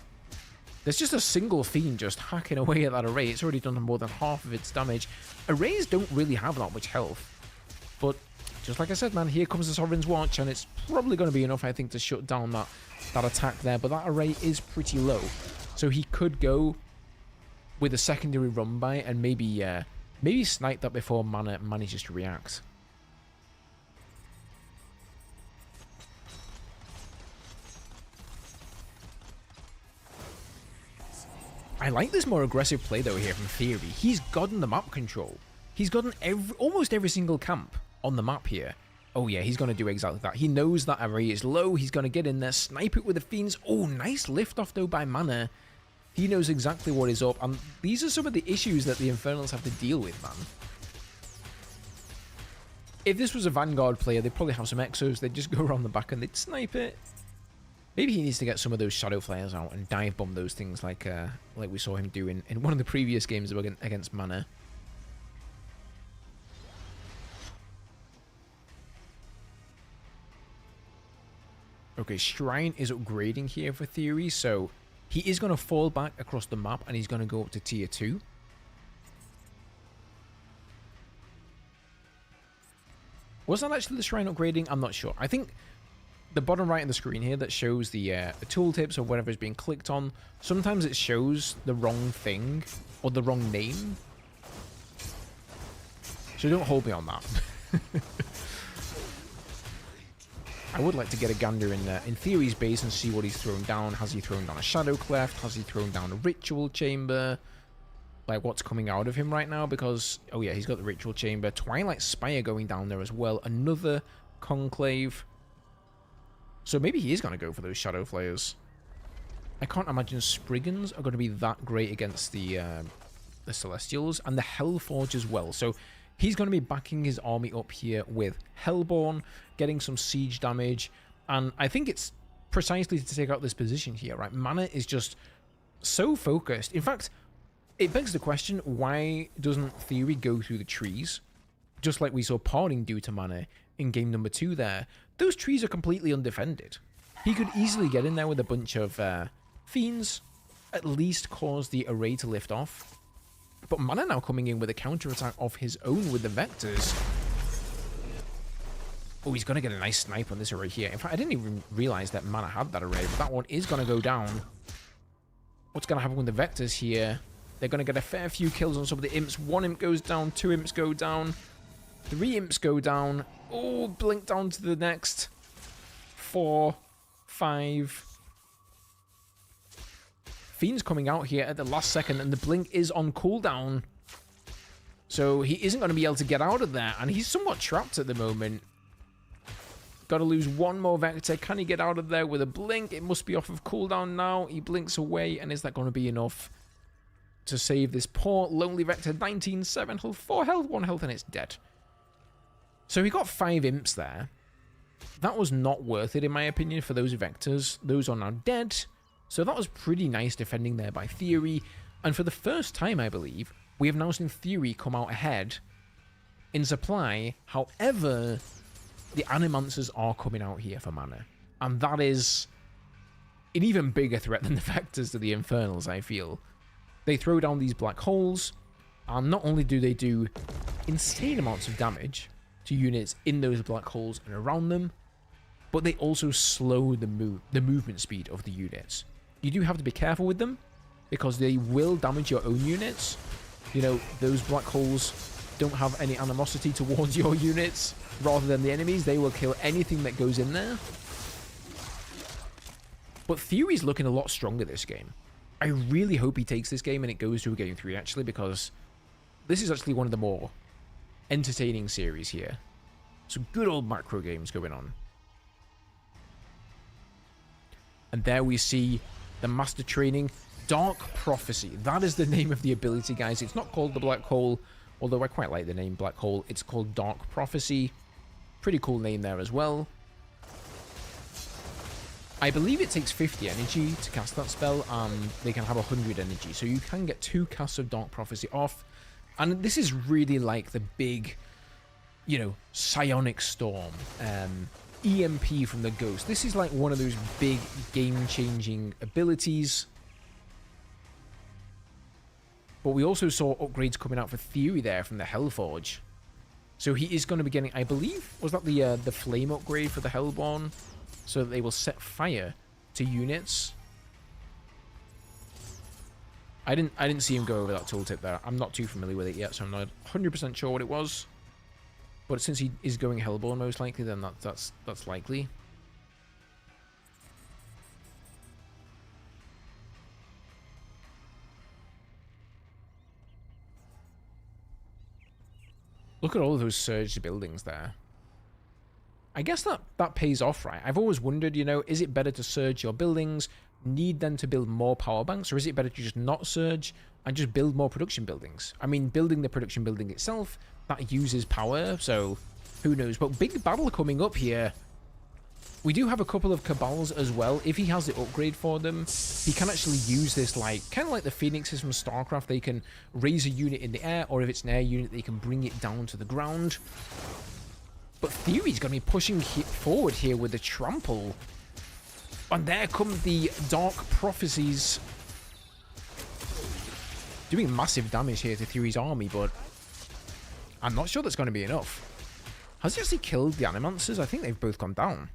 There's just a single Fiend just hacking away at that array. It's already done more than half of its damage. Arrays don't really have that much health. But just like I said, man, here comes the Sovereign's Watch, and it's probably going to be enough, I think, to shut down that attack there. But that array is pretty low. So he could go with a secondary run by and maybe snipe that before Mana manages to react. I like this more aggressive play though here from Theory. He's gotten the map control. He's gotten almost every single camp on the map here. Oh yeah, he's going to do exactly that. He knows that array is low. He's going to get in there, snipe it with the Fiends. Oh, nice lift off though by Mana. He knows exactly what is up, and these are some of the issues that the Infernals have to deal with, man. If this was a Vanguard player, they'd probably have some Exos. They'd just go around the back and they'd snipe it. Maybe he needs to get some of those Shadow Flares out and dive bomb those things like we saw him do in one of the previous games against Mana. Okay, Shrine is upgrading here for Theory, so he is going to fall back across the map and he's going to go up to tier 2. Was that actually the Shrine upgrading? I'm not sure. I think the bottom right of the screen here that shows the tooltips or whatever is being clicked on, sometimes it shows the wrong thing or the wrong name. So don't hold me on that. I would like to get a gander in Theory's base and see what he's thrown down. Has he thrown down a Shadow Cleft? Has he thrown down a Ritual Chamber? Like, what's coming out of him right now? Because, oh yeah, he's got the Ritual Chamber. Twilight Spire going down there as well. Another Conclave. So maybe he is going to go for those Shadow Flares. I can't imagine Spriggans are going to be that great against the Celestials. And the Hellforge as well. So he's going to be backing his army up here with Hellborn, getting some siege damage. And I think it's precisely to take out this position here, right? Mana is just so focused. In fact, it begs the question, why doesn't Theory go through the trees? Just like we saw Poning do to Mana in game number 2 there. Those trees are completely undefended. He could easily get in there with a bunch of Fiends, at least cause the array to lift off. But Mana now coming in with a counterattack of his own with the Vectors. Oh, he's going to get a nice snipe on this array here. In fact, I didn't even realize that Mana had that array, but that one is going to go down. What's going to happen with the Vectors here? They're going to get a fair few kills on some of the Imps. 1 Imp goes down, 2 Imps go down, 3 Imps go down. Oh, blink down to the next. 4, 5. Fiend's coming out here at the last second, and the blink is on cooldown. So he isn't going to be able to get out of there, and he's somewhat trapped at the moment. Got to lose 1 more Vector. Can he get out of there with a blink? It must be off of cooldown now. He blinks away, and is that going to be enough to save this poor lonely Vector? 19, 7 health, 4 health, 1 health, and it's dead. So he got 5 Imps there. That was not worth it, in my opinion, for those Vectors. Those are now dead. So that was pretty nice defending there by Theory. And for the first time, I believe, we have now seen Theory come out ahead in supply. However, the Animancers are coming out here for Mana. And that is an even bigger threat than the Vectors to the Infernals, I feel. They throw down these black holes, and not only do they do insane amounts of damage to units in those black holes and around them, but they also slow the movement speed of the units. You do have to be careful with them, because they will damage your own units. You know, those black holes don't have any animosity towards your units, rather than the enemies. They will kill anything that goes in there. But Theory's looking a lot stronger this game. I really hope he takes this game and it goes to a game 3, actually, because this is actually one of the more entertaining series here. Some good old macro games going on. And there we see the Master Training Dark Prophecy. That is the name of the ability, guys. It's not called the Black Hole, although I quite like the name Black Hole. It's called Dark Prophecy. Pretty cool name there as well. I believe it takes 50 energy to cast that spell, and they can have 100 energy. So you can get 2 casts of Dark Prophecy off. And this is really like the big, you know, Psionic Storm, EMP from the Ghost. This is like one of those big game-changing abilities. But we also saw upgrades coming out for Theory there from the Hellforge. So he is going to be getting, I believe, was that the Flame upgrade for the Hellborn? So that they will set fire to units. I didn't see him go over that tooltip there. I'm not too familiar with it yet, so I'm not 100% sure what it was. But since he is going Hellborn most likely, then that's likely. Look at all of those surged buildings there. I guess that pays off, right? I've always wondered, you know, is it better to surge your buildings, need them to build more power banks, or is it better to just not surge and just build more production buildings? I mean, building the production building itself, that uses power, so who knows? But big battle coming up here. We do have a couple of Cabals as well. If he has the upgrade for them, he can actually use this like, kind of like the Phoenixes from StarCraft. They can raise a unit in the air, or if it's an air unit, they can bring it down to the ground. But Theory's going to be pushing forward here with the Trample. And there come the Dark Prophecies. Doing massive damage here to Theory's army, but I'm not sure that's going to be enough. Has he actually killed the Animancers? I think they've both gone down.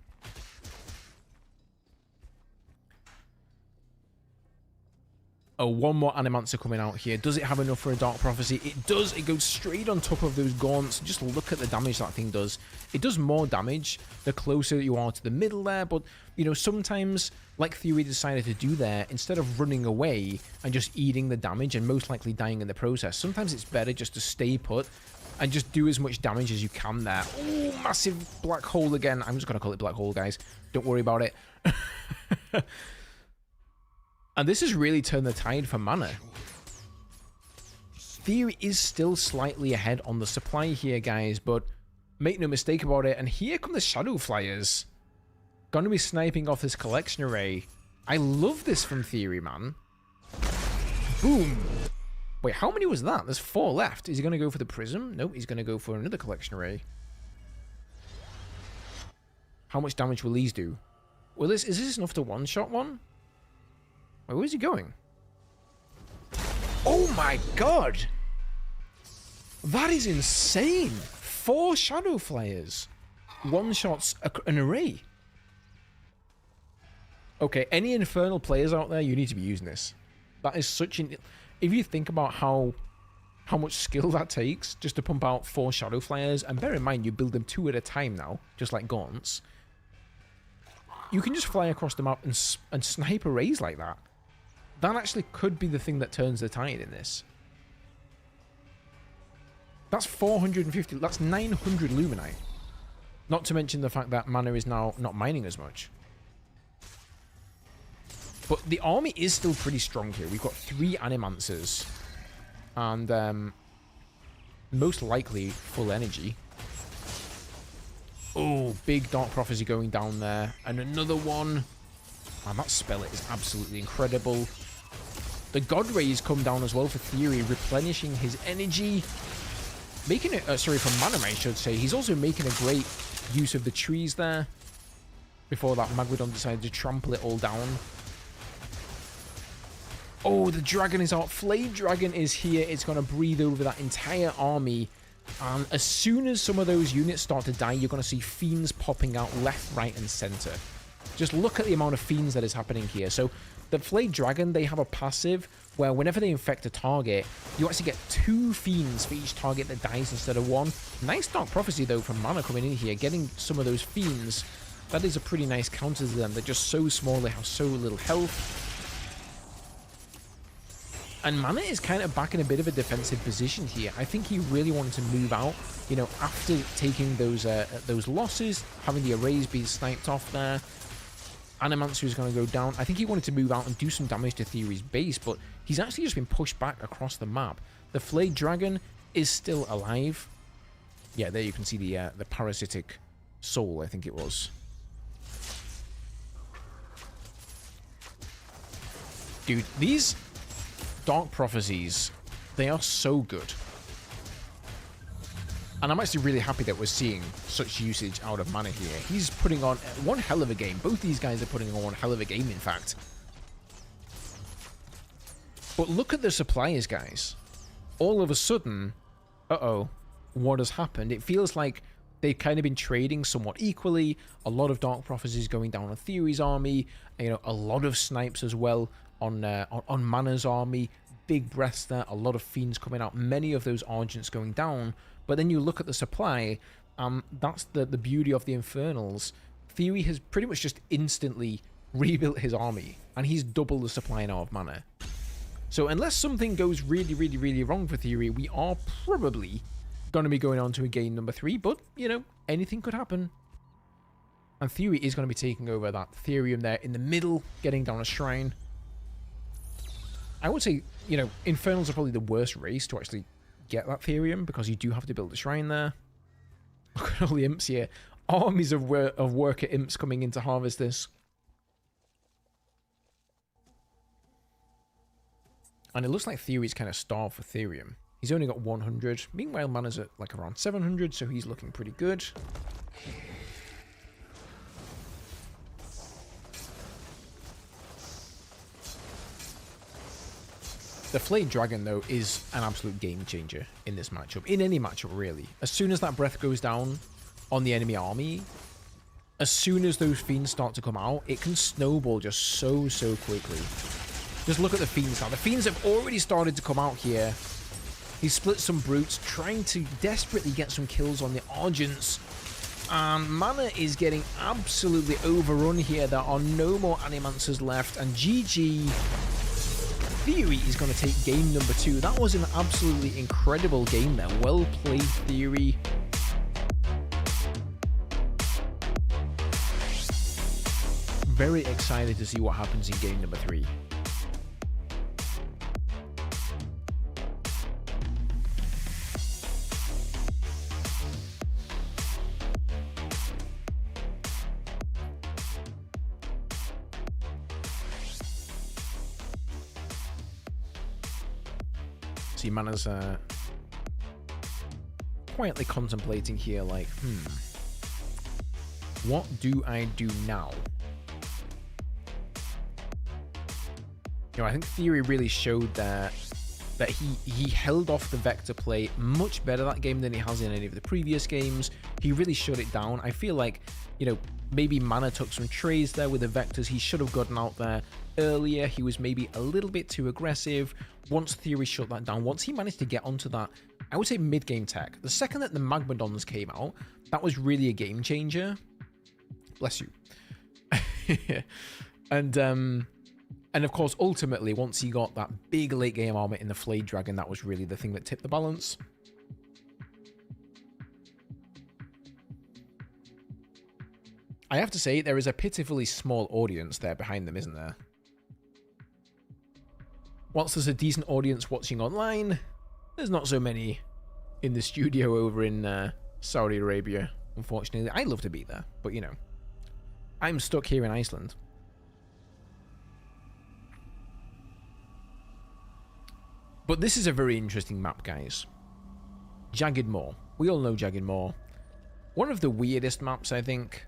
Oh, one more Animancer coming out here. Does it have enough for a Dark Prophecy? It does. It goes straight on top of those gaunts. Just look at the damage that thing does. It does more damage the closer you are to the middle there. But, you know, sometimes, like Theory decided to do there, instead of running away and just eating the damage and most likely dying in the process, sometimes it's better just to stay put and just do as much damage as you can there. Oh, massive black hole again. I'm just going to call it black hole, guys. Don't worry about it. And this has really turned the tide for mana. Theory is still slightly ahead on the supply here, guys, but make no mistake about it. And here come the Shadow Flyers. Gonna be sniping off this collection array. I love this from Theory, man. Boom. Wait, how many was that? There's 4 left. Is he gonna go for the Prism? Nope, he's gonna go for another collection array. How much damage will these do? Well, is this enough to one-shot one? Wait, where's he going? Oh my god! That is insane! 4 Shadow Flyers. One-shots an array. Okay, any Infernal players out there, you need to be using this. That is such an... If you think about how much skill that takes just to pump out 4 Shadow Flyers, and bear in mind you build them 2 at a time now, just like Gaunts, you can just fly across the map and snipe arrays like that. That actually could be the thing that turns the tide in this. That's 450, that's 900 Luminite. Not to mention the fact that mana is now not mining as much. But the army is still pretty strong here. We've got 3 Animancers. And most likely full energy. Oh, big Dark Prophecy going down there. And another one. And that spell is absolutely incredible. The God Rays come down as well for Theory, replenishing his energy. Making it, sorry, for mana, I should say. He's also making a great use of the trees there. Before that Magwadon decided to trample it all down. Oh, the dragon is out. Flayed Dragon is here. It's going to breathe over that entire army. And as soon as some of those units start to die, you're going to see Fiends popping out left, right, and center. Just look at the amount of Fiends that is happening here. So the Flayed Dragon, they have a passive where whenever they infect a target, you actually get 2 Fiends for each target that dies instead of 1. Nice Dark Prophecy, though, from Mana coming in here. Getting some of those Fiends, that is a pretty nice counter to them. They're just so small, they have so little health. And Mana is kind of back in a bit of a defensive position here. I think he really wanted to move out, you know, after taking those losses, having the arrays be sniped off there. Animancer is going to go down. I think he wanted to move out and do some damage to Theory's base, but he's actually just been pushed back across the map. The Flayed Dragon is still alive. Yeah, there you can see the parasitic soul, I think it was. Dude, these Dark Prophecies, they are so good. And I'm actually really happy that we're seeing such usage out of Mana here. He's putting on one hell of a game. Both these guys are putting on one hell of a game, in fact. But look at the suppliers, guys. All of a sudden, uh-oh, what has happened? It feels like they've kind of been trading somewhat equally. A lot of Dark Prophecies going down on Theory's army. You know, a lot of snipes as well on Mana's army. Big breaths there. A lot of Fiends coming out. Many of those Argents going down. But then you look at the supply, that's the beauty of the Infernals. Theory has pretty much just instantly rebuilt his army, and he's double the supply now of Mana. So unless something goes really, really, really wrong for Theory, we are probably going to be going on to a game number 3, but, you know, anything could happen. And Theory is going to be taking over that Therium there in the middle, getting down a shrine. I would say, you know, Infernals are probably the worst race to actually get that Therium, because you do have to build a shrine there. Look at all the imps here. Armies of worker imps coming in to harvest this. And it looks like Theory's kind of starved for Therium. He's only got 100. Meanwhile, Mana's at like around 700, so he's looking pretty good. The Flayed Dragon, though, is an absolute game changer in this matchup. In any matchup, really. As soon as that breath goes down on the enemy army, as soon as those Fiends start to come out, it can snowball just so quickly. Just look at the Fiends now. The Fiends have already started to come out here. He split some Brutes, trying to desperately get some kills on the Argents. And Mana is getting absolutely overrun here. There are no more Animancers left. And GG... Theory is going to take game number 2. That was an absolutely incredible game there. Well played, Theory. Very excited to see what happens in game number 3. See, Mana's quietly contemplating here, like, what do I do now? You know, I think Theory really showed that he held off the Vector play much better that game than he has in any of the previous games. He really shut it down. I feel like, you know, maybe Mana took some trays there with the Vectors. He should have gotten out there earlier. He was maybe a little bit too aggressive. Once Theory shut that down, once he managed to get onto that, I would say mid-game tech. The second that the Magmadons came out, that was really a game changer. Bless you. And of course, ultimately, once he got that big late game armor in the Flayed Dragon, that was really the thing that tipped the balance. I have to say, there is a pitifully small audience there behind them, isn't there? Whilst there's a decent audience watching online, there's not so many in the studio over in Saudi Arabia, unfortunately. I'd love to be there, but you know, I'm stuck here in Iceland. But this is a very interesting map, guys. Jagged Moor. We all know Jagged Moor. One of the weirdest maps, I think.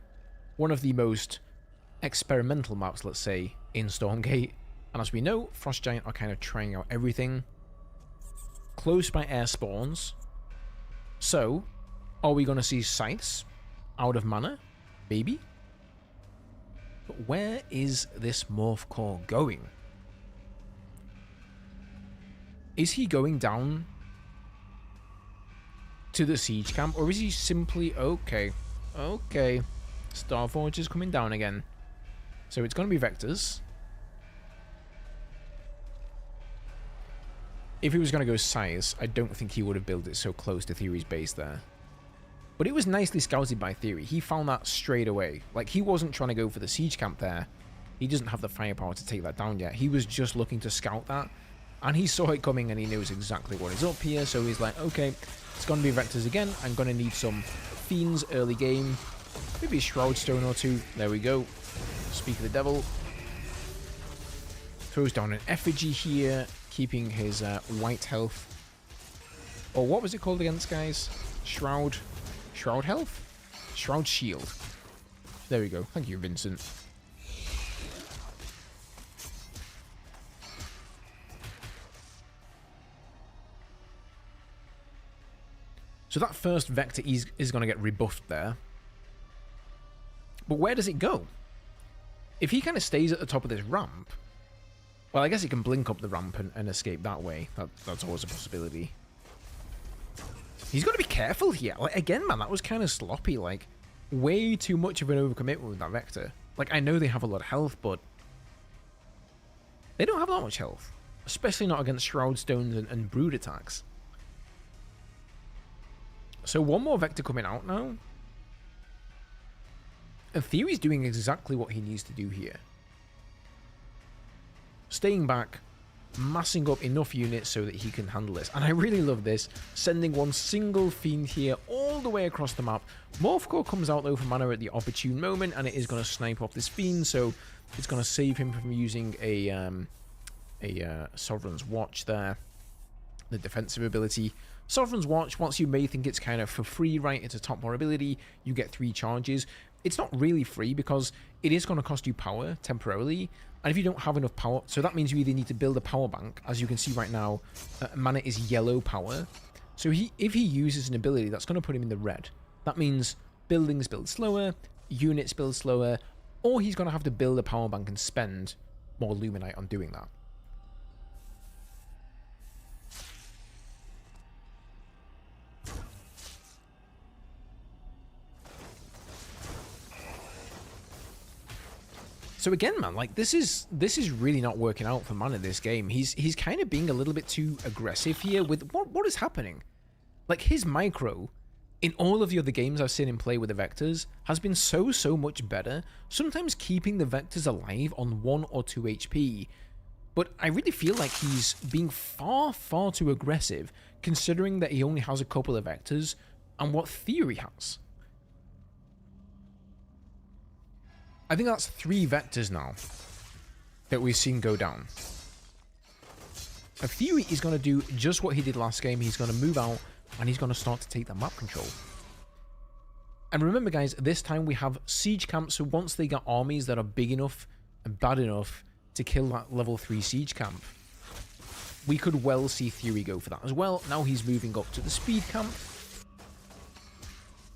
One of the most experimental maps, let's say, in Stormgate. And as we know, Frost Giant are kind of trying out everything. Close by air spawns. So, are we going to see Scythes out of Mana? Maybe. But where is this Morph Core going? Is he going down to the siege camp, or is he simply okay? Starforge is coming down again, so it's going to be Vectors. If he was going to go Scythes, I don't think he would have built it so close to Theory's base there. But it was nicely scouted by Theory. He found that straight away. Like, he wasn't trying to go for the siege camp there. He doesn't have the firepower to take that down yet. He was just looking to scout that. And he saw it coming and he knows exactly what is up here. So he's like, okay, it's going to be Vectors again. I'm going to need some Fiends early game. Maybe a Shroud Stone or two. There we go. Speak of the devil. Throws down an effigy here, keeping his white health. Or what was it called against, guys? Shroud health? Shroud shield. There we go. Thank you, Vincent. So that first Vector is going to get rebuffed there. But where does it go? If he kind of stays at the top of this ramp, well, I guess he can blink up the ramp and escape that way. That's always a possibility. He's got to be careful here. Like, again, man, that was kind of sloppy. Like, way too much of an overcommitment with that Vector. Like, I know they have a lot of health, but they don't have that much health. Especially not against Shroud Stones and Brood attacks. So one more Vector coming out now. And Theory's doing exactly what he needs to do here. Staying back, massing up enough units so that he can handle this. And I really love this. Sending one single Fiend here all the way across the map. Morphcore comes out though for mana at the opportune moment, and it is going to snipe off this Fiend, so it's going to save him from using a Sovereign's Watch there. The defensive ability. Sovereign's Watch, once you may think it's kind of for free, right? It's a top 4 ability. You get 3 charges. It's not really free because it is going to cost you power temporarily. And if you don't have enough power, so that means you either need to build a power bank. As you can see right now, mana is yellow power. So if he uses an ability, that's going to put him in the red. That means buildings build slower, units build slower, or he's going to have to build a power bank and spend more Luminite on doing that. So again, man, like this is really not working out for mana this game. He's kind of being a little bit too aggressive here with what is happening. Like his micro in all of the other games I've seen him play with the Vectors has been so much better. Sometimes keeping the Vectors alive on 1 or 2 HP. But I really feel like he's being far too aggressive considering that he only has a couple of Vectors and what Theory has. I think that's 3 Vectors now that we've seen go down. A Theory is going to do just what he did last game. He's going to move out and he's going to start to take that map control. And remember, guys, this time we have siege camps. So once they get armies that are big enough and bad enough to kill that level 3 siege camp, we could well see Theory go for that as well. Now he's moving up to the speed camp,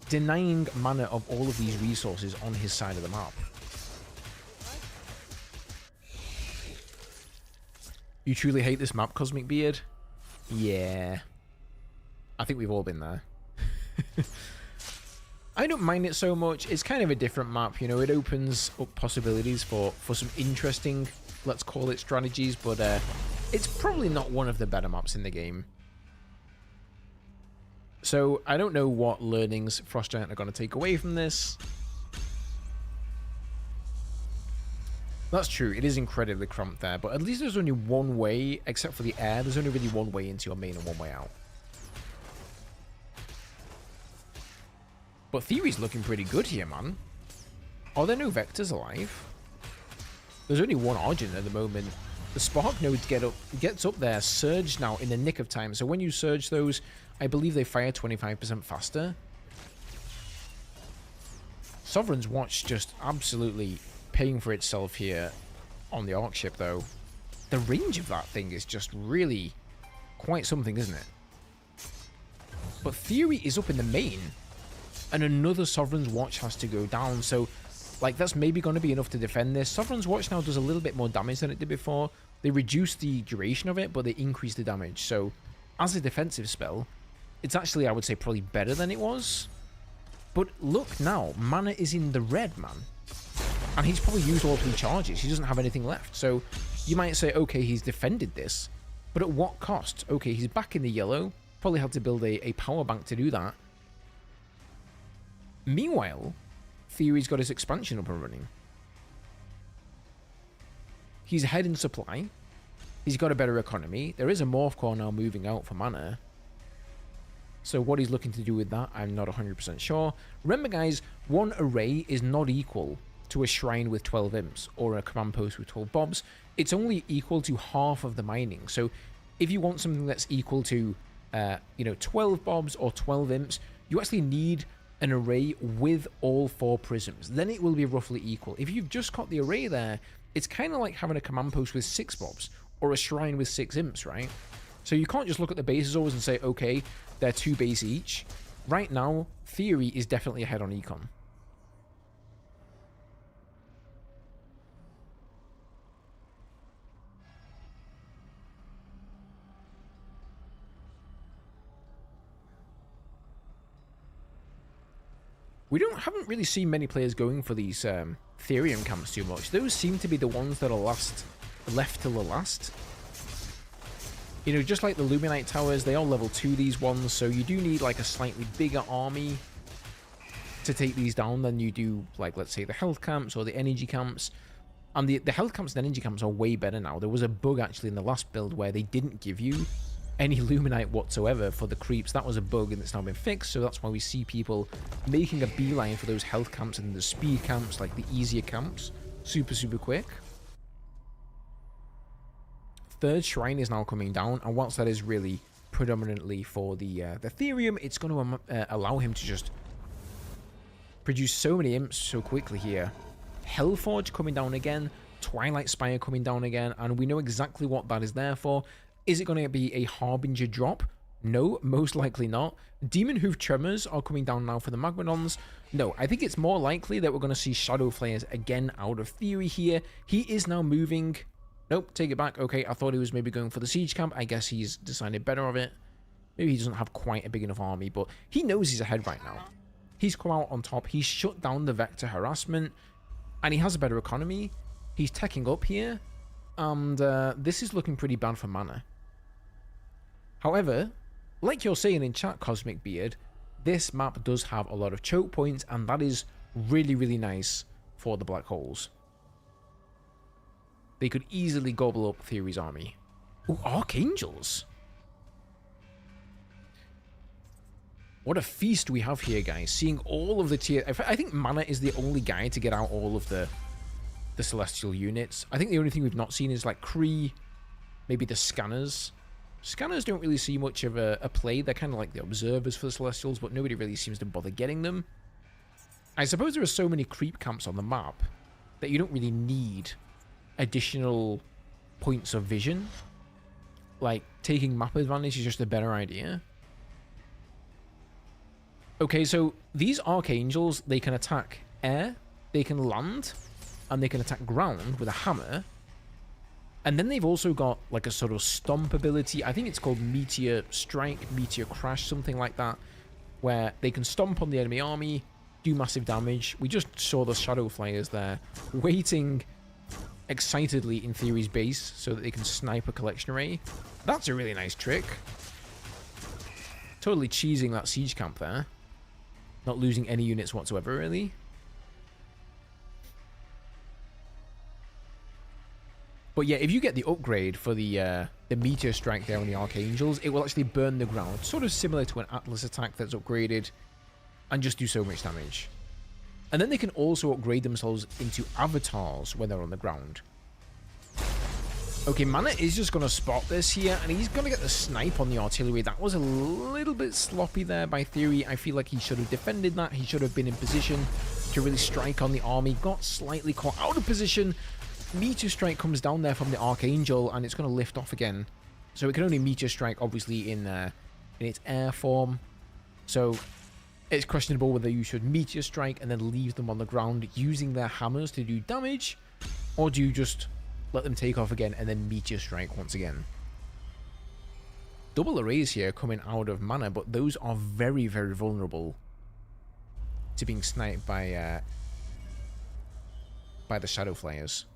denying mana of all of these resources on his side of the map. You truly hate this map, Cosmic Beard? Yeah. I think we've all been there. I don't mind it so much. It's kind of a different map, you know. It opens up possibilities for some interesting, let's call it, strategies, but it's probably not one of the better maps in the game. So I don't know what learnings Frost Giant are going to take away from this. That's true, it is incredibly cramped there, but at least there's only one way, except for the air, there's only really one way into your main and one way out. But Theory's looking pretty good here, man. Are there no Vectors alive? There's only one Argent at the moment. The Spark nodes gets up there, surge now in the nick of time, so when you surge those, I believe they fire 25% faster. Sovereign's Watch just absolutely paying for itself here on the Arc ship, though. The range of that thing is just really quite something, isn't it? But Theory is up in the main, and another Sovereign's Watch has to go down, so like that's maybe going to be enough to defend this. Sovereign's Watch now does a little bit more damage than it did before. They reduce the duration of it, but they increase the damage, so as a defensive spell, it's actually, I would say, probably better than it was. But look now, mana is in the red, man. And he's probably used all 3 charges. He doesn't have anything left. So you might say, okay, he's defended this. But at what cost? Okay, he's back in the yellow. Probably had to build a power bank to do that. Meanwhile, Theory's got his expansion up and running. He's ahead in supply. He's got a better economy. There is a Morph Core now moving out for mana. So what he's looking to do with that, I'm not 100% sure. Remember, guys, one array is not equal to a shrine with 12 imps or a command post with 12 bobs. it's only equal to half of the mining. So if you want something that's equal to, 12 bobs or 12 imps, you actually need an array with all 4 prisms. Then it will be roughly equal. If you've just got the array there, it's kind of like having a command post with 6 bobs or a shrine with 6 imps, right? So you can't just look at the bases always and say, okay, they're 2 base each. Right now, Theory is definitely ahead on Econ. We haven't really seen many players going for these Therium camps too much. Those seem to be the ones that are left till the last. Just like the Luminite towers, they all level 2, these ones, so you do need like a slightly bigger army to take these down than you do, like, let's say, the health camps or the energy camps. And the health camps and energy camps are way better now. There was a bug actually in the last build where they didn't give you any Luminite whatsoever for the creeps. That was a bug and it's now been fixed, so that's why we see people making a beeline for those health camps and the speed camps, like the easier camps, super quick. Third shrine is now coming down, and whilst that is really predominantly for the Therium, it's going to allow him to just produce so many imps so quickly here. Hellforge coming down again, Twilight Spire coming down again, and we know exactly what that is there for. Is it going to be a Harbinger drop? No, most likely not. Demon Hoof Tremors are coming down now for the Magmadons. No, I think it's more likely that we're going to see Shadow Flayers again out of Theory here. He is now moving. Nope, take it back. Okay, I thought he was maybe going for the Siege Camp. I guess he's decided better of it. Maybe he doesn't have quite a big enough army, but he knows he's ahead right now. He's come out on top. He's shut down the Vector harassment, and he has a better economy. He's teching up here, and this is looking pretty bad for mana. However, like you're saying in chat, Cosmic Beard, this map does have a lot of choke points, and that is really nice for the Black Holes. They could easily gobble up Theory's army. Ooh, Archangels! What a feast we have here, guys. Seeing all of the tier... I think Mana is the only guy to get out all of the Celestial units. I think the only thing we've not seen is like Kree, maybe the Scanners. Scanners don't really see much of a play. They're kind of like the observers for the Celestials, but nobody really seems to bother getting them. I suppose there are so many creep camps on the map that you don't really need additional points of vision. Like, taking map advantage is just a better idea. Okay, so these Archangels, they can attack air, they can land, and they can attack ground with a hammer. And then they've also got like a sort of stomp ability. I think it's called Meteor Strike, Meteor Crash, something like that, where they can stomp on the enemy army, do massive damage. We just saw the Shadow Flyers there, waiting excitedly in Theory's base so that they can snipe a collection array. That's a really nice trick. Totally cheesing that siege camp there. Not losing any units whatsoever, really. But yeah, if you get the upgrade for the Meteor Strike there on the Archangels, it will actually burn the ground. Sort of similar to an Atlas attack that's upgraded, and just do so much damage. And then they can also upgrade themselves into avatars when they're on the ground. Okay, Mana is just going to spot this here, and he's going to get the snipe on the artillery. That was a little bit sloppy there by Theory. I feel like he should have defended that. He should have been in position to really strike on the army. Got slightly caught out of position. Meteor Strike comes down there from the Archangel, and it's going to lift off again. So it can only Meteor Strike, obviously, in its air form. So it's questionable whether you should Meteor Strike and then leave them on the ground using their hammers to do damage, or do you just let them take off again and then Meteor Strike once again. Double arrays here coming out of Mana, but those are very vulnerable to being sniped by the Shadow Flyers.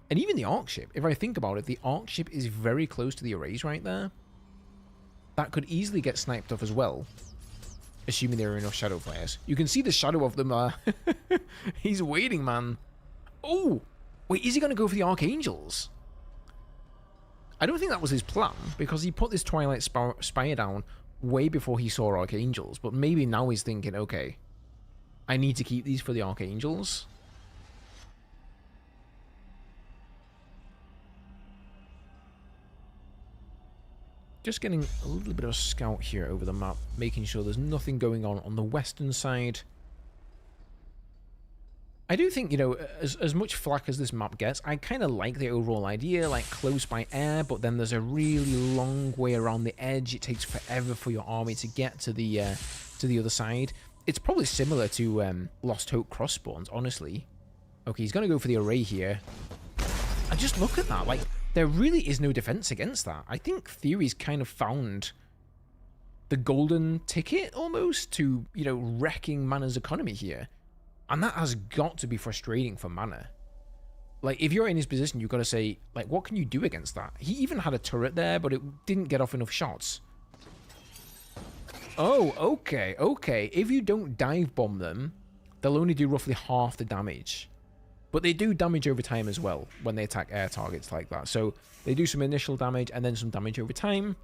And even the Arc Ship, if I think about it, the Arc Ship is very close to the arrays right there. That could easily get sniped off as well, assuming there are enough Shadow Flyers. You can see the shadow of them. He's waiting, man. Oh! Wait, is he going to go for the Archangels? I don't think that was his plan, because he put this Twilight Spire down way before he saw Archangels. But maybe now he's thinking, okay, I need to keep these for the Archangels. just getting a little bit of a scout here over the map, making sure there's nothing going on the western side. I do think, you know, as much flack as this map gets, I kind of like the overall idea, like close by air, but then there's a really long way around the edge. It takes forever for your army to get to the other side. It's probably similar to Lost Hope cross spawns, honestly. Okay, he's going to go for the array here. And just look at that. Like, there really is no defense against that. I think Theory's kind of found the golden ticket, almost, to, you know, wrecking Mana's economy here. And that has got to be frustrating for Mana. Like, if you're in his position, you've got to say, like, what can you do against that? He even had a turret there, but it didn't get off enough shots. Oh, okay, okay. If you don't dive bomb them, they'll only do roughly half the damage. But they do damage over time as well when they attack air targets like that. So they do some initial damage and then some damage over time.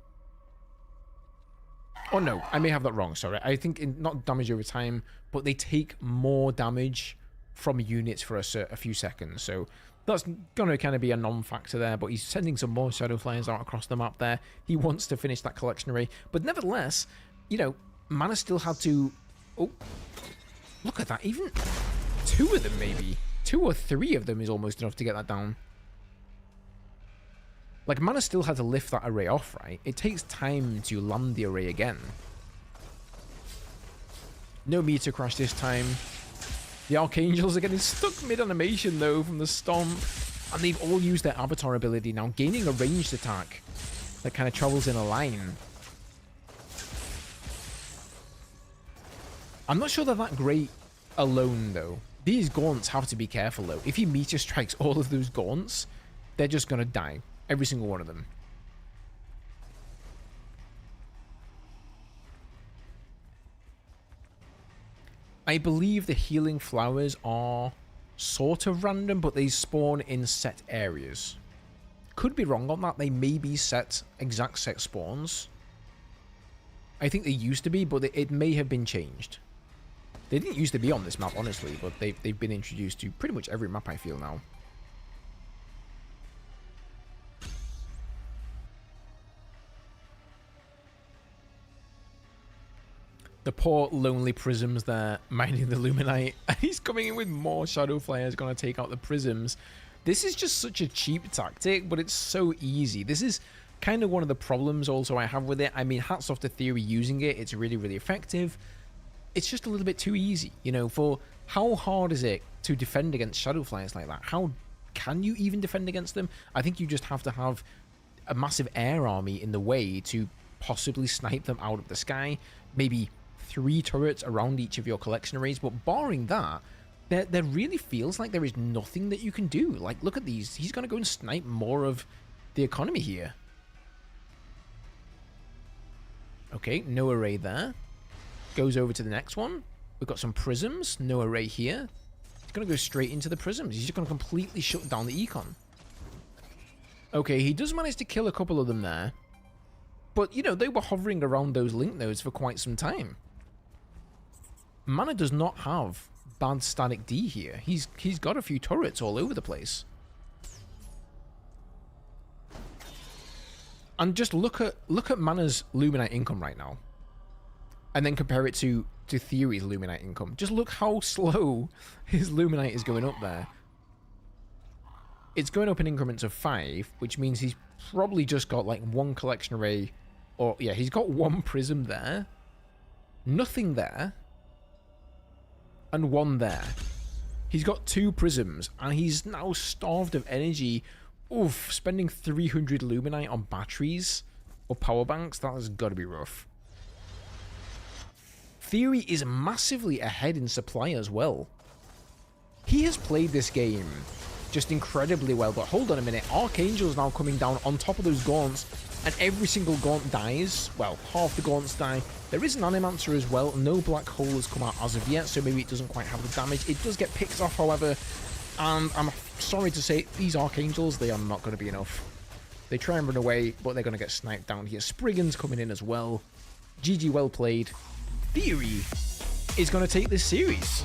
Oh no, I may have that wrong, sorry. I think not damage over time, but they take more damage from units for a few seconds. So that's going to kind of be a non-factor there, but he's sending some more Shadow Flyers out across the map there. He wants to finish that collection array. But nevertheless, you know, Mana still had to... Oh, look at that. Even 2 of them, maybe. 2 or 3 of them is almost enough to get that down. Like, Mana still had to lift that array off, right? It takes time to land the array again. No meter crash this time. The Archangels are getting stuck mid-animation, though, from the Stomp. And they've all used their Avatar ability now, gaining a ranged attack that kind of travels in a line. I'm not sure they're that great alone, though. These Gaunts have to be careful, though. If he meter strikes all of those Gaunts, they're just going to die. Every single one of them. I believe the healing flowers are sort of random, but they spawn in set areas. Could be wrong on that. They may be exact set spawns. I think they used to be, but it may have been changed. They didn't used to be on this map, honestly, but they've been introduced to pretty much every map, I feel, now. The poor lonely Prisms there, minding the Luminite. He's coming in with more Shadow Flyers, going to take out the Prisms. This is just such a cheap tactic, but it's so easy. This is kind of one of the problems also I have with it. I mean, hats off to Theory using it. It's really, really effective. It's just a little bit too easy, you know, for how hard is it to defend against Shadow Flyers like that? How can you even defend against them? I think you just have to have a massive air army in the way to possibly snipe them out of the sky. Maybe 3 turrets around each of your collection arrays, but barring that, there really feels like there is nothing that you can do. Like, look at these. He's going to go and snipe more of the economy here. Okay, no array there. Goes over to the next one. We've got some prisms. No array here. He's going to go straight into the prisms. He's just going to completely shut down the econ. Okay, he does manage to kill a couple of them there. But, you know, they were hovering around those link nodes for quite some time. Mana does not have bad static D here. He's got a few turrets all over the place. And just look at Mana's Luminite income right now. And then compare it to Theory's Luminite income. Just look how slow his Luminite is going up there. It's going up in increments of 5, which means he's probably just got like 1 collection array. Or, yeah, he's got 1 prism there. Nothing there. And 1 there. He's got 2 prisms. And he's now starved of energy. Oof, spending 300 Luminite on batteries or power banks. That has got to be rough. Theory is massively ahead in supply as well. He has played this game just incredibly well, but hold on a minute. Archangel's now coming down on top of those Gaunts, and every single Gaunt dies. Well, half the Gaunts die. There is an Animancer as well. No Black Hole has come out as of yet, so maybe it doesn't quite have the damage. It does get picked off, however, and I'm sorry to say, these Archangels, they are not going to be enough. They try and run away, but they're going to get sniped down here. Spriggan's coming in as well. GG, well played. Theory is going to take this series.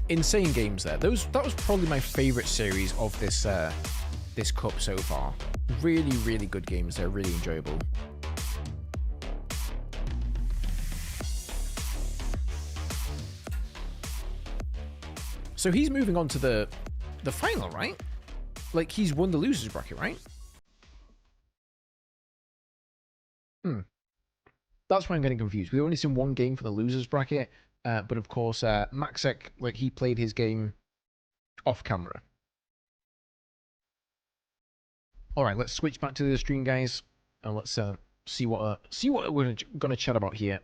Insane games there. That was probably my favorite series of this this cup so far. Really, really good games. They're really enjoyable. So he's moving on to the final, right? Like, he's won the losers bracket, right? That's why I'm getting confused. We've only seen one game for the losers bracket, but of course, MacSed, like, he played his game off camera. All right, let's switch back to the stream, guys, and let's see what we're gonna chat about here.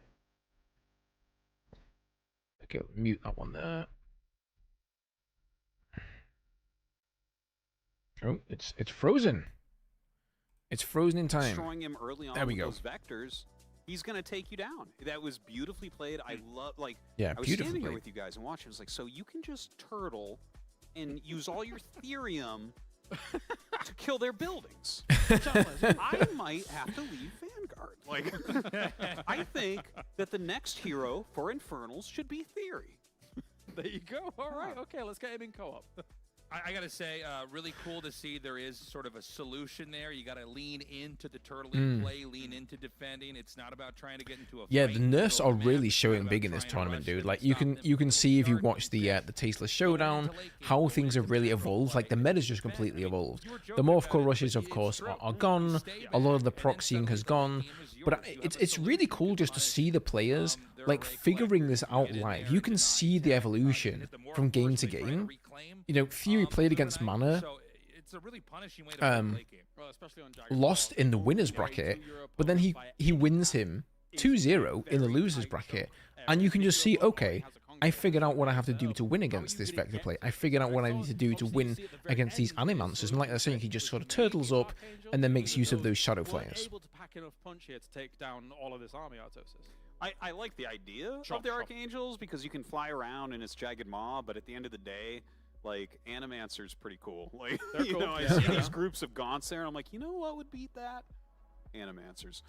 Okay, mute that one there. Oh, it's frozen. It's frozen in time. Destroying him early on there we with go. Those vectors, he's gonna take you down. That was beautifully played. I love, like, yeah, I was standing here with you guys and watching. I was like, so you can just turtle and use all your Therium to kill their buildings. I might have to leave Vanguard. Like, I think that the next hero for Infernals should be Theory. There you go. All right. Okay, let's get him in co-op. I gotta say, really cool to see there is sort of a solution there. You gotta lean into the turtling play, lean into defending. It's not about trying to get into a yeah, fight the nerfs are really showing about big in this trying to tournament, rush dude. them Like, and you stop can them. see if you Hard watch the Tasteless Showdown how things have really evolved. Like, the meta's just completely evolved. The Morph Core rushes, of course, are gone. A lot of the proxying has gone. But it's really cool just to see the players, like, figuring this out live. You can see the evolution from game to game. You know, Theory played against Mana, lost in the winners bracket, but then he wins him 2-0 in the losers bracket, and you can just see, okay, I figured out what I have to do to win against this vector play. I figured out what I need to do to win against these Animancers, and like they're saying, he just sort of turtles up and then makes use of those shadow flares. Able to pack enough punch here to take down all of this army, Artosis. I like the idea of the Archangels because you can fly around and it's Jagged Maw, but at the end of the day, like, Animancer's pretty cool. Like, you know, I see these groups of Gaunts there, and I'm like, you know what would beat that? Animancers.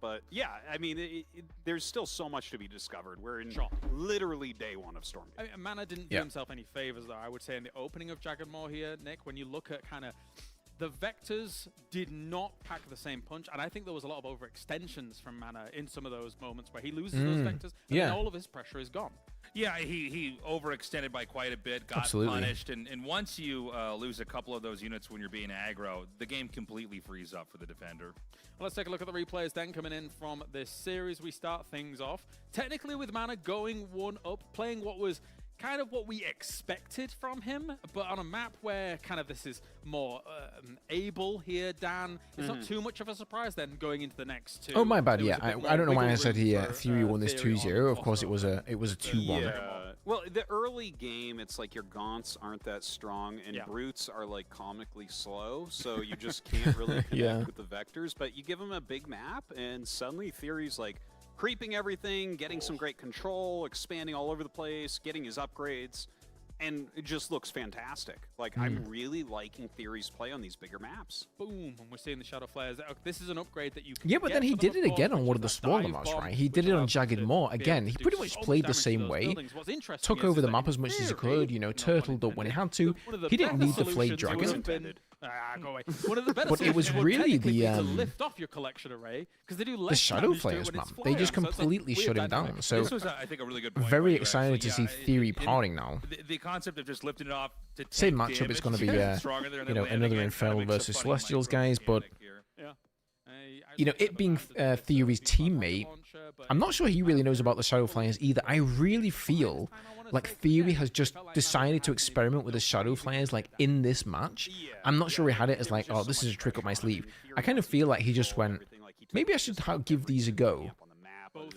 But yeah, I mean, there's still so much to be discovered. We're in literally day one of Stormgate. I mean, Mana didn't do himself any favors, though, I would say, in the opening of Jagged Maw here, Nick, when you look at kind of the vectors did not pack the same punch, and I think there was a lot of overextensions from Mana in some of those moments where he loses those vectors, and then all of his pressure is gone. Yeah, he overextended by quite a bit, got punished, and once you lose a couple of those units when you're being aggro, the game completely frees up for the defender. Well, let's take a look at the replays then coming in from this series. We start things off technically with Mana going 1-up, playing what was kind of what we expected from him, but on a map where kind of this is more able here, Dan. It's not too much of a surprise then going into the next two. Oh, my bad. Yeah, I don't know why I said Theory won this 2-0. Of course, it was a 2-1. Yeah. Well, the early game, it's like your Gaunts aren't that strong, and Brutes are like comically slow, so you just can't really connect with the vectors. But you give them a big map, and suddenly Theory's like creeping everything, getting some great control, expanding all over the place, getting his upgrades, and it just looks fantastic. Like, I'm really liking Theory's play on these bigger maps. Boom, and we're seeing the Shadow Flares. This is an upgrade that you can but then he did it again on one of the smaller maps, right? He did it on Jagged Maw. Again, he pretty much played the same way, took over the map as much as he could, you know, turtled up when he had to. He didn't need the Flayed Dragon. Go away. One of the better but it was really the lift off your collection array, because they do less the Shadow Flares, man. They just completely shut him down. So this was, I think, a really good point. Very excited to see Theory parting now. The concept of just lifting it off to same matchup. It's going to be you know, another Infernal versus Celestials, guys. But you know, it being Theory's teammate, I'm not sure he really knows about the Shadow Flares either. I really feel like Theory has just decided to experiment with the Shadow Flares, like, in this match. I'm not sure he had it as like, oh, this is a trick up my sleeve. I kind of feel like he just went, maybe I should give these a go.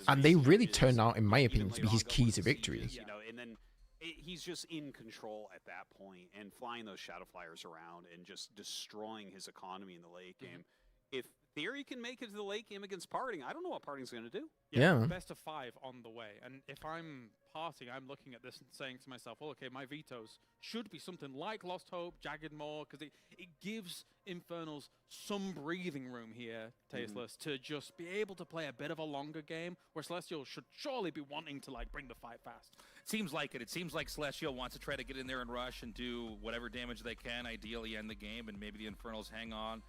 And they really turned out, in my opinion, to be his key to victory. You know, and then he's just in control at that point and flying those Shadow Flyers around and just destroying his economy in the late game. If Theory can make it to the late game against Parting, I don't know what Parting's going to do. Yeah. Best of 5 on the way. And if I'm Parting, I'm looking at this and saying to myself, well, okay, my vetoes should be something like Lost Hope, Jagged Maw, because it gives Infernals some breathing room here, Tasteless, to just be able to play a bit of a longer game, where Celestials should surely be wanting to, like, bring the fight fast. seems like it. It seems like Celestial wants to try to get in there and rush and do whatever damage they can, ideally end the game, and maybe the Infernals hang on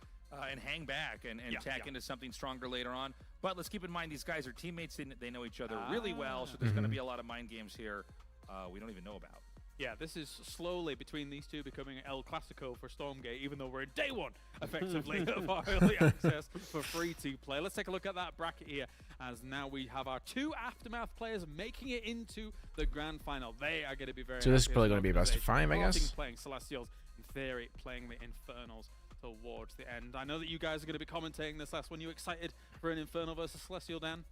and hang back and tack into something stronger later on. But let's keep in mind, these guys are teammates. They know each other really well, so there's going to be a lot of mind games here we don't even know about. Yeah, this is slowly between these two becoming El Clasico for Stormgate, even though we're in day one, effectively, of our early access for free-to-play. Let's take a look at that bracket here, as now we have our 2 Aftermath players making it into the grand final. They are going to be very So this is probably going to be a best of 5, I guess. Playing Celestials, in theory, playing the Infernals towards the end. I know that you guys are going to be commentating this last one. You excited for an Infernal versus Celestial, Dan?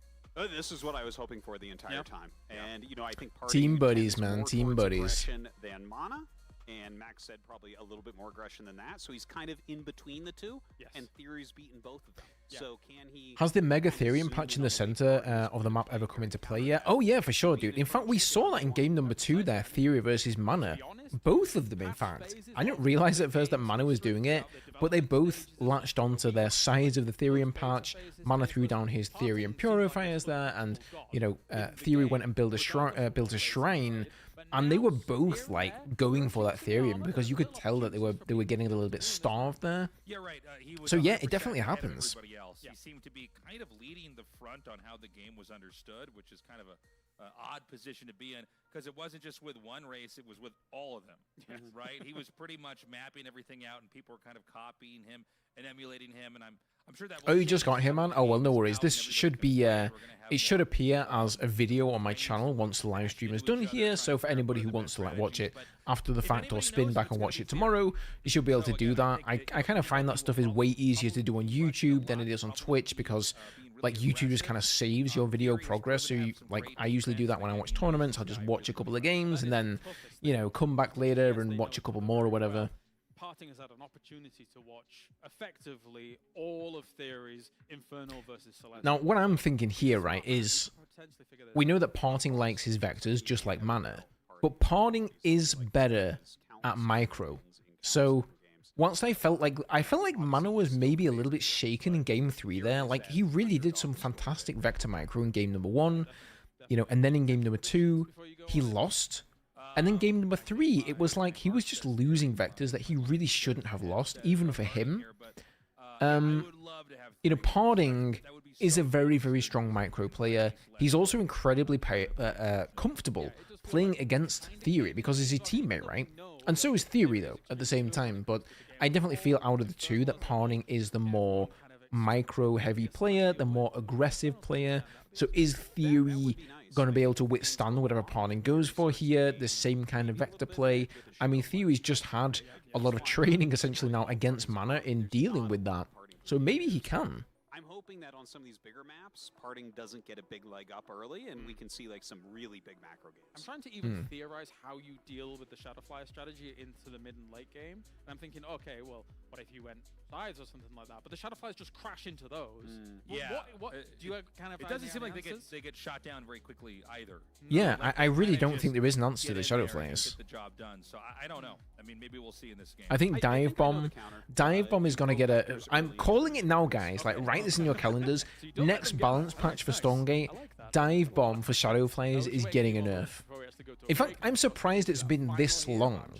This is what I was hoping for the entire time. And, you know, I think team buddies, man. Team buddies. Than Mana, and MacSed probably a little bit more aggression than that. So he's kind of in between the two. Yes. And Theory's beaten both of them. Yeah. So can he... Has the Mega Therium patch in the center of the map ever come into play yet? Oh, yeah, for sure, dude. In fact, we saw that in game number 2 there, Theory versus Mana. Both of them, in fact. I didn't realize at first that Mana was doing it, but they both latched onto their sides of the Therium patch. Mana threw down his Therium Purifiers there, and, you know, Theory went and built a shrine, and they were both, like, going for that Therium, because you could tell that they were getting a little bit starved there. Yeah, right. So, yeah, it definitely happens. He seemed to be kind of leading the front on how the game was understood, which is kind of a odd position to be in, because it wasn't just with one race, it was with all of them, right? He was pretty much mapping everything out, and people were kind of copying him and emulating him, and I'm sure that... Oh, you just got him, man? Oh, well, no worries. This should be, it should appear as a video on my channel once the live stream is done here, so for anybody who wants to, like, watch it after the fact or spin back and watch it tomorrow, you should be able to do that. I kind of find that stuff is way easier to do on YouTube than it is on Twitch, because like YouTube just kind of saves your video progress. So you, like, I usually do that when I watch tournaments. I'll just watch a couple of games and then, you know, come back later and watch a couple more or whatever. Parting has had an opportunity to watch effectively all of Theory's Infernal versus Celestial. Now, what I'm thinking here, right, is we know that Parting likes his vectors just like Mana, but Parting is better at micro. So once I felt like Mana was maybe a little bit shaken in game 3 there. Like, he really did some fantastic vector micro in game number 1, you know, and then in game number 2, he lost. And then game number 3, it was like he was just losing vectors that he really shouldn't have lost, even for him. You know, Poning is a very, very strong micro player. He's also incredibly comfortable playing against Theory because he's a teammate, right? And so is Theory, though, at the same time. But I definitely feel out of the two that Poning is the more micro-heavy player, the more aggressive player. So is Theory going to be able to withstand whatever Poning goes for here? The same kind of vector play. I mean, Theory's just had a lot of training, essentially, now against Mana in dealing with that. So maybe he can. I'm hoping that on some of these bigger maps, Parting doesn't get a big leg up early, and we can see like some really big macro games. I'm trying to even theorize how you deal with the Shadowflyer strategy into the mid and late game. And I'm thinking, okay, well, what if you went sides or something like that? But the Shadowflyers just crash into those. Yeah. What do you kind of? It doesn't seem like they get shot down very quickly either. Yeah, I really don't think there is an answer to the Shadowflyers. Get the job done. So I don't know. I mean, maybe we'll see in this game. I think Dive Bomb is going to get a... I'm calling it now, guys. Like, write this in your calendars. Next balance patch for Stormgate, Dive Bomb for Shadowflyers is getting a nerf. In fact, I'm surprised it's been this long.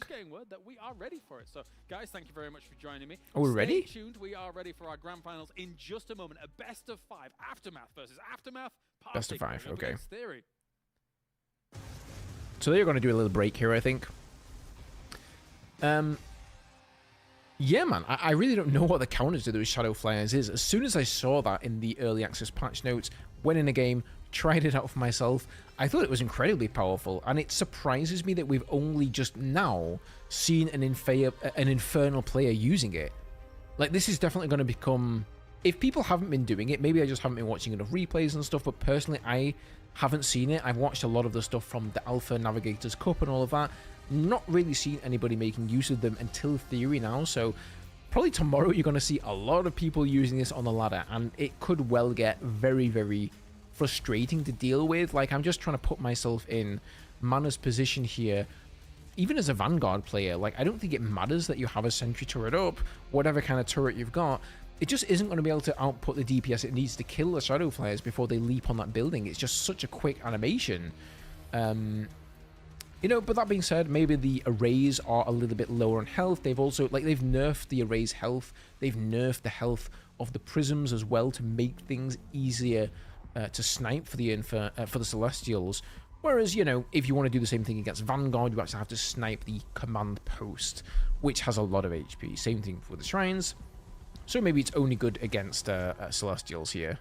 We are ready for it. So, guys, thank you very much for joining me. Are we ready? Stay tuned. We are ready for our grand finals in just a moment. A best of 5 Aftermath versus Aftermath. Best of 5, okay. Theory. So they're going to do a little break here, I think. Yeah, man, I really don't know what the counter to those Shadowflyers is. As soon as I saw that in the early access patch notes, went in a game, tried it out for myself, I thought it was incredibly powerful, and it surprises me that we've only just now seen an Infernal player using it. Like, this is definitely going to become... If people haven't been doing it, maybe I just haven't been watching enough replays and stuff, but personally, I haven't seen it. I've watched a lot of the stuff from the Alpha Navigators Cup and all of that. Not really seen anybody making use of them until Theory now, so probably tomorrow you're going to see a lot of people using this on the ladder, and it could well get very, very frustrating to deal with. Like, I'm just trying to put myself in Mana's position here. Even as a Vanguard player, like, I don't think it matters that you have a sentry turret up, whatever kind of turret you've got. It just isn't going to be able to output the DPS it needs to kill the Shadowflyers before they leap on that building. It's just such a quick animation. You know, but that being said, maybe the arrays are a little bit lower on health. They've also, like, they've nerfed the arrays' health. They've nerfed the health of the prisms as well to make things easier to snipe for the Celestials. Whereas, you know, if you want to do the same thing against Vanguard, you actually have to snipe the command post, which has a lot of HP. Same thing for the Shrines. So maybe it's only good against Celestials here.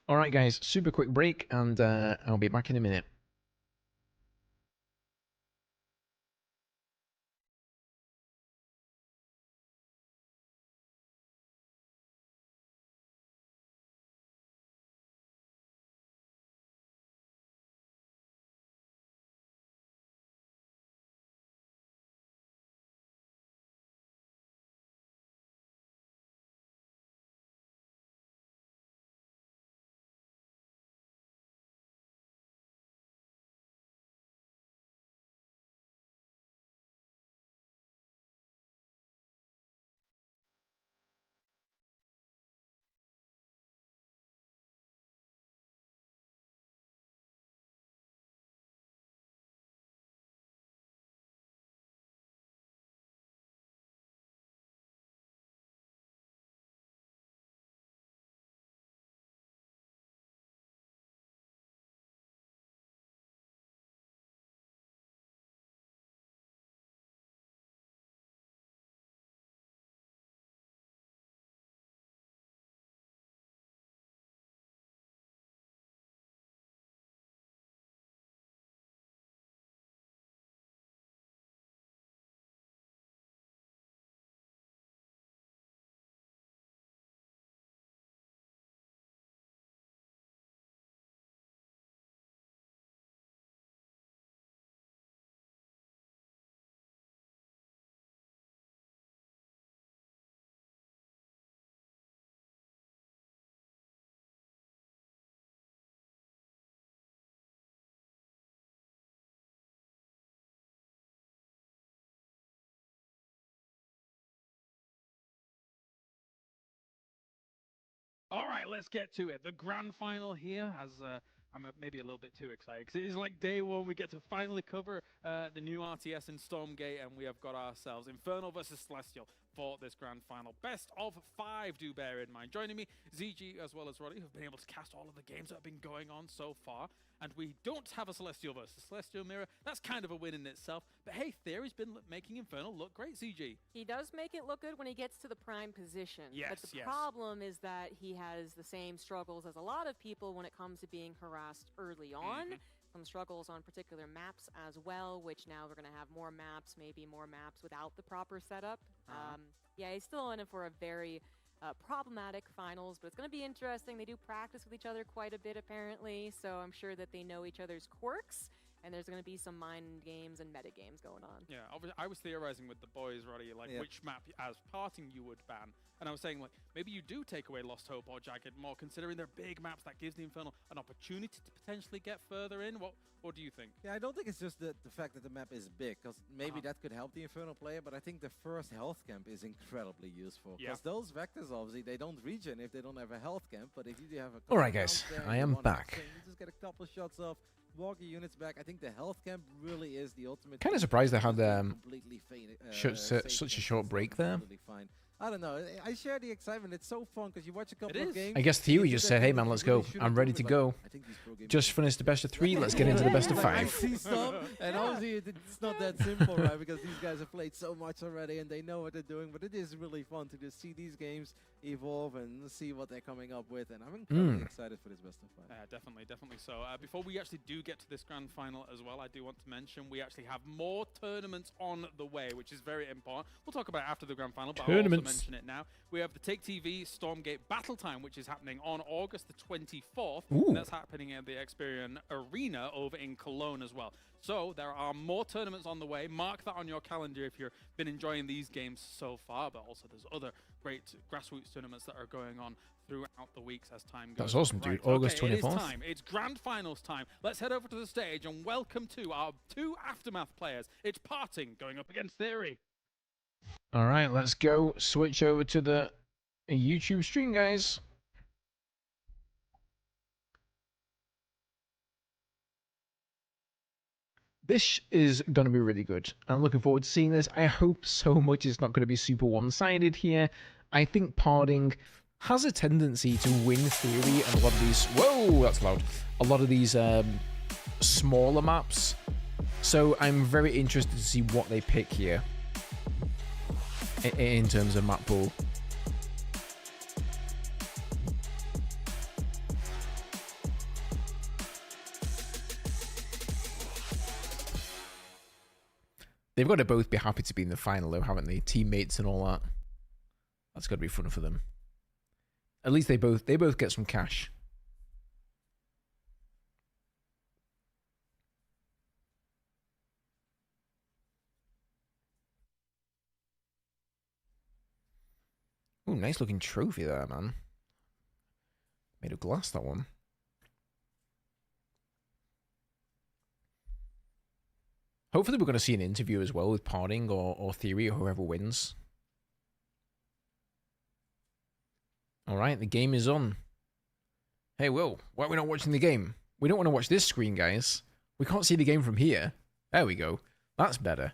Alright guys, super quick break, and I'll be back in a minute. All right, let's get to it. The grand final here has. I'm maybe a little bit too excited because it is like day one. We get to finally cover the new RTS in Stormgate, and we have got ourselves Infernal versus Celestial for this grand final. Best of 5, do bear in mind. Joining me, ZG as well as Roddy, who've been able to cast all of the games that have been going on so far. And we don't have a Celestial versus Celestial mirror. That's kind of a win in itself. But hey, Theory's been making Infernal look great, ZG. He does make it look good when he gets to the prime position. Yes, but the problem is that he has the same struggles as a lot of people when it comes to being harassed early on. Some struggles on particular maps as well, which now we're going to have more maps, maybe more maps without the proper setup. Yeah, he's still in it for a very problematic finals, but it's going to be interesting. They do practice with each other quite a bit, apparently, so I'm sure that they know each other's quirks, and there's going to be some mind games and meta games going on. Yeah, I was theorizing with the boys, Roddy, like which map as parting you would ban. And I was saying, like, maybe you do take away Lost Hope or Jagged more, considering they're big maps that gives the Infernal an opportunity to potentially get further in. What do you think? Yeah, I don't think it's just the fact that the map is big, because maybe that could help the Infernal player, but I think the first health camp is incredibly useful. Because those vectors, obviously, they don't regen if they don't have a health camp, but if you have a... Alright guys, I am back. You just get a couple of shots off, walk your units back. I think the health camp really is the ultimate... Kind of surprised they had completely such a short break there. Fine. I don't know. I share the excitement. It's so fun because you watch a couple of games. I guess Theory just said, hey man, let's go. I'm ready to go. Just finished the best of 3. Let's get into the best of 5. I see some, and obviously it's not that simple, right? Because these guys have played so much already and they know what they're doing. But it is really fun to just see these games evolve and see what they're coming up with. And I'm incredibly excited for this best of 5. Definitely so. Before we actually do get to this grand final as well, I do want to mention we actually have more tournaments on the way, which is very important. We'll talk about it after the grand final, but I'll also mention it now. We have the Take TV Stormgate Battle Time, which is happening on August the 24th. And that's happening at the Experian Arena over in Cologne as well. So there are more tournaments on the way. Mark that on your calendar if you've been enjoying these games so far, but also there's other great grassroots tournaments that are going on throughout the weeks as time goes. That's awesome, dude. August 24th. It is time. It's grand finals time. Let's head over to the stage and welcome to our 2 Aftermath players. It's Parting going up against Theory. All right, let's go. Switch over to the a YouTube stream, guys. This is going to be really good. I'm looking forward to seeing this. I hope so much it's not going to be super one-sided here. I think Poning has a tendency to win theory and a lot of these... Whoa, that's loud. A lot of these smaller maps. So I'm very interested to see what they pick here in terms of map pool. They've got to both be happy to be in the final, though, haven't they? Teammates and all that. That's got to be fun for them. At least they both get some cash. Ooh, nice looking trophy there, man. Made of glass, that one. Hopefully we're going to see an interview as well with Poning or Theory or whoever wins. Alright, the game is on. Hey, Will, why are we not watching the game? We don't want to watch this screen, guys. We can't see the game from here. There we go. That's better.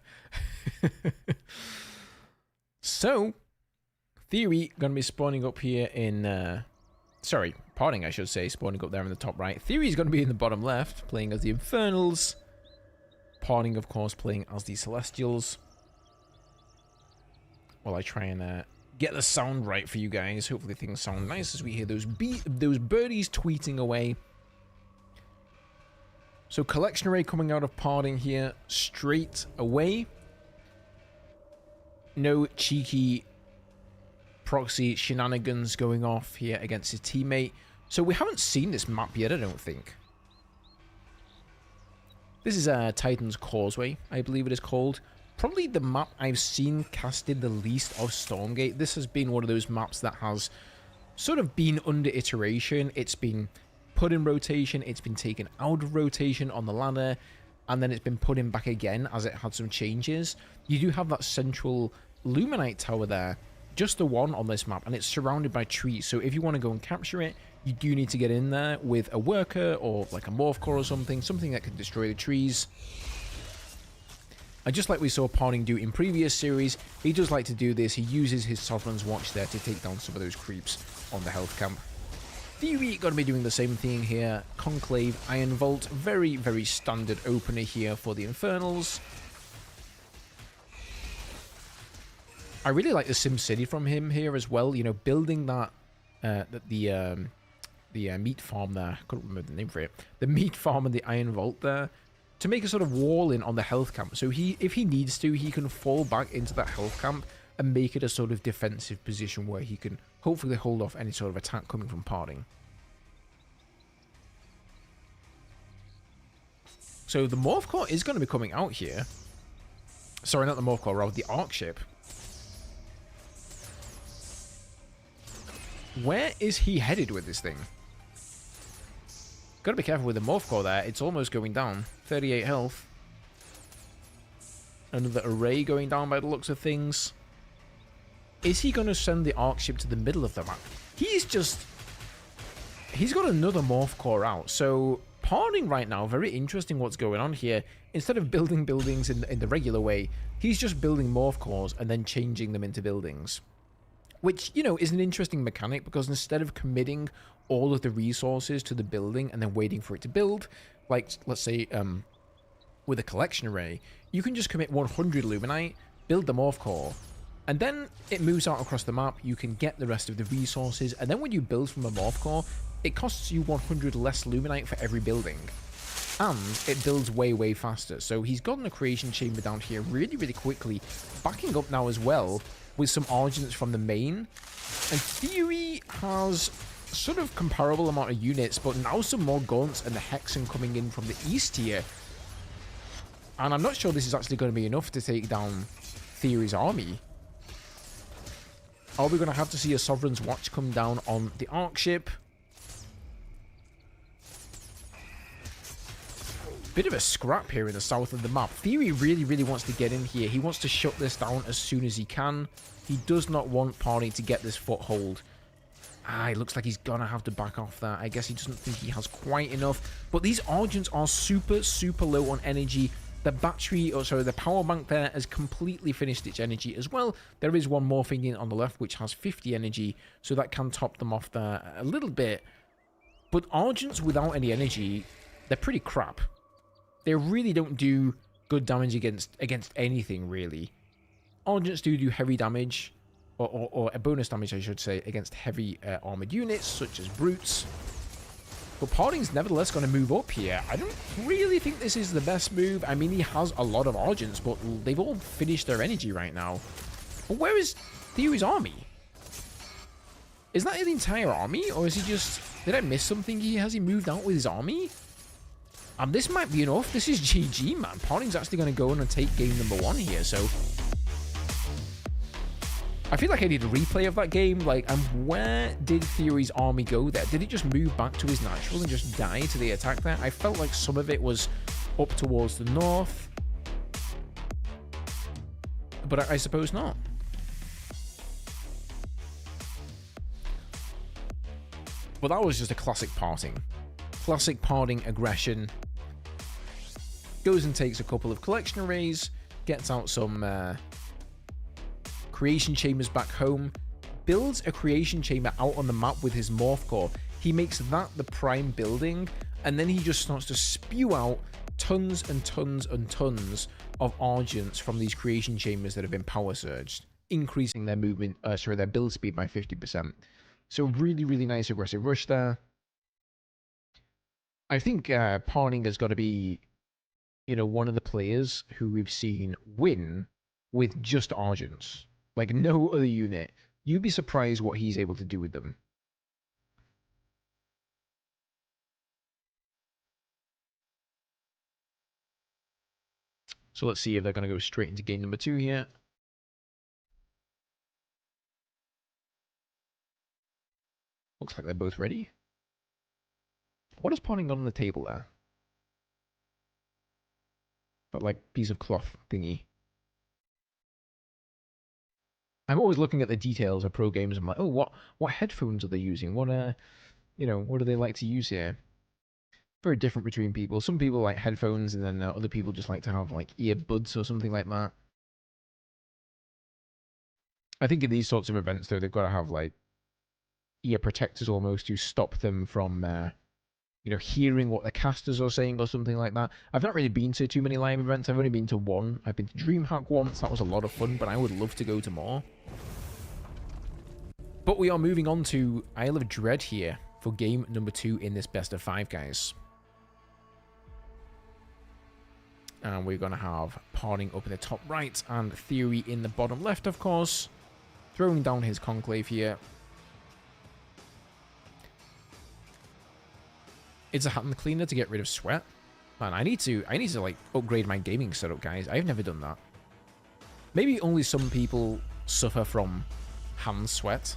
So, Theory going to be spawning up here in... sorry, Poning, I should say, spawning up there in the top right. Theory is going to be in the bottom left, playing as the Infernals. Poning, of course, playing as the Celestials. While I try and get the sound right for you guys. Hopefully things sound nice as we hear those birdies tweeting away. So collection array coming out of Poning here straight away. No cheeky proxy shenanigans going off here against his teammate. So we haven't seen this map yet, I don't think. This is Titan's Causeway, I believe it is called. Probably the map I've seen casted the least of Stormgate. This has been one of those maps that has sort of been under iteration. It's been put in rotation, it's been taken out of rotation on the ladder, and then it's been put in back again as it had some changes. You do have that central Luminite tower there, just the one on this map, and it's surrounded by trees. So if you want to go and capture it, you do need to get in there with a worker or like a morph core or something that can destroy the trees. And just like we saw Poning do in previous series, he does like to do this. He uses his Sovereign's Watch there to take down some of those creeps on the health camp. Theory going to be doing the same thing here. Conclave, Iron Vault, very, very standard opener here for the Infernals. I really like the Sim City from him here as well. You know, building that the meat farm there. I couldn't remember the name for it. The meat farm and the Iron Vault there to make a sort of wall in on the health camp. So if he needs to, he can fall back into that health camp and make it a sort of defensive position where he can hopefully hold off any sort of attack coming from Poning. So the Morph Core is going to be coming out here. Sorry, not the Morph Core, rather the Arc Ship. Where is he headed with this thing? Gotta be careful with the Morph Core there. It's almost going down. 38 health. Another array going down by the looks of things. Is he going to send the Arc Ship to the middle of the map? He's got another Morph Core out. So, Poning right now, very interesting what's going on here. Instead of building buildings in the regular way, he's just building Morph Cores and then changing them into buildings. Which, you know, is an interesting mechanic because instead of committing all of the resources to the building and then waiting for it to build, like, let's say, with a collection array, you can just commit 100 Luminite, build the Morph Core, and then it moves out across the map, you can get the rest of the resources, and then when you build from a Morph Core, it costs you 100 less Luminite for every building. And it builds way, way faster. So he's gotten a creation chamber down here really, really quickly, backing up now as well, with some Argents from the main. And Theory has sort of comparable amount of units, but now some more Gaunts and the Hexen coming in from the east here. And I'm not sure this is actually going to be enough to take down Theory's army. Are we going to have to see a Sovereign's Watch come down on the Arc Ship? bit of a scrap here in the south of the map. Theory really, really wants to get in here. He wants to shut this down as soon as he can. He does not want Poning to get this foothold. It looks like he's gonna have to back off that. I guess he doesn't think he has quite enough. But these Argents are super, super low on energy. The battery, or sorry, the power bank there has completely finished its energy as well. There is one more thing in on the left which has 50 energy, so that can top them off there a little bit. But Argents without any energy, they're pretty crap. They really don't do good damage against anything, really. Argents do heavy damage, or a bonus damage, I should say, against heavy armored units, such as brutes. But Poning's nevertheless going to move up here. I don't really think this is the best move. I mean, he has a lot of Argents, but they've all finished their energy right now. But where is Theory's army? Is that the entire army? Or is he just... Did I miss something? Has he moved out with his army? This might be enough. This is GG, man. Poning's actually going to go on and take game number 1 here, so... I feel like I need a replay of that game. Like, where did Theory's army go there? Did it just move back to his natural and just die to the attack there? I felt like some of it was up towards the north. But I suppose not. But that was just a classic parting. Classic parting aggression. Goes and takes a couple of collection arrays. Gets out some... creation chambers back home, builds a creation chamber out on the map with his morph core. He makes that the prime building, and then he just starts to spew out tons and tons and tons of Argents from these creation chambers that have been power surged, increasing their movement, their build speed by 50%. So really, really nice aggressive rush there. I think Poning has got to be, one of the players who we've seen win with just Argents. Like no other unit. You'd be surprised what he's able to do with them. So let's see if they're going to go straight into game number 2 here. Looks like they're both ready. What has Poning got on the table there? That like piece of cloth thingy. I'm always looking at the details of pro games. I'm like, oh, what headphones are they using? What what do they like to use here? Very different between people. Some people like headphones, and then other people just like to have like earbuds or something like that. I think in these sorts of events, though, they've got to have like ear protectors almost to stop them from, hearing what the casters are saying or something like that. I've not really been to too many live events. I've only been to one. I've been to DreamHack once. That was a lot of fun, but I would love to go to more. But we are moving on to Isle of Dread here for game number 2 in this best of 5, guys. And we're going to have Poning up in the top right and Theory in the bottom left, of course. Throwing down his Conclave here. It's a hand cleaner to get rid of sweat. Man, I need to like upgrade my gaming setup, guys. I've never done that. Maybe only some people suffer from hand sweat.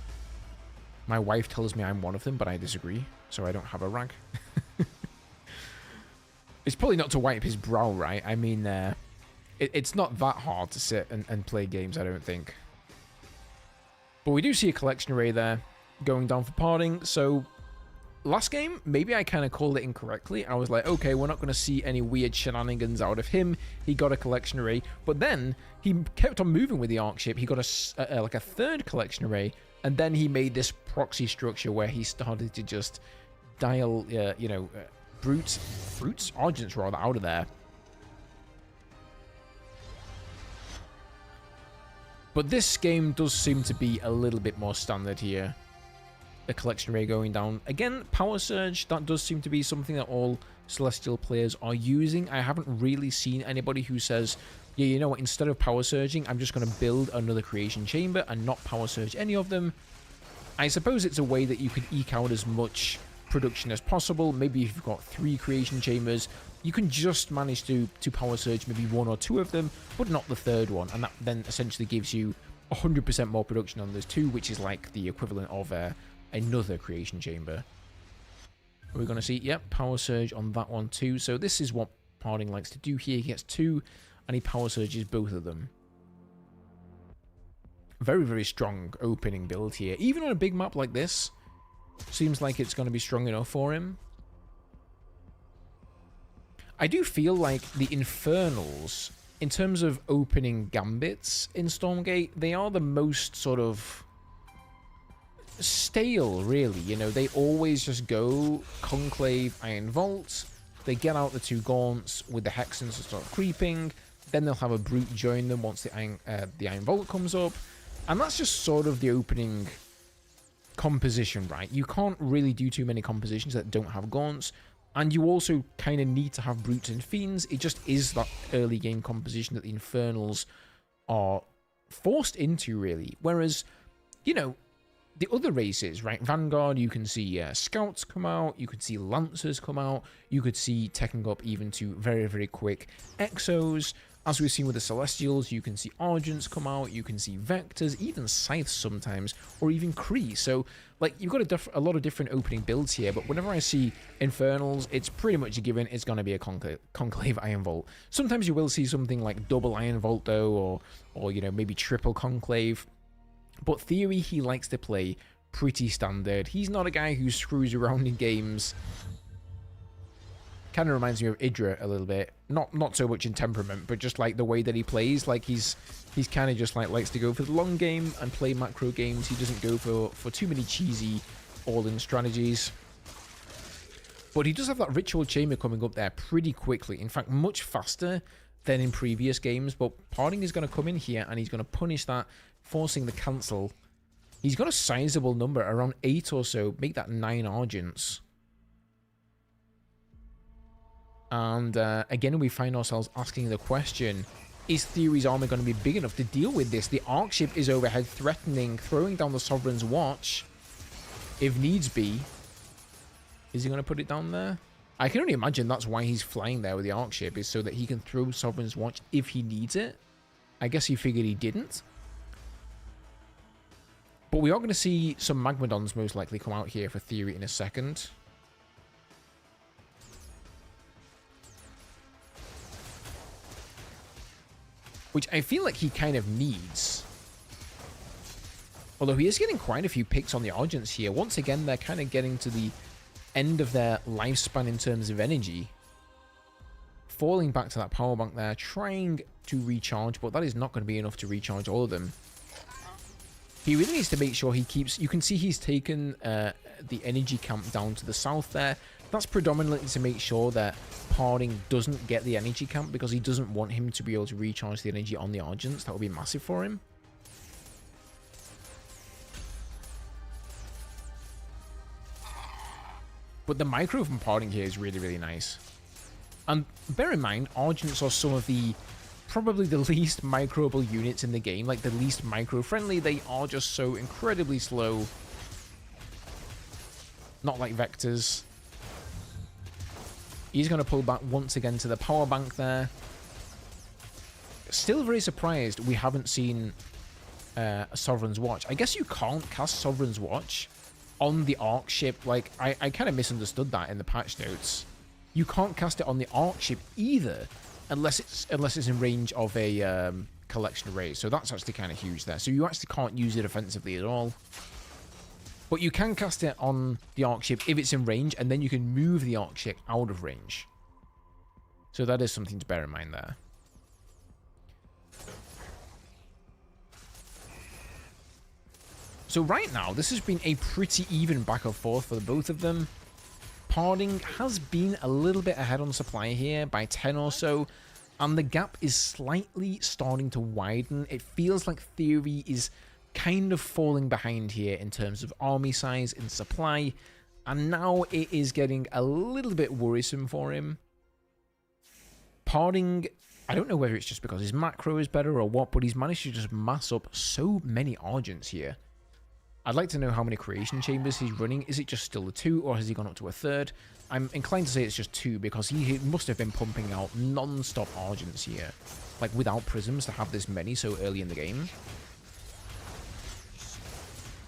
My wife tells me I'm one of them, but I disagree, so I don't have a rag. It's probably not to wipe his brow, right? I mean, it's not that hard to sit and play games, I don't think. But we do see a collection array there going down for Poning, so... Last game, maybe I kind of called it incorrectly. I was like, okay, we're not going to see any weird shenanigans out of him. He got a collection array, but then he kept on moving with the Arc ship. He got like a third collection array, and then he made this proxy structure where he started to just dial, brutes, Argents rather, out of there. But this game does seem to be a little bit more standard here. The collection array going down. Again, Power Surge, that does seem to be something that all Celestial players are using. I haven't really seen anybody who says, yeah, you know what, instead of Power Surging, I'm just going to build another Creation Chamber and not Power Surge any of them. I suppose it's a way that you could eke out as much production as possible. Maybe if you've got 3 Creation Chambers, you can just manage to Power Surge maybe 1 or 2 of them, but not the third one. And that then essentially gives you 100% more production on those 2, which is like the equivalent of another Creation Chamber. We're going to see, yep, Power Surge on that one too. So this is what Poning likes to do here. He gets 2, and he power surges both of them. Very, very strong opening build here. Even on a big map like this, seems like it's going to be strong enough for him. I do feel like the Infernals, in terms of opening gambits in Stormgate, they are the most sort of stale, really. You know, they always just go Conclave, Iron Vault. They get out the 2 Gaunts with the Hexens to start creeping. Then they'll have a Brute join them once the Iron Vault comes up. And that's just sort of the opening composition, right? You can't really do too many compositions that don't have Gaunts. And you also kind of need to have Brutes and Fiends. It just is that early game composition that the Infernals are forced into, really. Whereas, you know, the other races, right? Vanguard, you can see Scouts come out. You could see Lancers come out. You could see teching up even to very, very quick Exos. As we've seen with the Celestials, you can see Argents come out, you can see Vectors, even Scythes sometimes, or even Kree. So, like, you've got a lot of different opening builds here, but whenever I see Infernals, it's pretty much a given it's going to be a Conclave Iron Vault. Sometimes you will see something like double Iron Vault, though, or you know, maybe triple Conclave. But Theory, he likes to play pretty standard. He's not a guy who screws around in games. Kind of reminds me of Idra a little bit. Not so much in temperament, but just like the way that he plays. Like he's kind of just like likes to go for the long game and play macro games. He doesn't go for too many cheesy all-in strategies. But he does have that Ritual Chamber coming up there pretty quickly. In fact, much faster than in previous games. But Poning is going to come in here and he's going to punish that, forcing the cancel. He's got a sizable number, around 8 or so. Make that 9 Argents. And again, we find ourselves asking the question, is Theory's army going to be big enough to deal with this? The Arc Ship is overhead threatening, throwing down the Sovereign's Watch, if needs be. Is he going to put it down there? I can only imagine that's why he's flying there with the Arc Ship, is so that he can throw Sovereign's Watch if he needs it. I guess he figured he didn't. But we are going to see some Magmadons most likely come out here for Theory in a second. Which I feel like he kind of needs. Although he is getting quite a few picks on the Argents here. Once again, they're kind of getting to the end of their lifespan in terms of energy. Falling back to that power bank there, trying to recharge, but that is not going to be enough to recharge all of them. He really needs to make sure he keeps... You can see he's taken the energy camp down to the south there. That's predominantly to make sure that Poning doesn't get the energy camp, because he doesn't want him to be able to recharge the energy on the Argents. That would be massive for him. But the micro from Poning here is really, really nice. And bear in mind, Argents are some of the... probably the least microable units in the game. Like, the least micro-friendly. They are just so incredibly slow. Not like Vectors. He's going to pull back once again to the power bank there. Still very surprised we haven't seen a Sovereign's Watch. I guess you can't cast Sovereign's Watch on the Arc Ship. Like, I kind of misunderstood that in the patch notes. You can't cast it on the Arc Ship either, unless it's in range of a collection array. So that's actually kind of huge there. So you actually can't use it offensively at all. But you can cast it on the Arc Ship if it's in range, and then you can move the Arc Ship out of range. So that is something to bear in mind there. So right now, this has been a pretty even back and forth for the both of them. Poning has been a little bit ahead on supply here by 10 or so, and the gap is slightly starting to widen. It feels like Theory is kind of falling behind here in terms of army size and supply, and now it is getting a little bit worrisome for him. Poning, I don't know whether it's just because his macro is better or what, but he's managed to just mass up so many Argents here. I'd like to know how many creation chambers he's running. Is it just still the 2, or has he gone up to a 3rd? I'm inclined to say it's just 2, because he must have been pumping out non-stop Argents here, like without prisms, to have this many so early in the game.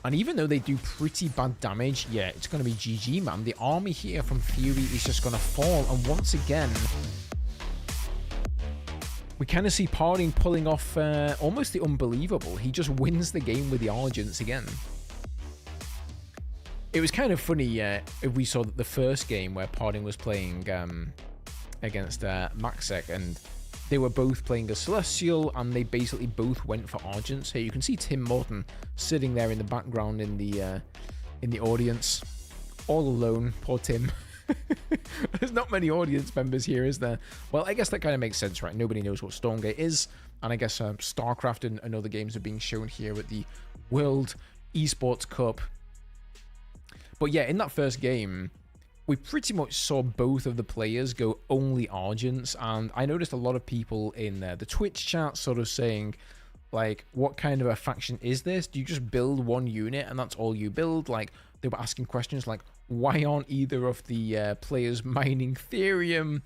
And even though they do pretty bad damage, yeah, it's going to be GG, man. The army here from Theory is just going to fall. And once again, we kind of see Poning pulling off almost the unbelievable. He just wins the game with the Argents again. It was kind of funny if we saw that the first game where Poning was playing against MacSed, and they were both playing a Celestial, and they basically both went for Argents. Here you can see Tim Morton sitting there in the background in the audience, all alone. Poor Tim. There's not many audience members here, is there? Well, I guess that kind of makes sense, right? Nobody knows what Stormgate is, and I guess StarCraft and other games are being shown here at the World Esports Cup. But yeah, in that first game, we pretty much saw both of the players go only Argents, and I noticed a lot of people in the Twitch chat sort of saying, like, what kind of a faction is this? Do you just build one unit and that's all you build? Like, they were asking questions like, why aren't either of the players mining Therium?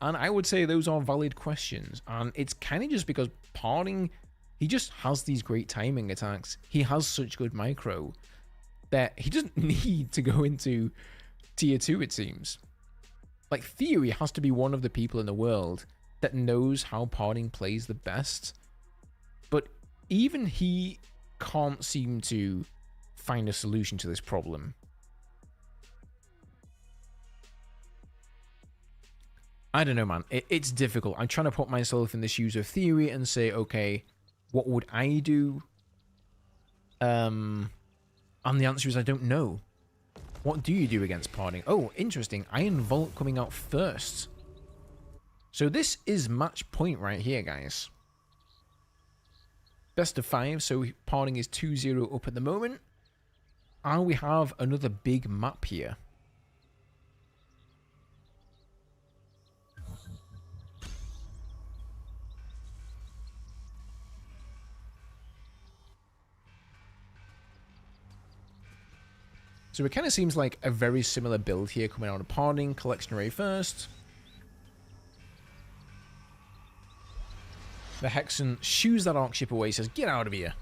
And I would say those are valid questions. And it's kind of just because Poning, he just has these great timing attacks. He has such good micro that he doesn't need to go into tier 2, it seems. Like, Theory has to be one of the people in the world that knows how Poning plays the best. But even he can't seem to find a solution to this problem. I don't know, man. It's difficult. I'm trying to put myself in the shoes of Theory and say, okay, what would I do? And the answer is I don't know. What do you do against Poning? Oh, interesting. Iron Vault coming out first. So this is match point right here, guys. Best of 5, so Poning is 2-0 up at the moment. And we have another big map here. So it kind of seems like a very similar build here coming out of Poning. Collection Array first. The Hexen shoos that Arc Ship away, says, get out of here.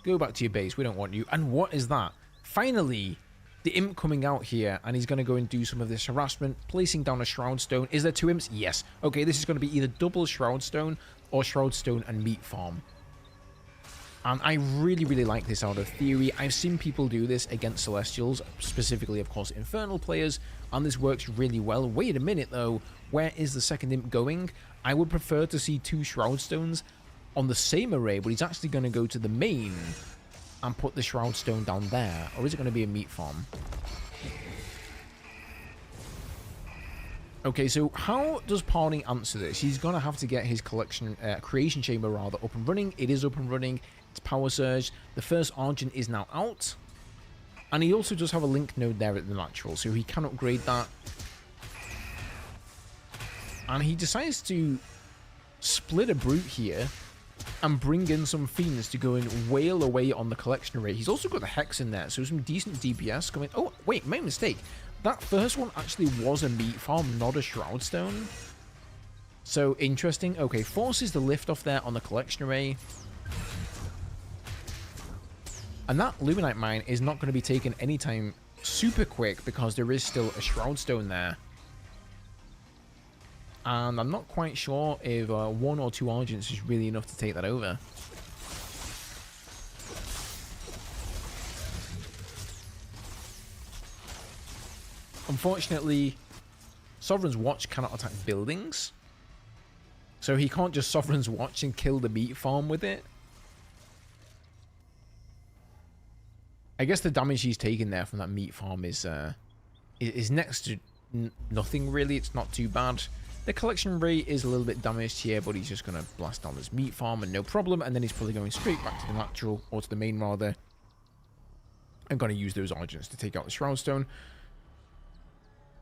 Go back to your base, we don't want you. And what is that? Finally, the Imp coming out here, and he's going to go and do some of this harassment, placing down a Shroud Stone. Is there 2 Imps? Yes. Okay, this is going to be either double Shroud Stone or Shroud Stone and Meat Farm. And I really, really like this out of Theory. I've seen people do this against Celestials, specifically, of course, Infernal players, and this works really well. Wait a minute, though. Where is the second Imp going? I would prefer to see 2 Shroud Stones on the same array, but he's actually going to go to the main and put the Shroud Stone down there. Or is it going to be a Meat Farm? Okay, so how does Poning answer this? He's going to have to get his creation chamber rather up and running. It is up and running. It's Power Surge. The first Argent is now out. And he also does have a link node there at the natural, so he can upgrade that. And he decides to split a Brute here and bring in some Fiends to go and wail away on the collection array. He's also got the Hex in there, so some decent DPS coming. Oh, wait, my mistake. That first one actually was a Meat Farm, not a Shroud Stone. So, interesting. Okay, forces the lift off there on the collection array. And that Luminite Mine is not going to be taken anytime super quick because there is still a Shroud Stone there. And I'm not quite sure if 1 or 2 Argents is really enough to take that over. Unfortunately, Sovereign's Watch cannot attack buildings. So he can't just Sovereign's Watch and kill the Meat Farm with it. I guess the damage he's taking there from that Meat Farm is next to nothing, really. It's not too bad. The collection rate is a little bit damaged here, but he's just going to blast down this Meat Farm and no problem. And then he's probably going straight back to the natural, or to the main rather. I'm going to use those Argents to take out the Shroud Stone.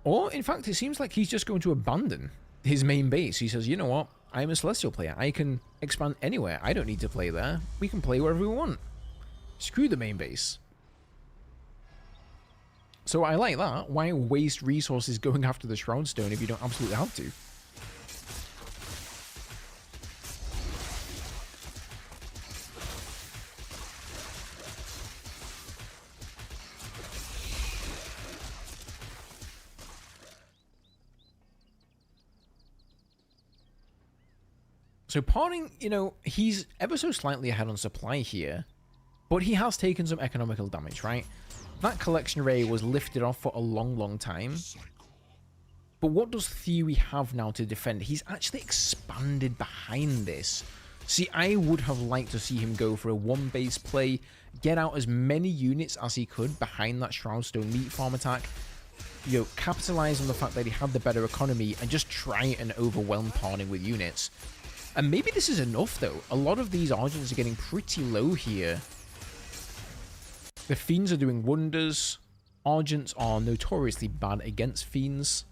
Or, in fact, it seems like he's just going to abandon his main base. He says, you know what? I'm a Celestial player. I can expand anywhere. I don't need to play there. We can play wherever we want. Screw the main base. So I like that. Why waste resources going after the Shroud Stone if you don't absolutely have to? So Poning, you know, he's ever so slightly ahead on supply here, but he has taken some economical damage, right? That collection array was lifted off for a long, long time. But what does Theory have now to defend? He's actually expanded behind this. See, I would have liked to see him go for a one-base play, get out as many units as he could behind that Shroudstone Meat Farm attack, you know, capitalize on the fact that he had the better economy and just try and overwhelm Poning with units. And maybe this is enough, though. A lot of these Argents are getting pretty low here. The Fiends are doing wonders. Argents are notoriously bad against Fiends.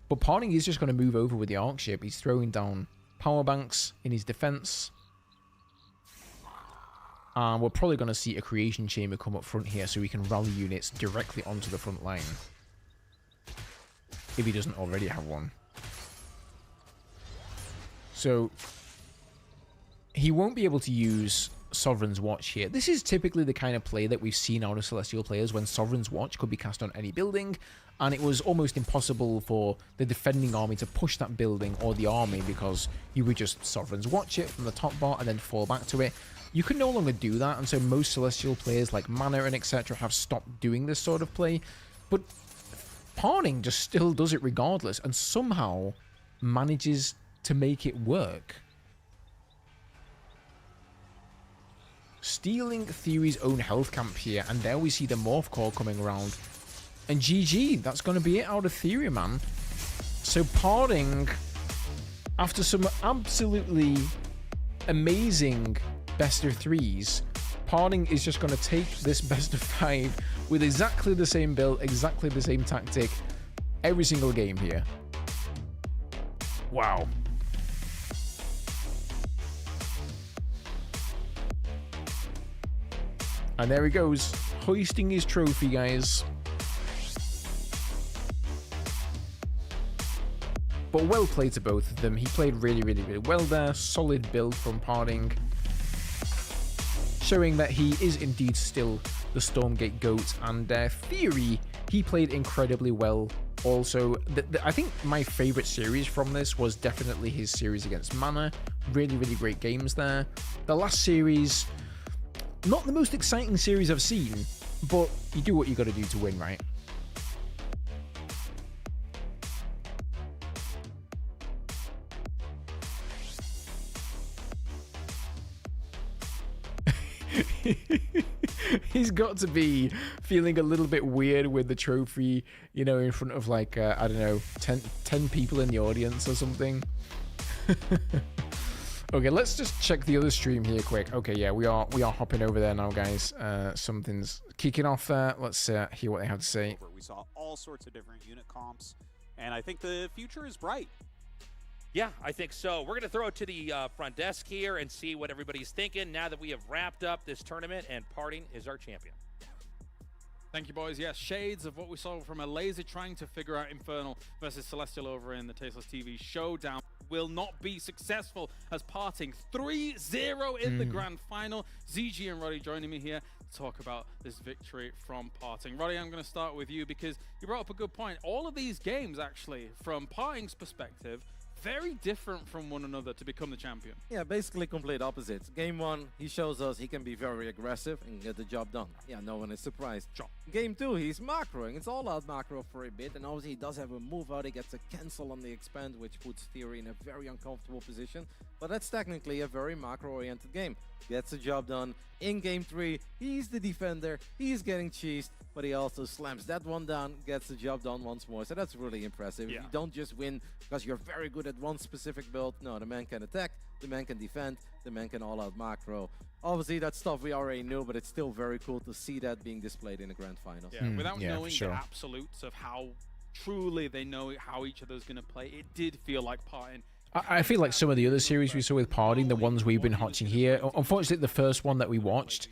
But Poning is just going to move over with the Arc Ship. He's throwing down power banks in his defense. And we're probably going to see a creation chamber come up front here so we can rally units directly onto the front line. If he doesn't already have one. So he won't be able to use Sovereign's Watch here. This is typically the kind of play that we've seen out of Celestial players when Sovereign's Watch could be cast on any building, and it was almost impossible for the defending army to push that building or the army because you would just Sovereign's Watch it from the top bar and then fall back to it. You can no longer do that, and so most Celestial players like Mana and etc. have stopped doing this sort of play, but Poning just still does it regardless and somehow manages to make it work. Stealing Theory's own health camp here, and there we see the Morph Core coming around. And GG, that's going to be it out of Theory, man. So Poning, after some absolutely amazing best of threes, Poning is just going to take this best of 5 with exactly the same build, exactly the same tactic, every single game here. Wow. And there he goes, hoisting his trophy, guys. But well played to both of them. He played really, really, really well there. Solid build from Poning, showing that he is indeed still the Stormgate GOAT. And Theory, he played incredibly well also. I think my favorite series from this was definitely his series against Mana. Really, really great games there. The last series, not the most exciting series I've seen, but you do what you got to do to win, right? He's got to be feeling a little bit weird with the trophy, you know, in front of like, I don't know, 10 people in the audience or something. Okay, let's just check the other stream here quick. Okay, yeah, we are hopping over there now, guys. Something's kicking off there. Let's hear what they have to say. We saw all sorts of different unit comps, and I think the future is bright. Yeah, I think so. We're going to throw it to the front desk here and see what everybody's thinking now that we have wrapped up this tournament and Poning is our champion. Thank you, boys. Yes, shades of what we saw from a laser trying to figure out Infernal versus Celestial over in the Tasteless TV showdown will not be successful as Parting 3-0 in the grand final. ZG and Roddy joining me here to talk about this victory from Parting. Roddy, I'm going to start with you because you brought up a good point. All of these games, actually, from Parting's perspective, very different from one another to become the champion. Yeah, basically complete opposites. Game 1, he shows us he can be very aggressive and get the job done. Yeah, no one is surprised. Game 2, he's macroing. It's all out macro for a bit, and obviously he does have a move out. He gets a cancel on the expand, which puts Theory in a very uncomfortable position. But that's technically a very macro-oriented game. Gets the job done. In Game 3, he's the defender. He's getting cheesed, but he also slams that one down, gets the job done once more. So that's really impressive. Yeah. You don't just win because you're very good at one specific build. No, the man can attack, the man can defend, the man can all-out macro. Obviously, that's stuff we already knew, but it's still very cool to see that being displayed in the grand finals. Yeah, without knowing sure. the absolutes of how truly they know how each other's going to play, it did feel like Parting. I feel like some of the other series we saw with Poning, the ones we've been watching here, unfortunately the first one that we watched,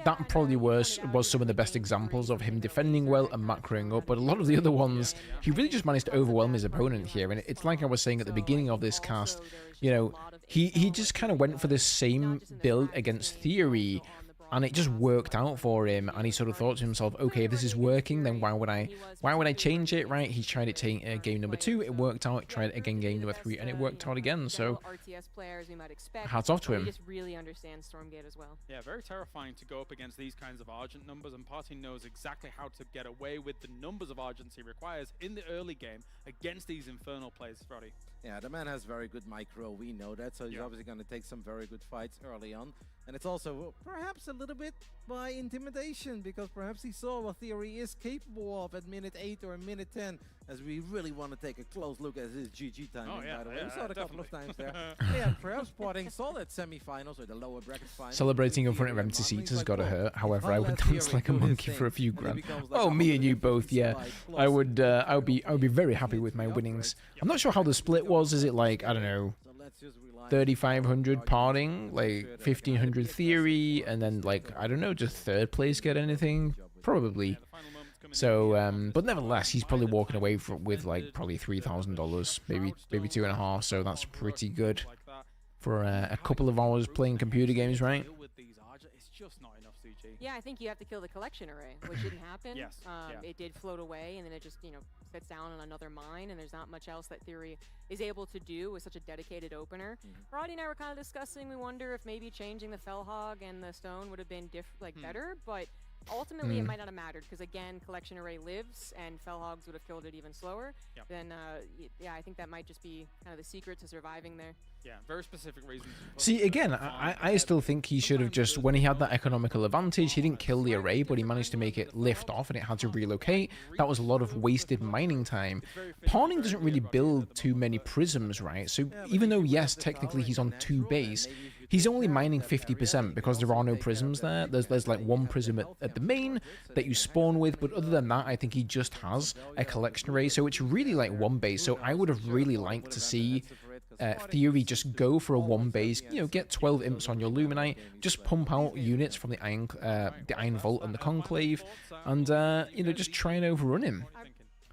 that probably was some of the best examples of him defending well and macroing up, but a lot of the other ones, he really just managed to overwhelm his opponent here, and it's like I was saying at the beginning of this cast, you know, he just kind of went for this same build against Theory, and it just worked out for him, and he sort of thought to himself, okay, if this is working, then why would I change it, right? He tried it game number 2, it worked out, tried it again game number 3, and it worked out again, so hats off to him. He just really understands Stormgate as well. Yeah, very terrifying to go up against these kinds of Argent numbers, and Poning knows exactly how to get away with the numbers of Argents he requires in the early game against these Infernal players, Roddy. Yeah, the man has very good micro, we know that, so he's obviously going to take some very good fights early on. And it's also perhaps a little bit by intimidation, because perhaps he saw what Theory is capable of at minute 8 or minute 10, as we really want to take a close look at his GG timing, by the way. We saw it a couple of times there. Yeah, perhaps Poning saw that semifinals or the lower bracket finals. Celebrating in front of empty seats has got to hurt. However, I would dance like a monkey for a few grand. Oh, me and you both, yeah. I would be very happy with my winnings. I'm not sure how the split was. Is it like, I don't know, 3,500 Poning, like 1,500 Theory, and then like, I don't know, just third place get anything? Probably. So, but nevertheless, he's probably walking away with like probably $3,000, maybe 2.5. So that's pretty good for a couple of hours playing computer games, right? Yeah, I think you have to kill the collection array, which didn't happen. It did float away, and then it just, sits down on another mine, and there's not much else that Theory is able to do with such a dedicated opener. Roddy and I were kind of discussing, we wonder if maybe changing the Fellhog and the Stone would have been better, but ultimately it might not have mattered, because again, collection array lives, and Fellhogs would have killed it even slower. Then, yeah, I think that might just be kind of the secret to surviving there. Yeah, very specific reasons. See, again, I still think he should have just, when he had that economical advantage, he didn't kill the array, but he managed to make it lift off, and it had to relocate. That was a lot of wasted mining time. Poning doesn't really build too many prisms, right? So even though, yes, technically he's on 2 base, he's only mining 50% because there are no prisms there. There's like 1 prism at the main that you spawn with, but other than that, I think he just has a collection array, so it's really like 1 base. So I would have really liked to see Theory just go for a 1 base, get 12 imps on your Luminite, just pump out units from the Iron Vault and the Conclave, and just try and overrun him.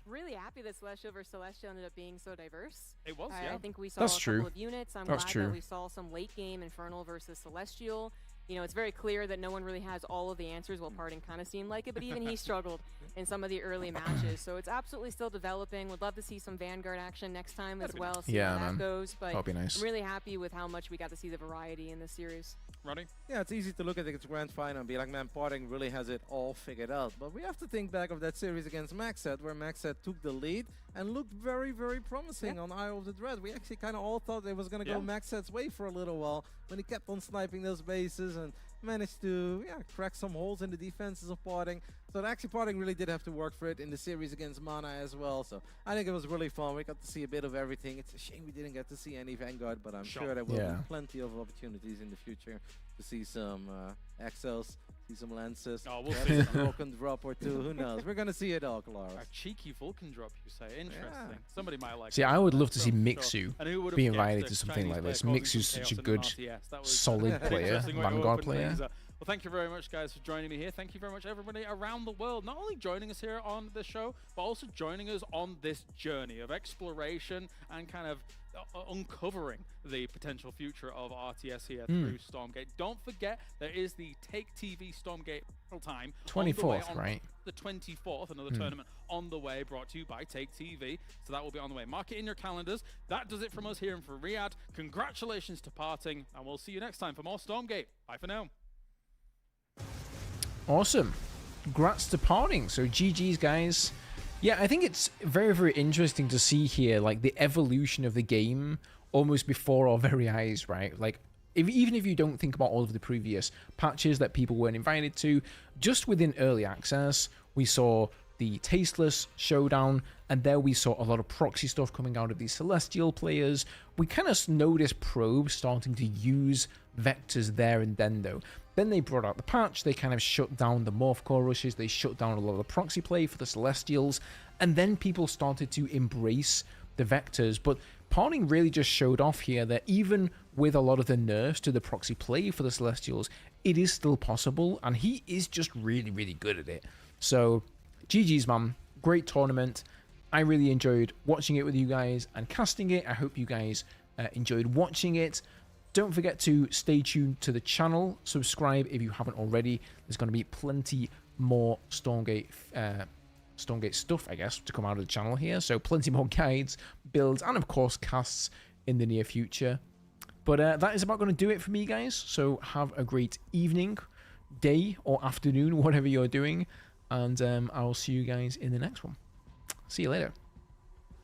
Really happy that Celestial vs Celestial ended up being so diverse. It was, yeah. I think we saw a couple of units. I'm glad that we saw some late game Infernal versus Celestial. It's very clear that no one really has all of the answers. Well, Poning kind of seemed like it, but even he struggled in some of the early matches. So it's absolutely still developing. Would love to see some Vanguard action next time as well. See how that goes. But that'd be nice. I'm really happy with how much we got to see the variety in this series. Roddy? Yeah, it's easy to look at the grand final and be like, man, Poning really has it all figured out. But we have to think back of that series against MacSed, where MacSed took the lead and looked very, very promising on Isle of the Dread. We actually kind of all thought it was going to go MacSed's way for a little while, when he kept on sniping those bases and managed to crack some holes in the defenses of Poning. So actually Poning really did have to work for it in the series against Mana as well. So I think it was really fun. We got to see a bit of everything. It's a shame we didn't get to see any Vanguard, but I'm sure there will be plenty of opportunities in the future to see some Exos, see some Lances, we'll see a Vulcan drop or 2. Who knows? We're going to see it all, Clara. A cheeky Vulcan drop, you say? Interesting. Somebody might like See, I would love to see Mixu be invited to something like this. Mixu's such a good, solid player, Vanguard player. Well, thank you very much, guys, for joining me here. Thank you very much, everybody around the world, not only joining us here on the show, but also joining us on this journey of exploration and kind of uncovering the potential future of RTS here through Stormgate. Don't forget, there is the Take TV Stormgate time. 24th, right? The 24th, another tournament on the way, brought to you by Take TV. So that will be on the way. Mark it in your calendars. That does it from us here in for Riyadh. Congratulations to Poning, and we'll see you next time for more Stormgate. Bye for now. Awesome. Congrats to Poning. So GG's, guys. Yeah, I think it's very, very interesting to see here, like, the evolution of the game almost before our very eyes, right? Like, even if you don't think about all of the previous patches that people weren't invited to, just within early access, we saw the Tasteless showdown, and there we saw a lot of proxy stuff coming out of these Celestial players. We kind of noticed Probe starting to use vectors there and then, though. Then they brought out the patch, they kind of shut down the Morph Core rushes, they shut down a lot of the proxy play for the Celestials, and then people started to embrace the vectors. But Poning really just showed off here that even with a lot of the nerfs to the proxy play for the Celestials, it is still possible, and he is just really, really good at it. So, GG's, man. Great tournament. I really enjoyed watching it with you guys and casting it. I hope you guys enjoyed watching it. don't forget to stay tuned to the channel. Subscribe if you haven't already. There's going to be plenty more Stormgate stuff, I guess, to come out of the channel here. So plenty more guides, builds, and of course casts in the near future. But that is about going to do it for me, guys. So have a great evening, day, or afternoon, whatever you're doing. And I'll see you guys in the next one. See you later.